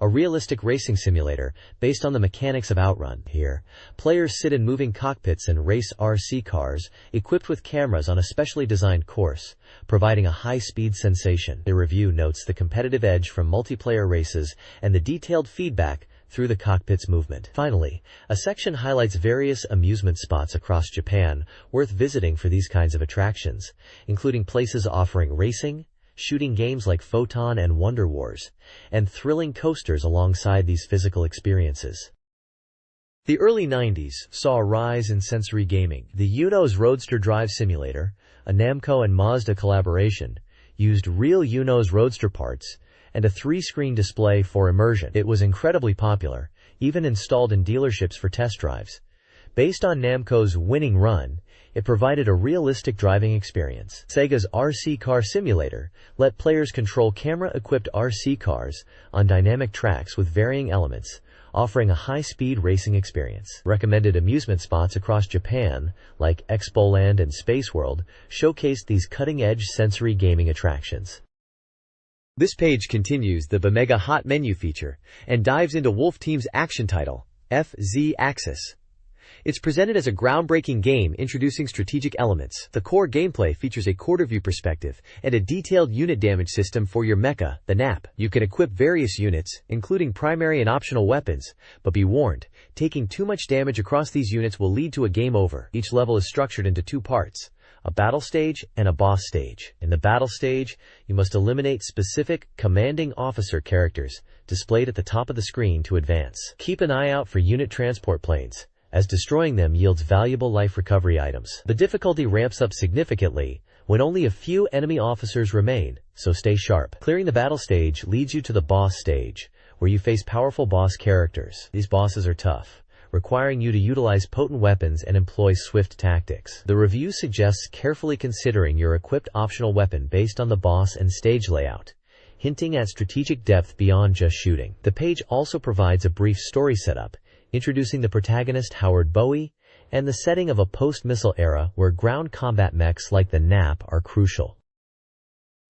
a realistic racing simulator based on the mechanics of Outrun. Here, players sit in moving cockpits and race RC cars equipped with cameras on a specially designed course, providing a high-speed sensation. The review notes the competitive edge from multiplayer races and the detailed feedback through the cockpit's movement. Finally, a section highlights various amusement spots across Japan worth visiting for these kinds of attractions, including places offering racing, shooting games like Photon and Wonder Wars, and thrilling coasters alongside these physical experiences. The early 90s saw a rise in sensory gaming. The Uno's Roadster Drive Simulator, a Namco and Mazda collaboration, used real Uno's Roadster parts and a 3-screen display for immersion. It was incredibly popular, even installed in dealerships for test drives. Based on Namco's Winning Run, it provided a realistic driving experience. Sega's RC Car Simulator let players control camera-equipped RC cars on dynamic tracks with varying elements, offering a high-speed racing experience. Recommended amusement spots across Japan, like Expoland and Space World, showcased these cutting-edge sensory gaming attractions. This page continues the BeepMD Hot Menu feature and dives into Wolf Team's action title, FZ Axis. It's presented as a groundbreaking game introducing strategic elements. The core gameplay features a quarter-view perspective and a detailed unit damage system for your mecha, the NAP. You can equip various units, including primary and optional weapons, but be warned, taking too much damage across these units will lead to a game over. Each level is structured into 2 parts, a battle stage and a boss stage. In the battle stage, you must eliminate specific commanding officer characters displayed at the top of the screen to advance. Keep an eye out for unit transport planes, as destroying them yields valuable life recovery items. The difficulty ramps up significantly when only a few enemy officers remain, so stay sharp. Clearing the battle stage leads you to the boss stage, where you face powerful boss characters. These bosses are tough, requiring you to utilize potent weapons and employ swift tactics. The review suggests carefully considering your equipped optional weapon based on the boss and stage layout, hinting at strategic depth beyond just shooting. The page also provides a brief story setup, introducing the protagonist Howard Bowie and the setting of a post-missile era where ground combat mechs like the NAP are crucial.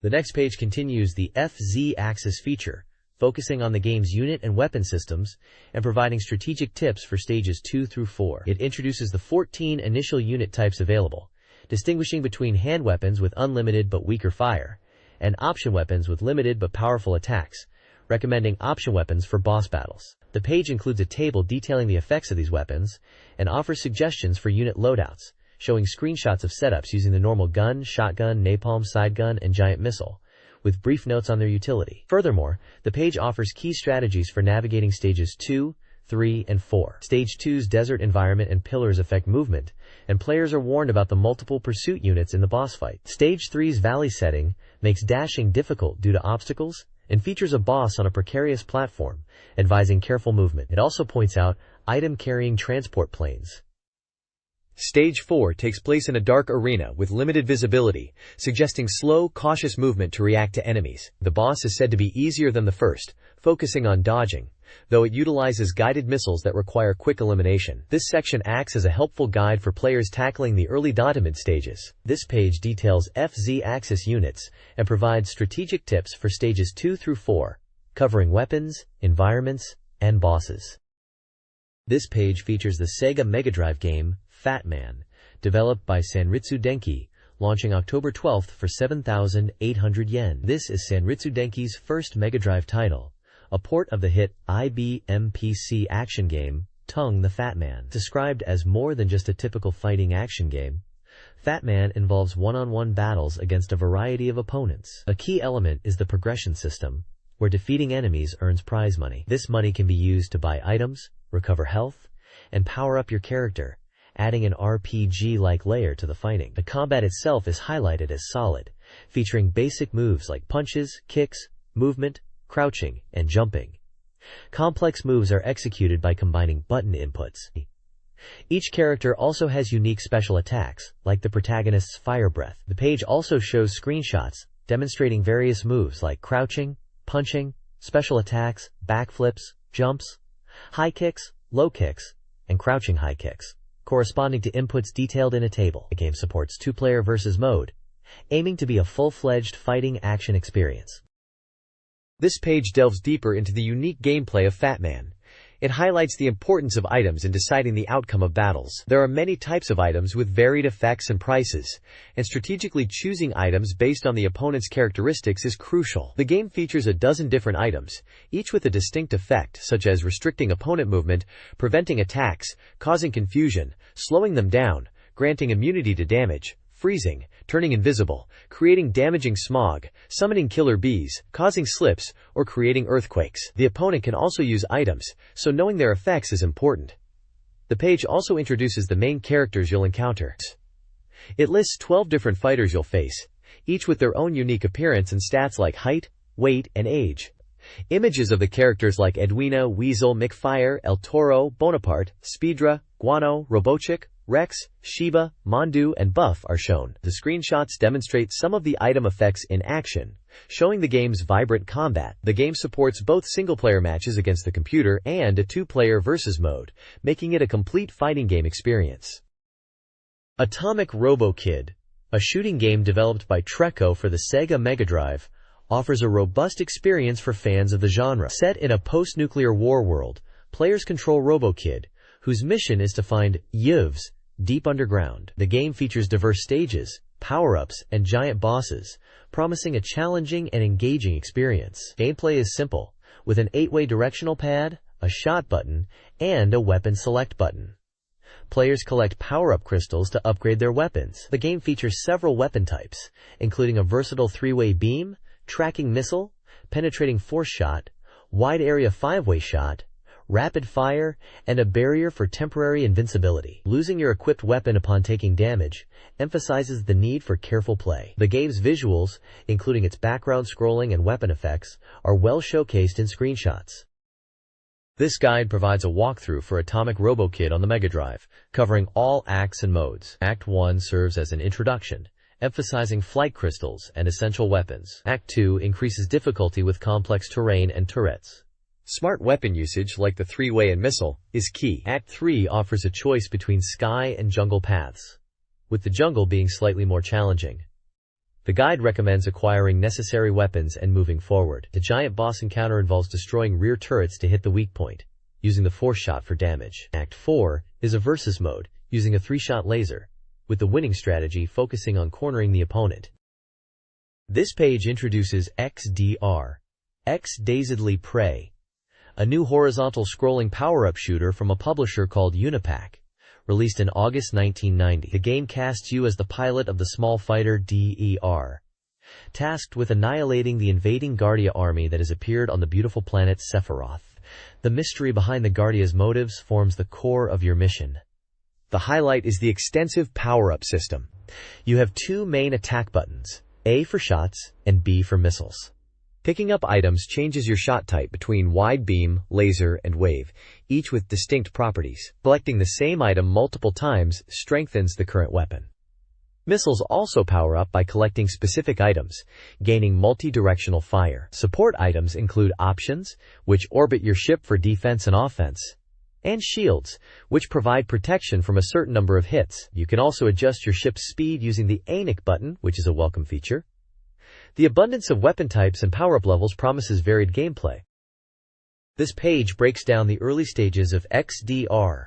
The next page continues the FZ Axis feature, focusing on the game's unit and weapon systems and providing strategic tips for stages 2 through 4. It introduces the 14 initial unit types available, distinguishing between hand weapons with unlimited but weaker fire and option weapons with limited but powerful attacks, recommending option weapons for boss battles. The page includes a table detailing the effects of these weapons and offers suggestions for unit loadouts, showing screenshots of setups using the normal gun, shotgun, napalm, side gun, and giant missile, with brief notes on their utility. Furthermore, the page offers key strategies for navigating stages 2, 3, and 4. Stage 2's desert environment and pillars affect movement, and players are warned about the multiple pursuit units in the boss fight. Stage 3's valley setting makes dashing difficult due to obstacles, and features a boss on a precarious platform, advising careful movement. It also points out item-carrying transport planes. Stage 4 takes place in a dark arena with limited visibility, suggesting slow, cautious movement to react to enemies. The boss is said to be easier than the first, focusing on dodging, though it utilizes guided missiles that require quick elimination. This section acts as a helpful guide for players tackling the early mid stages. This page details FZ Axis units and provides strategic tips for stages 2 through 4, covering weapons, environments, and bosses. This page features the Sega Mega Drive game, Fat Man, developed by Sanritsu Denki, launching October 12th for 7,800 yen. This is Sanritsu Denki's first Mega Drive title, a port of the hit IBM PC action game, Tongue the Fat Man. Described as more than just a typical fighting action game, Fat Man involves one-on-one battles against a variety of opponents. A key element is the progression system, where defeating enemies earns prize money. This money can be used to buy items, recover health, and power up your character, adding an RPG-like layer to the fighting. The combat itself is highlighted as solid, featuring basic moves like punches, kicks, movement, crouching, and jumping. Complex moves are executed by combining button inputs. Each character also has unique special attacks, like the protagonist's fire breath. The page also shows screenshots demonstrating various moves like crouching, punching, special attacks, backflips, jumps, high kicks, low kicks, and crouching high kicks, corresponding to inputs detailed in a table. The game supports two-player versus mode, aiming to be a full-fledged fighting action experience. This page delves deeper into the unique gameplay of Fat Man. It highlights the importance of items in deciding the outcome of battles. There are many types of items with varied effects and prices, and strategically choosing items based on the opponent's characteristics is crucial. The game features a dozen different items, each with a distinct effect, such as restricting opponent movement, preventing attacks, causing confusion, slowing them down, granting immunity to damage, freezing, turning invisible, creating damaging smog, summoning killer bees, causing slips, or creating earthquakes. The opponent can also use items, so knowing their effects is important. The page also introduces the main characters you'll encounter. It lists 12 different fighters you'll face, each with their own unique appearance and stats like height, weight, and age. Images of the characters like Edwina, Weasel, McFire, El Toro, Bonaparte, Speedra, Guano, Robochick, Rex, Shiba, Mondu, and Buff are shown. The screenshots demonstrate some of the item effects in action, showing the game's vibrant combat. The game supports both single-player matches against the computer and a two-player versus mode, making it a complete fighting game experience. Atomic Robo Kid, a shooting game developed by Treco for the Sega Mega Drive, offers a robust experience for fans of the genre. Set in a post-nuclear war world, players control Robo Kid, whose mission is to find yuvs deep underground. The game features diverse stages, power-ups, and giant bosses, promising a challenging and engaging experience. Gameplay is simple, with an 8-way directional pad, a shot button, and a weapon select button. Players collect power-up crystals to upgrade their weapons. The game features several weapon types, including a versatile 3-way beam, tracking missile, penetrating force shot, wide-area 5-way shot, rapid fire, and a barrier for temporary invincibility. Losing your equipped weapon upon taking damage emphasizes the need for careful play. The game's visuals, including its background scrolling and weapon effects, are well showcased in screenshots. This guide provides a walkthrough for Atomic Robo Kid on the Mega Drive, covering all acts and modes. Act 1 serves as an introduction, emphasizing flight crystals and essential weapons. Act 2 increases difficulty with complex terrain and turrets. Smart weapon usage, like the 3-way and missile, is key. Act 3 offers a choice between sky and jungle paths, with the jungle being slightly more challenging. The guide recommends acquiring necessary weapons and moving forward. The giant boss encounter involves destroying rear turrets to hit the weak point, using the force shot for damage. Act 4 is a versus mode, using a 3-shot laser, with the winning strategy focusing on cornering the opponent. This page introduces XDR, X-Dazedly Prey, a new horizontal scrolling power-up shooter from a publisher called Unipack, released in August 1990. The game casts you as the pilot of the small fighter DER, tasked with annihilating the invading Guardia army that has appeared on the beautiful planet Sephiroth. The mystery behind the Guardia's motives forms the core of your mission. The highlight is the extensive power-up system. You have 2 main attack buttons, A for shots and B for missiles. Picking up items changes your shot type between wide beam, laser, and wave, each with distinct properties. Selecting the same item multiple times strengthens the current weapon. Missiles also power up by collecting specific items, gaining multi-directional fire. Support items include options, which orbit your ship for defense and offense, and shields, which provide protection from a certain number of hits. You can also adjust your ship's speed using the ANIC button, which is a welcome feature. The abundance of weapon types and power-up levels promises varied gameplay. This page breaks down the early stages of XDR,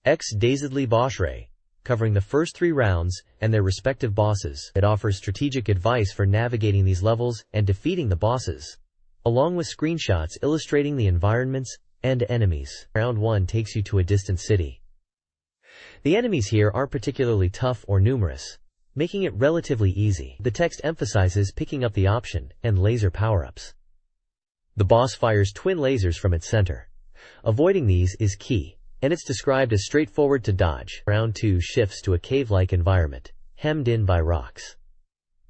X-Dazedly Bossray, covering the first 3 rounds and their respective bosses. It offers strategic advice for navigating these levels and defeating the bosses. along with screenshots illustrating the environments and enemies. Round 1 takes you to a distant city. The enemies here aren't particularly tough or numerous, making it relatively easy. The text emphasizes picking up the option and laser power-ups. The boss fires twin lasers from its center. Avoiding these is key, and it's described as straightforward to dodge. Round 2 shifts to a cave-like environment, hemmed in by rocks.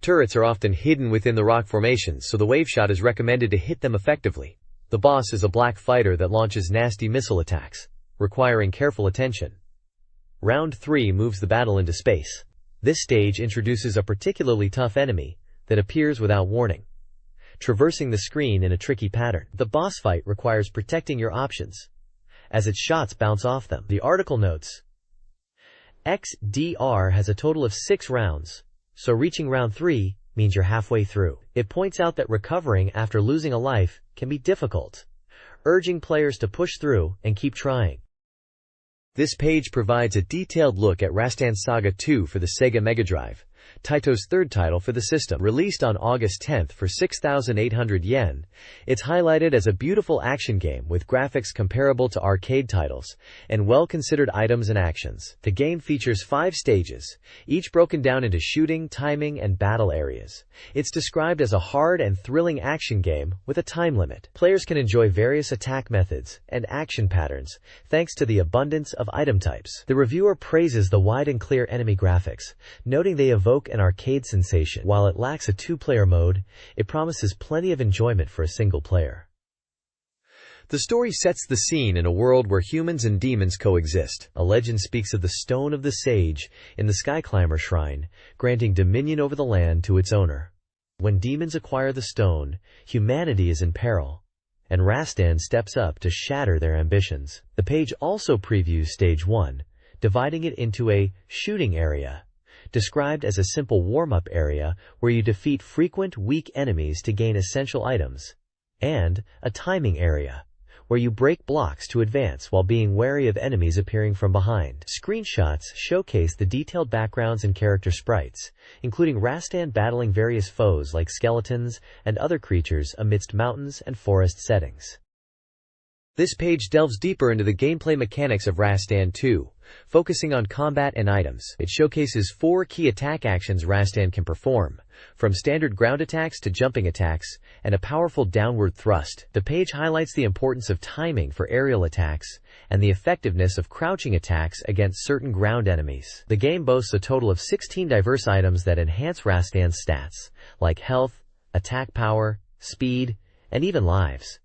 Turrets are often hidden within the rock formations, so the wave shot is recommended to hit them effectively. The boss is a black fighter that launches nasty missile attacks, requiring careful attention. Round 3 moves the battle into space. This stage introduces a particularly tough enemy that appears without warning, traversing the screen in a tricky pattern. The boss fight requires protecting your options, as its shots bounce off them. The article notes, XDR has a total of 6 rounds, so reaching round 3 means you're halfway through. It points out that recovering after losing a life can be difficult, urging players to push through and keep trying. This page provides a detailed look at Rastan Saga 2 for the Sega Mega Drive, Taito's third title for the system. Released on August 10th for 6,800 yen, it's highlighted as a beautiful action game with graphics comparable to arcade titles and well-considered items and actions. The game features 5 stages, each broken down into shooting, timing, and battle areas. It's described as a hard and thrilling action game with a time limit. Players can enjoy various attack methods and action patterns thanks to the abundance of item types. The reviewer praises the wide and clear enemy graphics, noting they evoke an arcade sensation. While it lacks a 2-player mode, it promises plenty of enjoyment for a single player. The story sets the scene in a world where humans and demons coexist. A legend speaks of the Stone of the Sage in the Skyclimber Shrine, granting dominion over the land to its owner. When demons acquire the stone, humanity is in peril, and Rastan steps up to shatter their ambitions. The page also previews Stage 1, dividing it into a shooting area, described as a simple warm-up area where you defeat frequent weak enemies to gain essential items, and a timing area, where you break blocks to advance while being wary of enemies appearing from behind. Screenshots showcase the detailed backgrounds and character sprites, including Rastan battling various foes like skeletons and other creatures amidst mountains and forest settings. This page delves deeper into the gameplay mechanics of Rastan 2, focusing on combat and items. It showcases 4 key attack actions Rastan can perform, from standard ground attacks to jumping attacks, and a powerful downward thrust. The page highlights the importance of timing for aerial attacks, and the effectiveness of crouching attacks against certain ground enemies. The game boasts a total of 16 diverse items that enhance Rastan's stats, like health, attack power, speed, and even lives.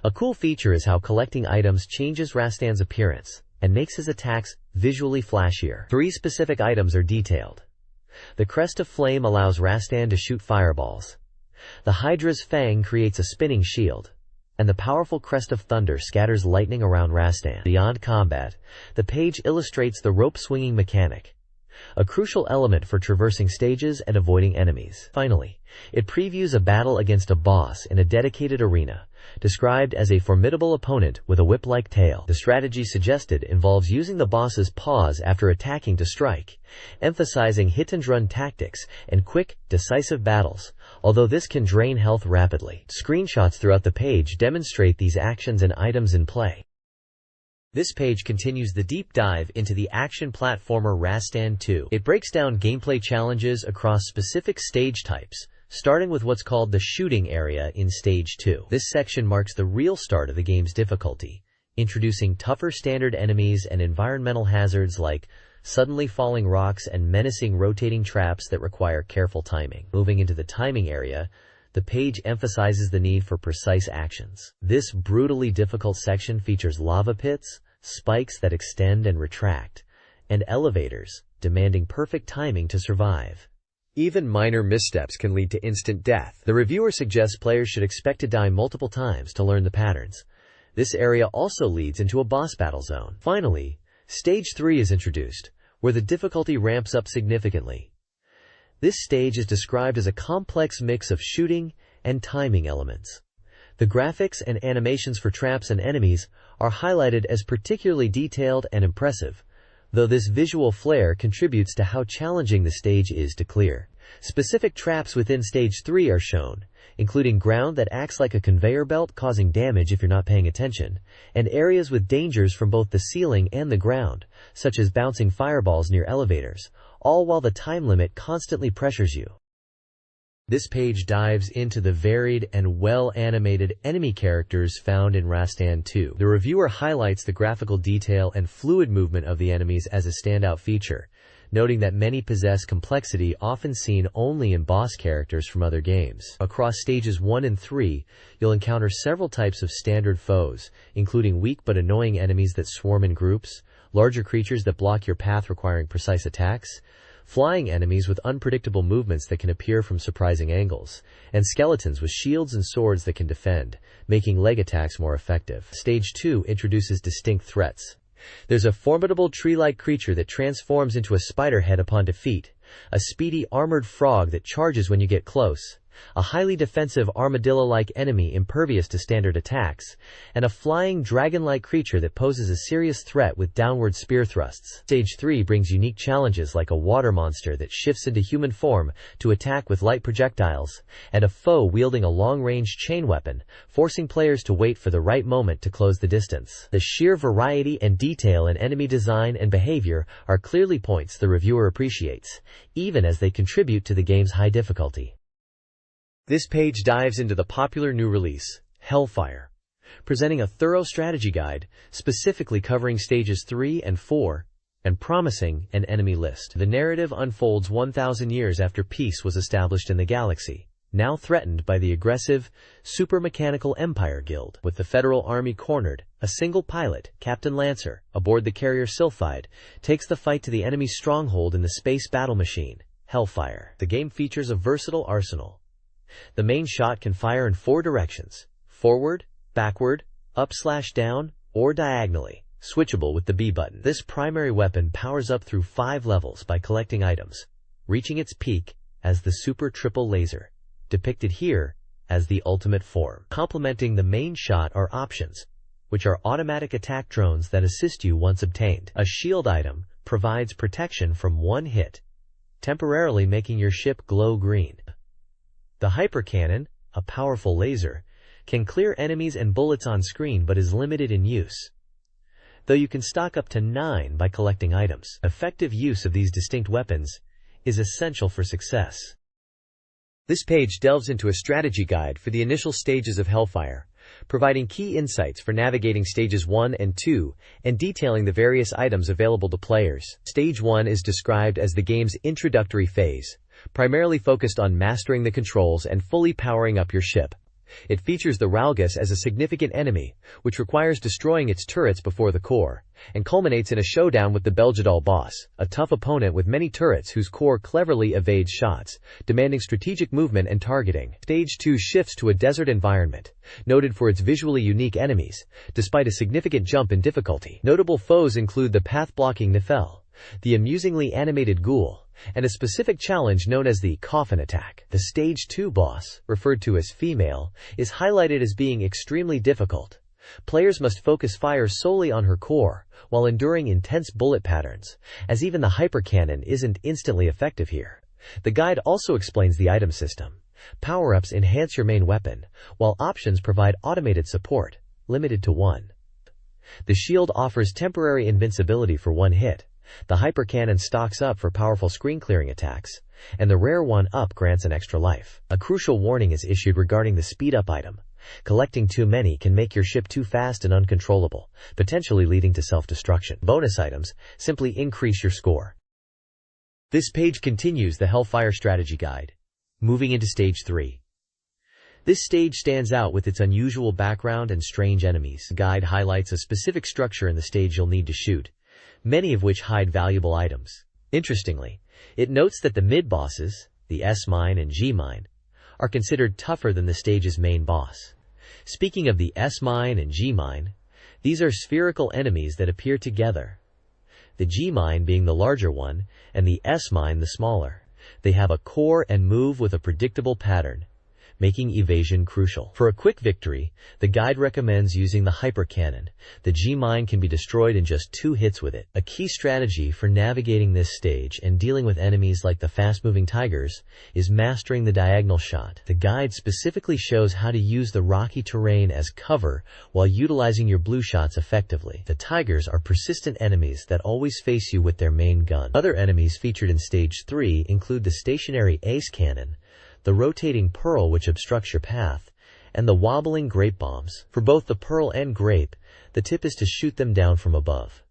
A cool feature is how collecting items changes Rastan's appearance and makes his attacks visually flashier. 3 specific items are detailed. The Crest of Flame allows Rastan to shoot fireballs. The Hydra's Fang creates a spinning shield, and the powerful Crest of Thunder scatters lightning around Rastan. Beyond combat, the page illustrates the rope-swinging mechanic, a crucial element for traversing stages and avoiding enemies. Finally, it previews a battle against a boss in a dedicated arena, described as a formidable opponent with a whip-like tail. The strategy suggested involves using the boss's paws after attacking to strike, emphasizing hit-and-run tactics and quick, decisive battles, although this can drain health rapidly. Screenshots throughout the page demonstrate these actions and items in play. This page continues the deep dive into the action platformer Rastan 2. It breaks down gameplay challenges across specific stage types, starting with what's called the shooting area in Stage 2. This section marks the real start of the game's difficulty, introducing tougher standard enemies and environmental hazards like suddenly falling rocks and menacing rotating traps that require careful timing. Moving into the timing area, the page emphasizes the need for precise actions. This brutally difficult section features lava pits, spikes that extend and retract, and elevators, demanding perfect timing to survive. Even minor missteps can lead to instant death. The reviewer suggests players should expect to die multiple times to learn the patterns. This area also leads into a boss battle zone. Finally, Stage 3 is introduced, where the difficulty ramps up significantly. This stage is described as a complex mix of shooting and timing elements. The graphics and animations for traps and enemies are highlighted as particularly detailed and impressive, though this visual flair contributes to how challenging the stage is to clear. Specific traps within Stage 3 are shown, including ground that acts like a conveyor belt causing damage if you're not paying attention, and areas with dangers from both the ceiling and the ground, such as bouncing fireballs near elevators, all while the time limit constantly pressures you. This page dives into the varied and well-animated enemy characters found in Rastan 2. The reviewer highlights the graphical detail and fluid movement of the enemies as a standout feature, noting that many possess complexity often seen only in boss characters from other games. Across stages 1 and 3, you'll encounter several types of standard foes, including weak but annoying enemies that swarm in groups, larger creatures that block your path requiring precise attacks, flying enemies with unpredictable movements that can appear from surprising angles, and skeletons with shields and swords that can defend, making leg attacks more effective. Stage 2 introduces distinct threats. There's a formidable tree-like creature that transforms into a spider head upon defeat, a speedy armored frog that charges when you get close, a highly defensive armadillo-like enemy impervious to standard attacks, and a flying dragon-like creature that poses a serious threat with downward spear thrusts. Stage 3 brings unique challenges like a water monster that shifts into human form to attack with light projectiles, and a foe wielding a long-range chain weapon, forcing players to wait for the right moment to close the distance. The sheer variety and detail in enemy design and behavior are clearly points the reviewer appreciates, even as they contribute to the game's high difficulty. This page dives into the popular new release, Hellfire, presenting a thorough strategy guide, specifically covering stages 3 and 4, and promising an enemy list. The narrative unfolds 1,000 years after peace was established in the galaxy, now threatened by the aggressive, super-mechanical Empire Guild. With the Federal Army cornered, a single pilot, Captain Lancer, aboard the carrier Sylphide, takes the fight to the enemy's stronghold in the space battle machine, Hellfire. The game features a versatile arsenal. The main shot can fire in 4 directions: forward, backward, up/down, or diagonally, switchable with the B button. This primary weapon powers up through 5 levels by collecting items, reaching its peak as the Super Triple Laser, depicted here as the ultimate form. Complementing the main shot are options, which are automatic attack drones that assist you once obtained. A shield item provides protection from one hit, temporarily making your ship glow green. The hyper cannon, a powerful laser, can clear enemies and bullets on screen but is limited in use, though you can stock up to 9 by collecting items. Effective use of these distinct weapons is essential for success. This page delves into a strategy guide for the initial stages of Hellfire, providing key insights for navigating stages 1 and 2 and detailing the various items available to players. Stage 1 is described as the game's introductory phase, primarily focused on mastering the controls and fully powering up your ship. It features the Ralgus as a significant enemy, which requires destroying its turrets before the core, and culminates in a showdown with the Belgedal boss, a tough opponent with many turrets whose core cleverly evades shots, demanding strategic movement and targeting. Stage 2 shifts to a desert environment, noted for its visually unique enemies, despite a significant jump in difficulty. Notable foes include the path-blocking Nephel, the amusingly animated Ghoul, and a specific challenge known as the Coffin Attack. The Stage 2 boss, referred to as Female, is highlighted as being extremely difficult. Players must focus fire solely on her core, while enduring intense bullet patterns, as even the hyper cannon isn't instantly effective here. The guide also explains the item system. Power-ups enhance your main weapon, while options provide automated support, limited to 1. The shield offers temporary invincibility for 1 hit. The hyper cannon stocks up for powerful screen-clearing attacks, and the rare 1-up grants an extra life. A crucial warning is issued regarding the speed-up item. Collecting too many can make your ship too fast and uncontrollable, potentially leading to self-destruction. Bonus items simply increase your score. This page continues the Hellfire strategy guide, moving into Stage 3. This stage stands out with its unusual background and strange enemies. The guide highlights a specific structure in the stage you'll need to shoot, many of which hide valuable items. Interestingly, it notes that the mid-bosses, the S-Mine and G-Mine, are considered tougher than the stage's main boss. Speaking of the S-Mine and G-Mine, these are spherical enemies that appear together, the G-Mine being the larger one, and the S-Mine the smaller. They have a core and move with a predictable pattern, making evasion crucial. For a quick victory, the guide recommends using the hyper cannon. The G-mine can be destroyed in just 2 hits with it. A key strategy for navigating this stage and dealing with enemies like the fast-moving tigers is mastering the diagonal shot. The guide specifically shows how to use the rocky terrain as cover while utilizing your blue shots effectively. The tigers are persistent enemies that always face you with their main gun. Other enemies featured in Stage 3 include the stationary ace cannon, the rotating pearl which obstructs your path, and the wobbling grape bombs. For both the pearl and grape, the tip is to shoot them down from above.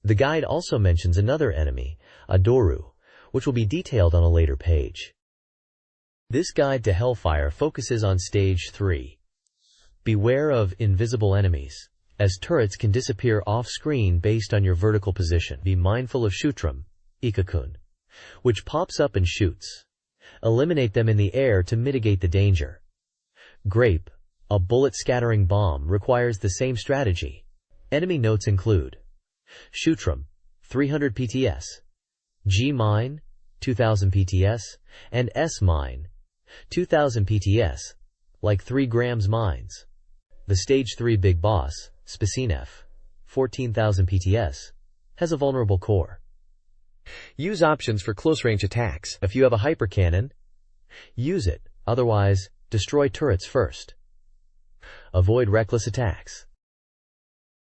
The guide also mentions another enemy, a Doru, which will be detailed on a later page. This guide to Hellfire focuses on Stage 3. Beware of invisible enemies, as turrets can disappear off-screen based on your vertical position. Be mindful of Shutram, Ikakun, which pops up and shoots. Eliminate them in the air to mitigate the danger. Grape, a bullet-scattering bomb, requires the same strategy. Enemy notes include Shutram, 300 PTS, G-mine, 2000 PTS, and S-mine, 2000 PTS, like 3 grams mines. The Stage 3 big boss, Spacinef, 14,000 PTS, has a vulnerable core. Use options for close-range attacks. If you have a hyper cannon, use it. Otherwise, destroy turrets first. Avoid reckless attacks.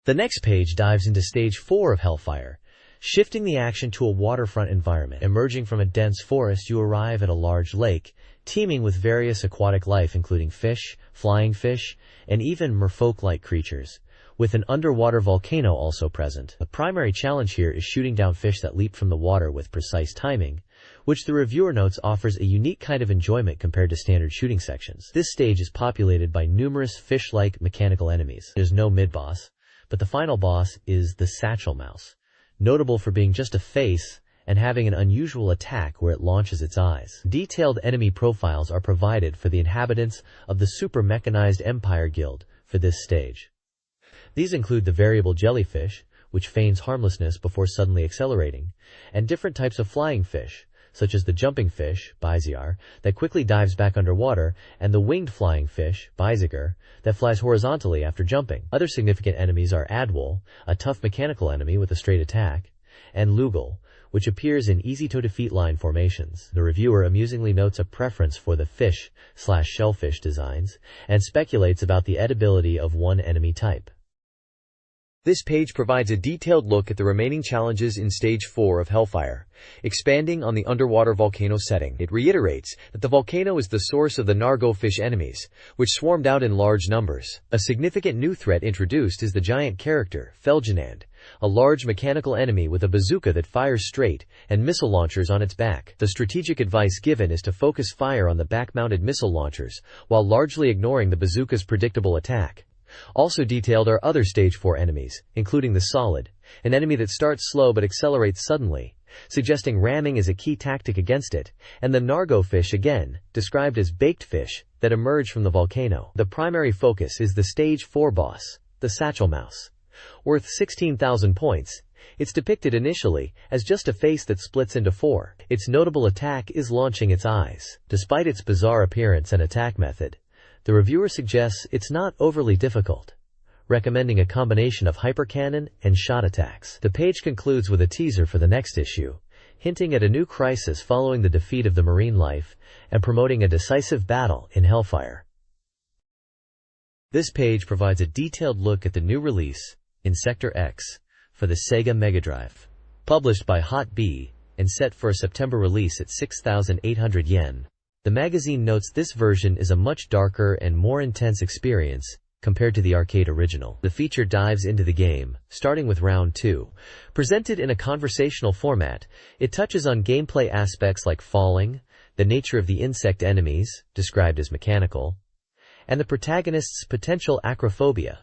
The next page dives into Stage 4 of Hellfire, shifting the action to a waterfront environment. Emerging from a dense forest, you arrive at a large lake, teeming with various aquatic life including fish, flying fish, and even merfolk-like creatures, with an underwater volcano also present. The primary challenge here is shooting down fish that leap from the water with precise timing, which the reviewer notes offers a unique kind of enjoyment compared to standard shooting sections. This stage is populated by numerous fish-like mechanical enemies. There's no mid-boss, but the final boss is the Satchel Mouse, notable for being just a face and having an unusual attack where it launches its eyes. Detailed enemy profiles are provided for the inhabitants of the Super Mechanized Empire Guild for this stage. These include the variable jellyfish, which feigns harmlessness before suddenly accelerating, and different types of flying fish, such as the jumping fish, Biziar, that quickly dives back underwater, and the winged flying fish, Biziger, that flies horizontally after jumping. Other significant enemies are Adwol, a tough mechanical enemy with a straight attack, and Lugal, which appears in easy-to-defeat line formations. The reviewer amusingly notes a preference for the fish/shellfish designs, and speculates about the edibility of one enemy type. This page provides a detailed look at the remaining challenges in Stage 4 of Hellfire. Expanding on the underwater volcano setting, it reiterates that the volcano is the source of the Nargo fish enemies, which swarmed out in large numbers. A significant new threat introduced is the giant character, Felgenand, a large mechanical enemy with a bazooka that fires straight and missile launchers on its back. The strategic advice given is to focus fire on the back-mounted missile launchers, while largely ignoring the bazooka's predictable attack. Also detailed are other Stage 4 enemies, including the Solid, an enemy that starts slow but accelerates suddenly, suggesting ramming is a key tactic against it, and the Nargo fish again, described as baked fish, that emerge from the volcano. The primary focus is the Stage 4 boss, the Satchel Mouse. Worth 16,000 points, it's depicted initially as just a face that splits into 4. Its notable attack is launching its eyes. Despite its bizarre appearance and attack method, the reviewer suggests it's not overly difficult, recommending a combination of hypercannon and shot attacks. The page concludes with a teaser for the next issue, hinting at a new crisis following the defeat of the marine life and promoting a decisive battle in Hellfire. This page provides a detailed look at the new release, in Sector X, for the Sega Mega Drive. Published by Hot B and set for a September release at 6,800 yen. The magazine notes this version is a much darker and more intense experience compared to the arcade original. The feature dives into the game, starting with Round 2. Presented in a conversational format, it touches on gameplay aspects like falling, the nature of the insect enemies, described as mechanical, and the protagonist's potential acrophobia.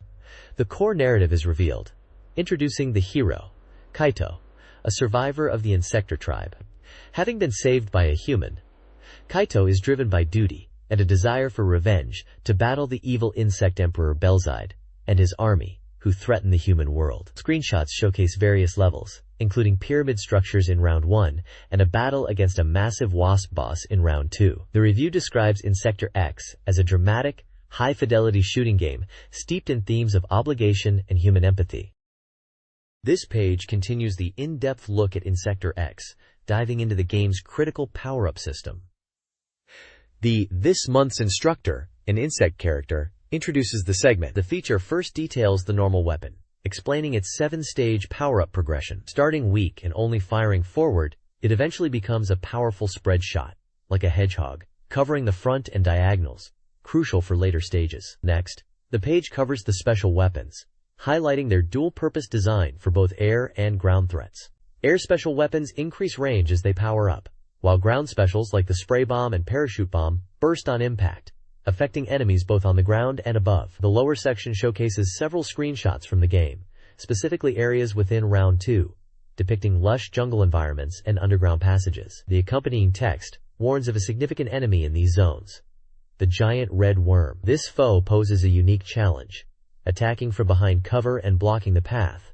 The core narrative is revealed, introducing the hero, Kaito, a survivor of the Insector tribe. Having been saved by a human, Kaito is driven by duty and a desire for revenge to battle the evil insect emperor Belzide and his army. who threaten the human world. Screenshots showcase various levels, including pyramid structures in Round 1 and a battle against a massive wasp boss in Round 2. The review describes Insector X as a dramatic, high-fidelity shooting game steeped in themes of obligation and human empathy. This page continues the in-depth look at Insector X, diving into the game's critical power-up system. This month's instructor, an insect character, introduces the segment. The feature first details the normal weapon, explaining its 7-stage power-up progression. Starting weak and only firing forward, it eventually becomes a powerful spread shot, like a hedgehog, covering the front and diagonals, crucial for later stages. Next, the page covers the special weapons, highlighting their dual-purpose design for both air and ground threats. Air special weapons increase range as they power up, while ground specials like the spray bomb and parachute bomb burst on impact, affecting enemies both on the ground and above. The lower section showcases several screenshots from the game, specifically areas within Round 2, depicting lush jungle environments and underground passages. The accompanying text warns of a significant enemy in these zones: the giant red worm. This foe poses a unique challenge, attacking from behind cover and blocking the path,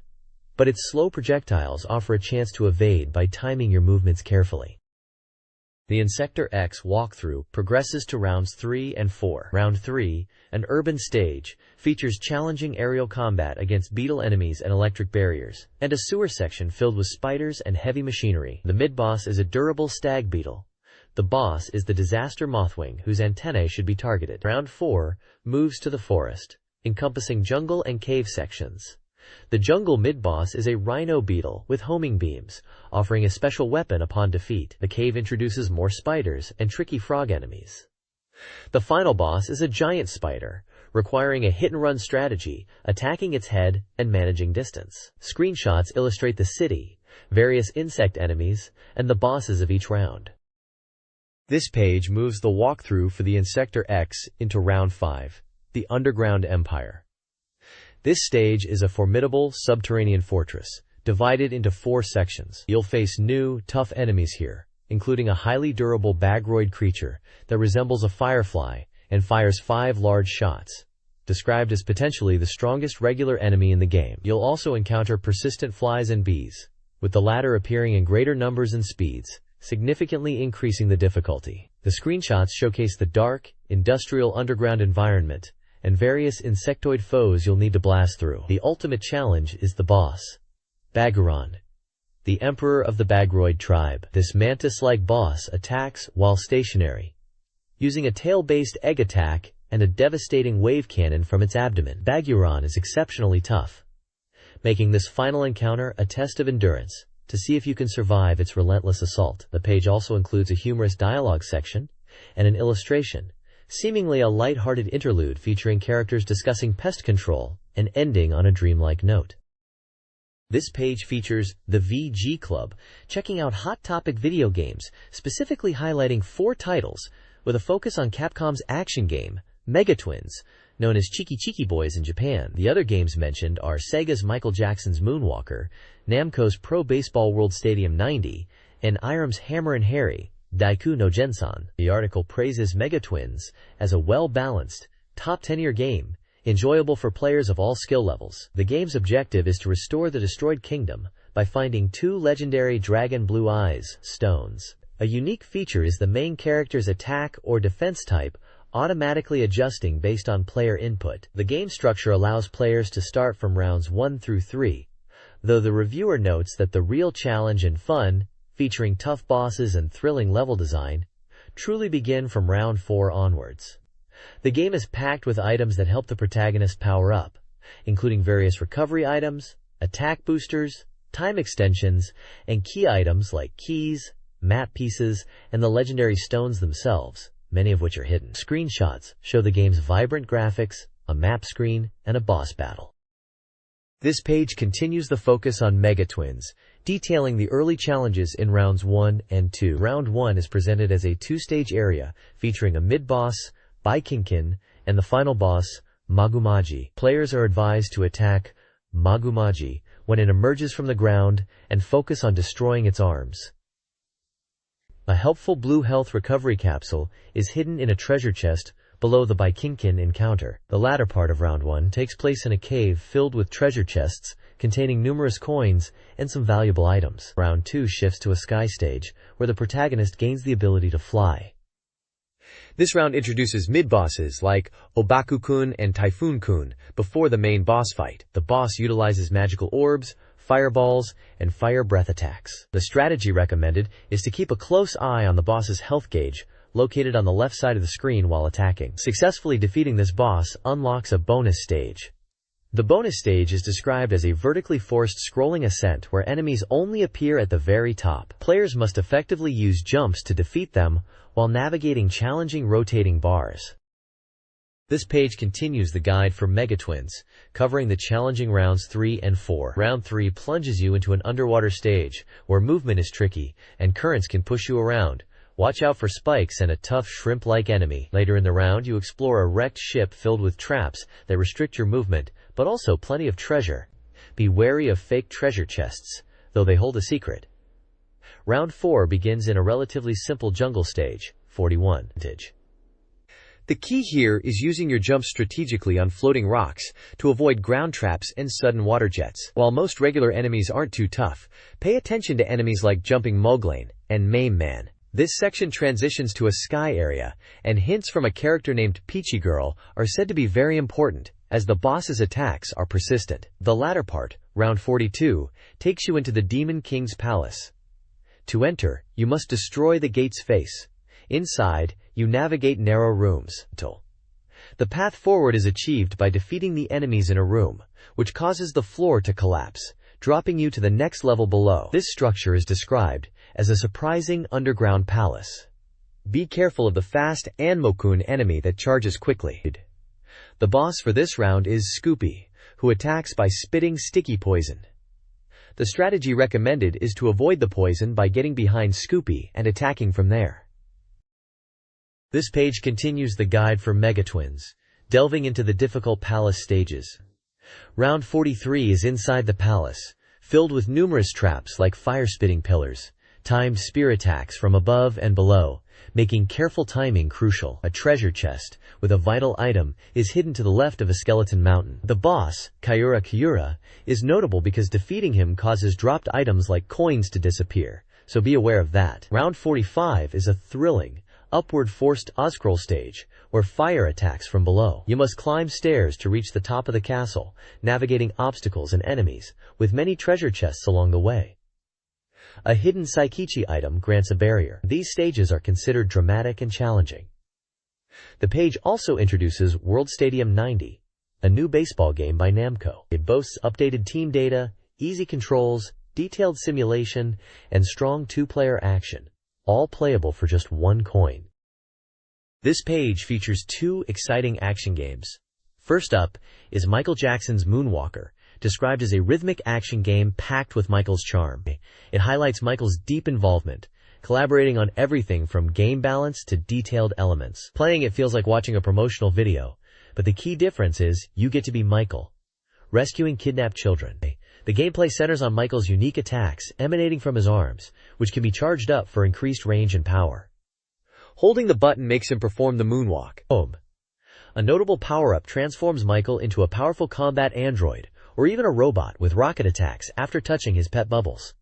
but its slow projectiles offer a chance to evade by timing your movements carefully. The Insector X walkthrough progresses to Rounds 3 and 4. Round 3, an urban stage, features challenging aerial combat against beetle enemies and electric barriers, and a sewer section filled with spiders and heavy machinery. The mid-boss is a durable stag beetle. The boss is the disaster mothwing, whose antennae should be targeted. Round 4 moves to the forest, encompassing jungle and cave sections. The jungle mid-boss is a rhino beetle with homing beams, offering a special weapon upon defeat. The cave introduces more spiders and tricky frog enemies. The final boss is a giant spider, requiring a hit-and-run strategy, attacking its head and managing distance. Screenshots illustrate the city, various insect enemies, and the bosses of each round. This page moves the walkthrough for the Insector X into Round 5, the Underground Empire. This stage is a formidable subterranean fortress, divided into 4 sections. You'll face new, tough enemies here, including a highly durable bagroid creature that resembles a firefly and fires 5 large shots, described as potentially the strongest regular enemy in the game. You'll also encounter persistent flies and bees, with the latter appearing in greater numbers and speeds, significantly increasing the difficulty. The screenshots showcase the dark, industrial underground environment and various insectoid foes you'll need to blast through. The ultimate challenge is the boss, Baguron, the emperor of the Bagroid tribe. This mantis-like boss attacks while stationary, using a tail-based egg attack and a devastating wave cannon from its abdomen. Baguron is exceptionally tough, making this final encounter a test of endurance to see if you can survive its relentless assault. The page also includes a humorous dialogue section and an illustration, seemingly a light-hearted interlude featuring characters discussing pest control and ending on a dreamlike note. This page features the VG Club, checking out hot topic video games, specifically highlighting 4 titles with a focus on Capcom's action game, Megatwins, known as Cheeky Cheeky Boys in Japan. The other games mentioned are Sega's Michael Jackson's Moonwalker, Namco's Pro Baseball World Stadium 90, and Irem's Hammer and Harry, Daiku no Gensan. The article praises Megatwins as a well-balanced, top 10-year game, enjoyable for players of all skill levels. The game's objective is to restore the destroyed kingdom by finding 2 legendary Dragon Blue Eyes stones. A unique feature is the main character's attack or defense type automatically adjusting based on player input. The game structure allows players to start from rounds 1 through 3, though the reviewer notes that the real challenge and fun, featuring tough bosses and thrilling level design, truly begin from round 4 onwards. The game is packed with items that help the protagonist power up, including various recovery items, attack boosters, time extensions, and key items like keys, map pieces, and the legendary stones themselves, many of which are hidden. Screenshots show the game's vibrant graphics, a map screen, and a boss battle. This page continues the focus on Megatwins, detailing the early challenges in rounds 1 and 2. Round 1 is presented as a 2-stage area featuring a mid-boss, Baikinkin, and the final boss, Magumaji. Players are advised to attack Magumaji when it emerges from the ground and focus on destroying its arms. A helpful blue health recovery capsule is hidden in a treasure chest below the Baikinkin encounter. The latter part of Round 1 takes place in a cave filled with treasure chests containing numerous coins and some valuable items. Round 2 shifts to a sky stage, where the protagonist gains the ability to fly. This round introduces mid-bosses like Obaku-kun and Typhoon-kun before the main boss fight. The boss utilizes magical orbs, fireballs, and fire breath attacks. The strategy recommended is to keep a close eye on the boss's health gauge, located on the left side of the screen while attacking. Successfully defeating this boss unlocks a bonus stage. The bonus stage is described as a vertically forced scrolling ascent where enemies only appear at the very top. Players must effectively use jumps to defeat them while navigating challenging rotating bars. This page continues the guide for Megatwins, covering the challenging rounds 3 and 4. Round 3 plunges you into an underwater stage, where movement is tricky, and currents can push you around. Watch out for spikes and a tough shrimp-like enemy. Later in the round you explore a wrecked ship filled with traps that restrict your movement, but also plenty of treasure. Be wary of fake treasure chests, though they hold a secret. Round 4 begins in a relatively simple jungle stage, 41. The key here is using your jumps strategically on floating rocks to avoid ground traps and sudden water jets. While most regular enemies aren't too tough, pay attention to enemies like Jumping Moglane and Mame Man. This section transitions to a sky area, and hints from a character named Peachy Girl are said to be very important, as the boss's attacks are persistent. The latter part, round 42, takes you into the Demon King's palace. To enter, you must destroy the gate's face. Inside, you navigate narrow rooms. The path forward is achieved by defeating the enemies in a room, which causes the floor to collapse, dropping you to the next level below. This structure is described as a surprising underground palace. Be careful of the fast Anmokun enemy that charges quickly. The boss for this round is Scoopy, who attacks by spitting sticky poison. The strategy recommended is to avoid the poison by getting behind Scoopy and attacking from there. This page continues the guide for Megatwins, delving into the difficult palace stages. Round 43 is inside the palace, filled with numerous traps like fire-spitting pillars, timed spear attacks from above and below, making careful timing crucial. A treasure chest with a vital item is hidden to the left of a skeleton mountain. The boss, Kyura, is notable because defeating him causes dropped items like coins to disappear, so be aware of that. Round 45 is a thrilling, upward-forced Ozcroll stage, where fire attacks from below. You must climb stairs to reach the top of the castle, navigating obstacles and enemies, with many treasure chests along the way. A hidden Saikichi item grants a barrier. These stages are considered dramatic and challenging. The page also introduces World Stadium 90, a new baseball game by Namco. It boasts updated team data, easy controls, detailed simulation, and strong two-player action, all playable for just 1 coin. This page features 2 exciting action games. First up is Michael Jackson's Moonwalker, described as a rhythmic action game packed with Michael's charm. It highlights Michael's deep involvement, collaborating on everything from game balance to detailed elements. Playing it feels like watching a promotional video, but the key difference is you get to be Michael, rescuing kidnapped children. The gameplay centers on Michael's unique attacks emanating from his arms, which can be charged up for increased range and power. Holding the button makes him perform the moonwalk. A notable power-up transforms Michael into a powerful combat android, or even a robot with rocket attacks after touching his pet Bubbles.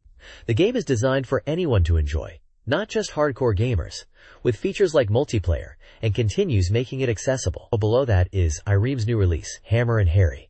The game is designed for anyone to enjoy, not just hardcore gamers, with features like multiplayer, and continues making it accessible. Below that is Ireme's new release, Hammer and Harry.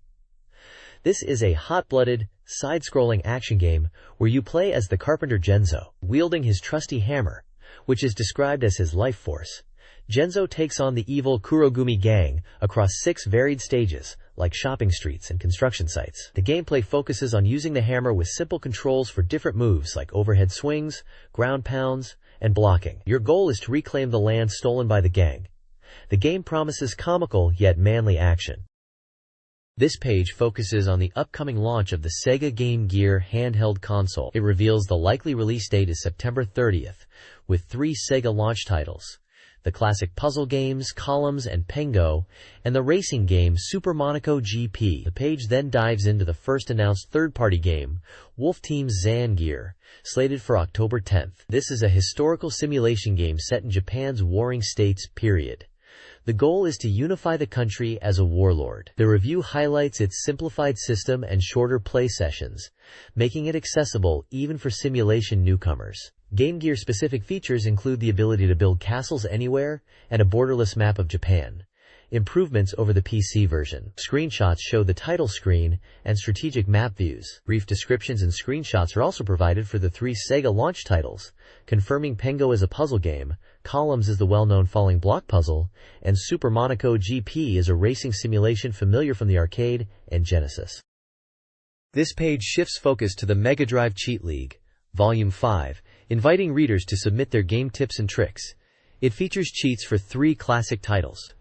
This is a hot-blooded, side-scrolling action game where you play as the carpenter Genzo, wielding his trusty hammer, which is described as his life force. Genzo takes on the evil Kurogumi gang across 6 varied stages, like shopping streets and construction sites. The gameplay focuses on using the hammer with simple controls for different moves like overhead swings, ground pounds, and blocking. Your goal is to reclaim the land stolen by the gang. The game promises comical yet manly action. This page focuses on the upcoming launch of the Sega Game Gear handheld console. It reveals the likely release date is September 30th, with 3 Sega launch titles: the classic puzzle games Columns and Pengo, and the racing game Super Monaco GP. The page then dives into the first announced third-party game, Wolf Team's Zangear, slated for October 10th. This is a historical simulation game set in Japan's Warring States period. The goal is to unify the country as a warlord. The review highlights its simplified system and shorter play sessions, making it accessible even for simulation newcomers. Game Gear-specific features include the ability to build castles anywhere and a borderless map of Japan. Improvements over the PC version. Screenshots show the title screen and strategic map views. Brief descriptions and screenshots are also provided for the 3 Sega launch titles, confirming Pengo is a puzzle game, Columns is the well-known falling block puzzle, and Super Monaco GP is a racing simulation familiar from the arcade and Genesis. This page shifts focus to the Mega Drive Cheat League, Volume 5, inviting readers to submit their game tips and tricks. It features cheats for 3 classic titles.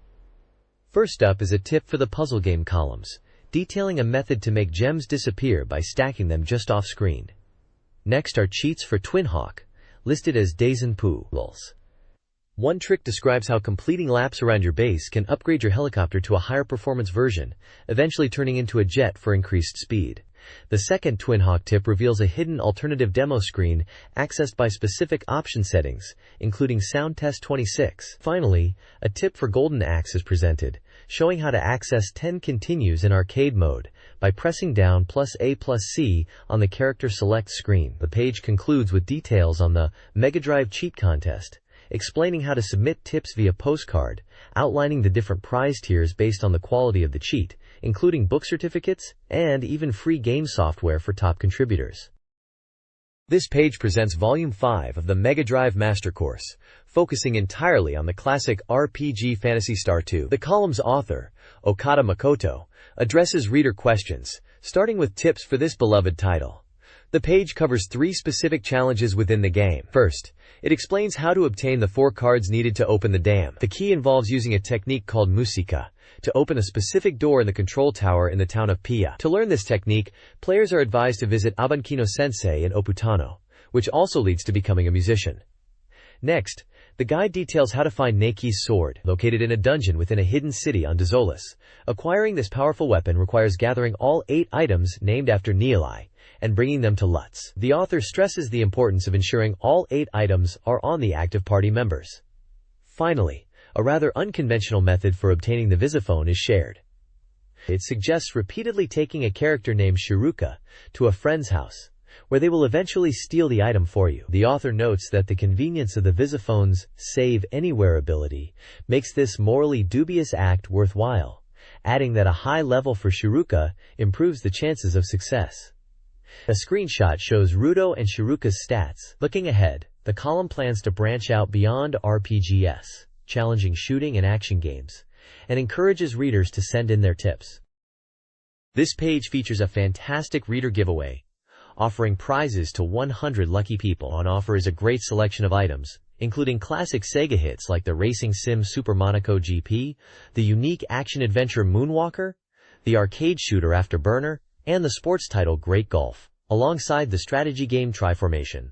First up is a tip for the puzzle game Columns, detailing a method to make gems disappear by stacking them just off screen. Next are cheats for Twin Hawk, listed as Dazen Pools. One trick describes how completing laps around your base can upgrade your helicopter to a higher performance version, eventually turning into a jet for increased speed. The second Twin Hawk tip reveals a hidden alternative demo screen accessed by specific option settings, including Sound Test 26. Finally, a tip for Golden Axe is presented, showing how to access 10 continues in arcade mode by pressing down +A+C on the character select screen. The page concludes with details on the Mega Drive Cheat Contest, explaining how to submit tips via postcard, outlining the different prize tiers based on the quality of the cheat, including book certificates and even free game software for top contributors. This page presents Volume 5 of the Mega Drive Master Course, focusing entirely on the classic RPG Phantasy Star II. The column's author, Okada Makoto, addresses reader questions, starting with tips for this beloved title. The page covers 3 specific challenges within the game. First, it explains how to obtain the 4 cards needed to open the dam. The key involves using a technique called Musika to open a specific door in the control tower in the town of Pia. To learn this technique, players are advised to visit Abankino Sensei in Oputano, which also leads to becoming a musician. Next, the guide details how to find Neki's sword, located in a dungeon within a hidden city on Dezolis. Acquiring this powerful weapon requires gathering all 8 items named after Neolai and bringing them to Lutz. The author stresses the importance of ensuring all 8 items are on the active party members. Finally, a rather unconventional method for obtaining the Visiphone is shared. It suggests repeatedly taking a character named Shiruka to a friend's house, where they will eventually steal the item for you. The author notes that the convenience of the Visiphone's Save Anywhere ability makes this morally dubious act worthwhile, adding that a high level for Shiruka improves the chances of success. A screenshot shows Rudo and Shiruka's stats. Looking ahead, the column plans to branch out beyond RPGs, challenging shooting and action games, and encourages readers to send in their tips. This page features a fantastic reader giveaway, offering prizes to 100 lucky people. On offer is a great selection of items, including classic Sega hits like the racing sim Super Monaco GP, the unique action-adventure Moonwalker, the arcade shooter Afterburner, and the sports title Great Golf, alongside the strategy game Triformation.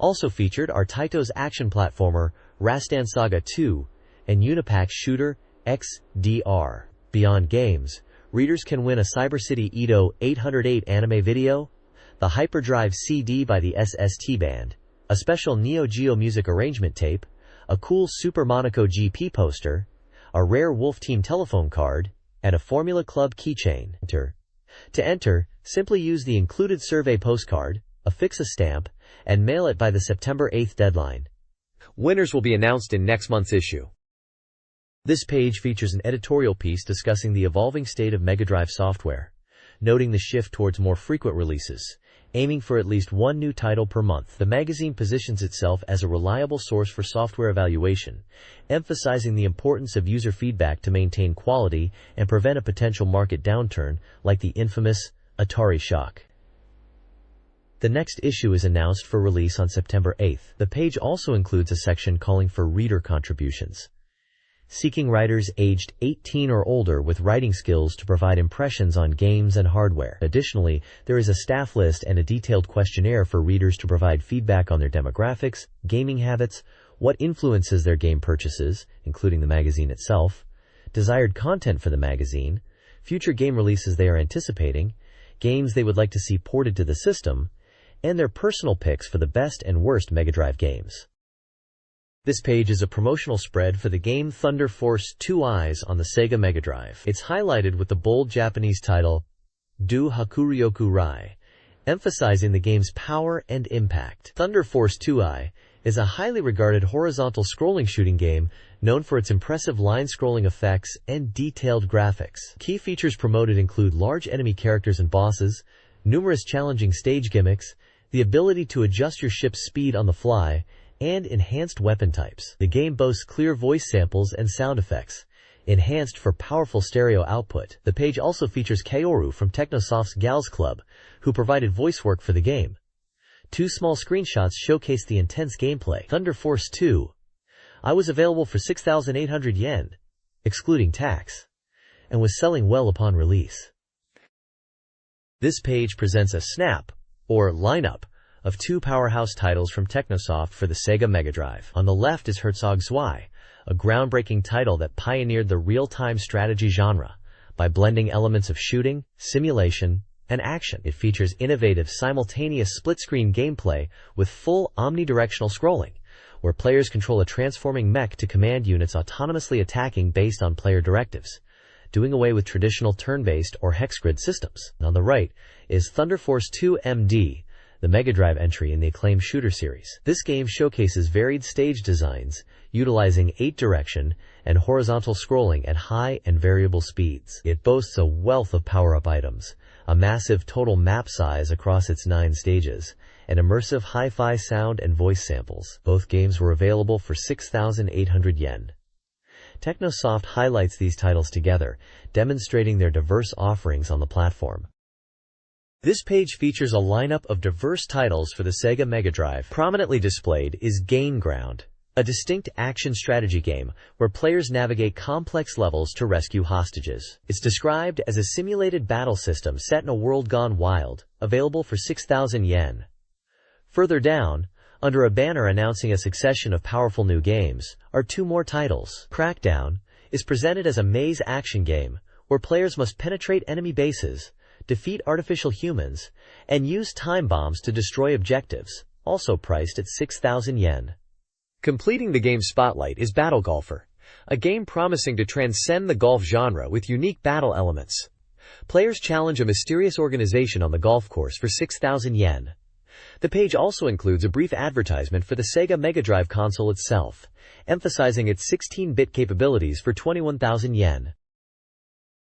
Also featured are Taito's action platformer Rastan Saga 2 and Unipack's shooter XDR. Beyond games, readers can win a Cyber City Edo 808 anime video, the Hyperdrive CD by the SST Band, a special Neo Geo music arrangement tape, a cool Super Monaco GP poster, a rare Wolf Team telephone card, and a Formula Club keychain. To enter, simply use the included survey postcard, affix a stamp, and mail it by the September 8th deadline. Winners will be announced in next month's issue. This page features an editorial piece discussing the evolving state of Mega Drive software, noting the shift towards more frequent releases, aiming for at least 1 new title per month. The magazine positions itself as a reliable source for software evaluation, emphasizing the importance of user feedback to maintain quality and prevent a potential market downturn like the infamous Atari shock. The next issue is announced for release on September 8th. The page also includes a section calling for reader contributions, seeking writers aged 18 or older with writing skills to provide impressions on games and hardware. Additionally, there is a staff list and a detailed questionnaire for readers to provide feedback on their demographics, gaming habits, what influences their game purchases, including the magazine itself, desired content for the magazine, future game releases they are anticipating, games they would like to see ported to the system, and their personal picks for the best and worst Mega Drive games. This page is a promotional spread for the game Thunder Force 2 Eyes on the Sega Mega Drive. It's highlighted with the bold Japanese title, Do Hakuryoku Rai, emphasizing the game's power and impact. Thunder Force 2 Eye is a highly regarded horizontal scrolling shooting game known for its impressive line-scrolling effects and detailed graphics. Key features promoted include large enemy characters and bosses, numerous challenging stage gimmicks, the ability to adjust your ship's speed on the fly, and enhanced weapon types. The game boasts clear voice samples and sound effects, enhanced for powerful stereo output. The page also features Kaoru from Technosoft's Gals Club, who provided voice work for the game. Two small screenshots showcase the intense gameplay. Thunder Force 2 I was available for 6,800 yen, excluding tax, and was selling well upon release. This page presents a snap, or lineup, of two powerhouse titles from Technosoft for the Sega Mega Drive. On the left is Herzog Zwei, a groundbreaking title that pioneered the real-time strategy genre by blending elements of shooting, simulation, and action. It features innovative simultaneous split-screen gameplay with full omnidirectional scrolling, where players control a transforming mech to command units autonomously attacking based on player directives, doing away with traditional turn-based or hex grid systems. On the right is Thunder Force 2 MD, the Mega Drive entry in the acclaimed shooter series. This game showcases varied stage designs, utilizing 8-direction and horizontal scrolling at high and variable speeds. It boasts a wealth of power-up items, a massive total map size across its 9 stages, and immersive hi-fi sound and voice samples. Both games were available for 6,800 yen. Technosoft highlights these titles together, demonstrating their diverse offerings on the platform. This page features a lineup of diverse titles for the Sega Mega Drive. Prominently displayed is Gain Ground, a distinct action strategy game where players navigate complex levels to rescue hostages. It's described as a simulated battle system set in a world gone wild, available for 6,000 yen. Further down, under a banner announcing a succession of powerful new games, are two more titles. Crackdown is presented as a maze action game where players must penetrate enemy bases, defeat artificial humans, and use time bombs to destroy objectives, also priced at 6,000 yen. Completing the game's spotlight is Battle Golfer, a game promising to transcend the golf genre with unique battle elements. Players challenge a mysterious organization on the golf course for 6,000 yen. The page also includes a brief advertisement for the Sega Mega Drive console itself, emphasizing its 16-bit capabilities for 21,000 yen.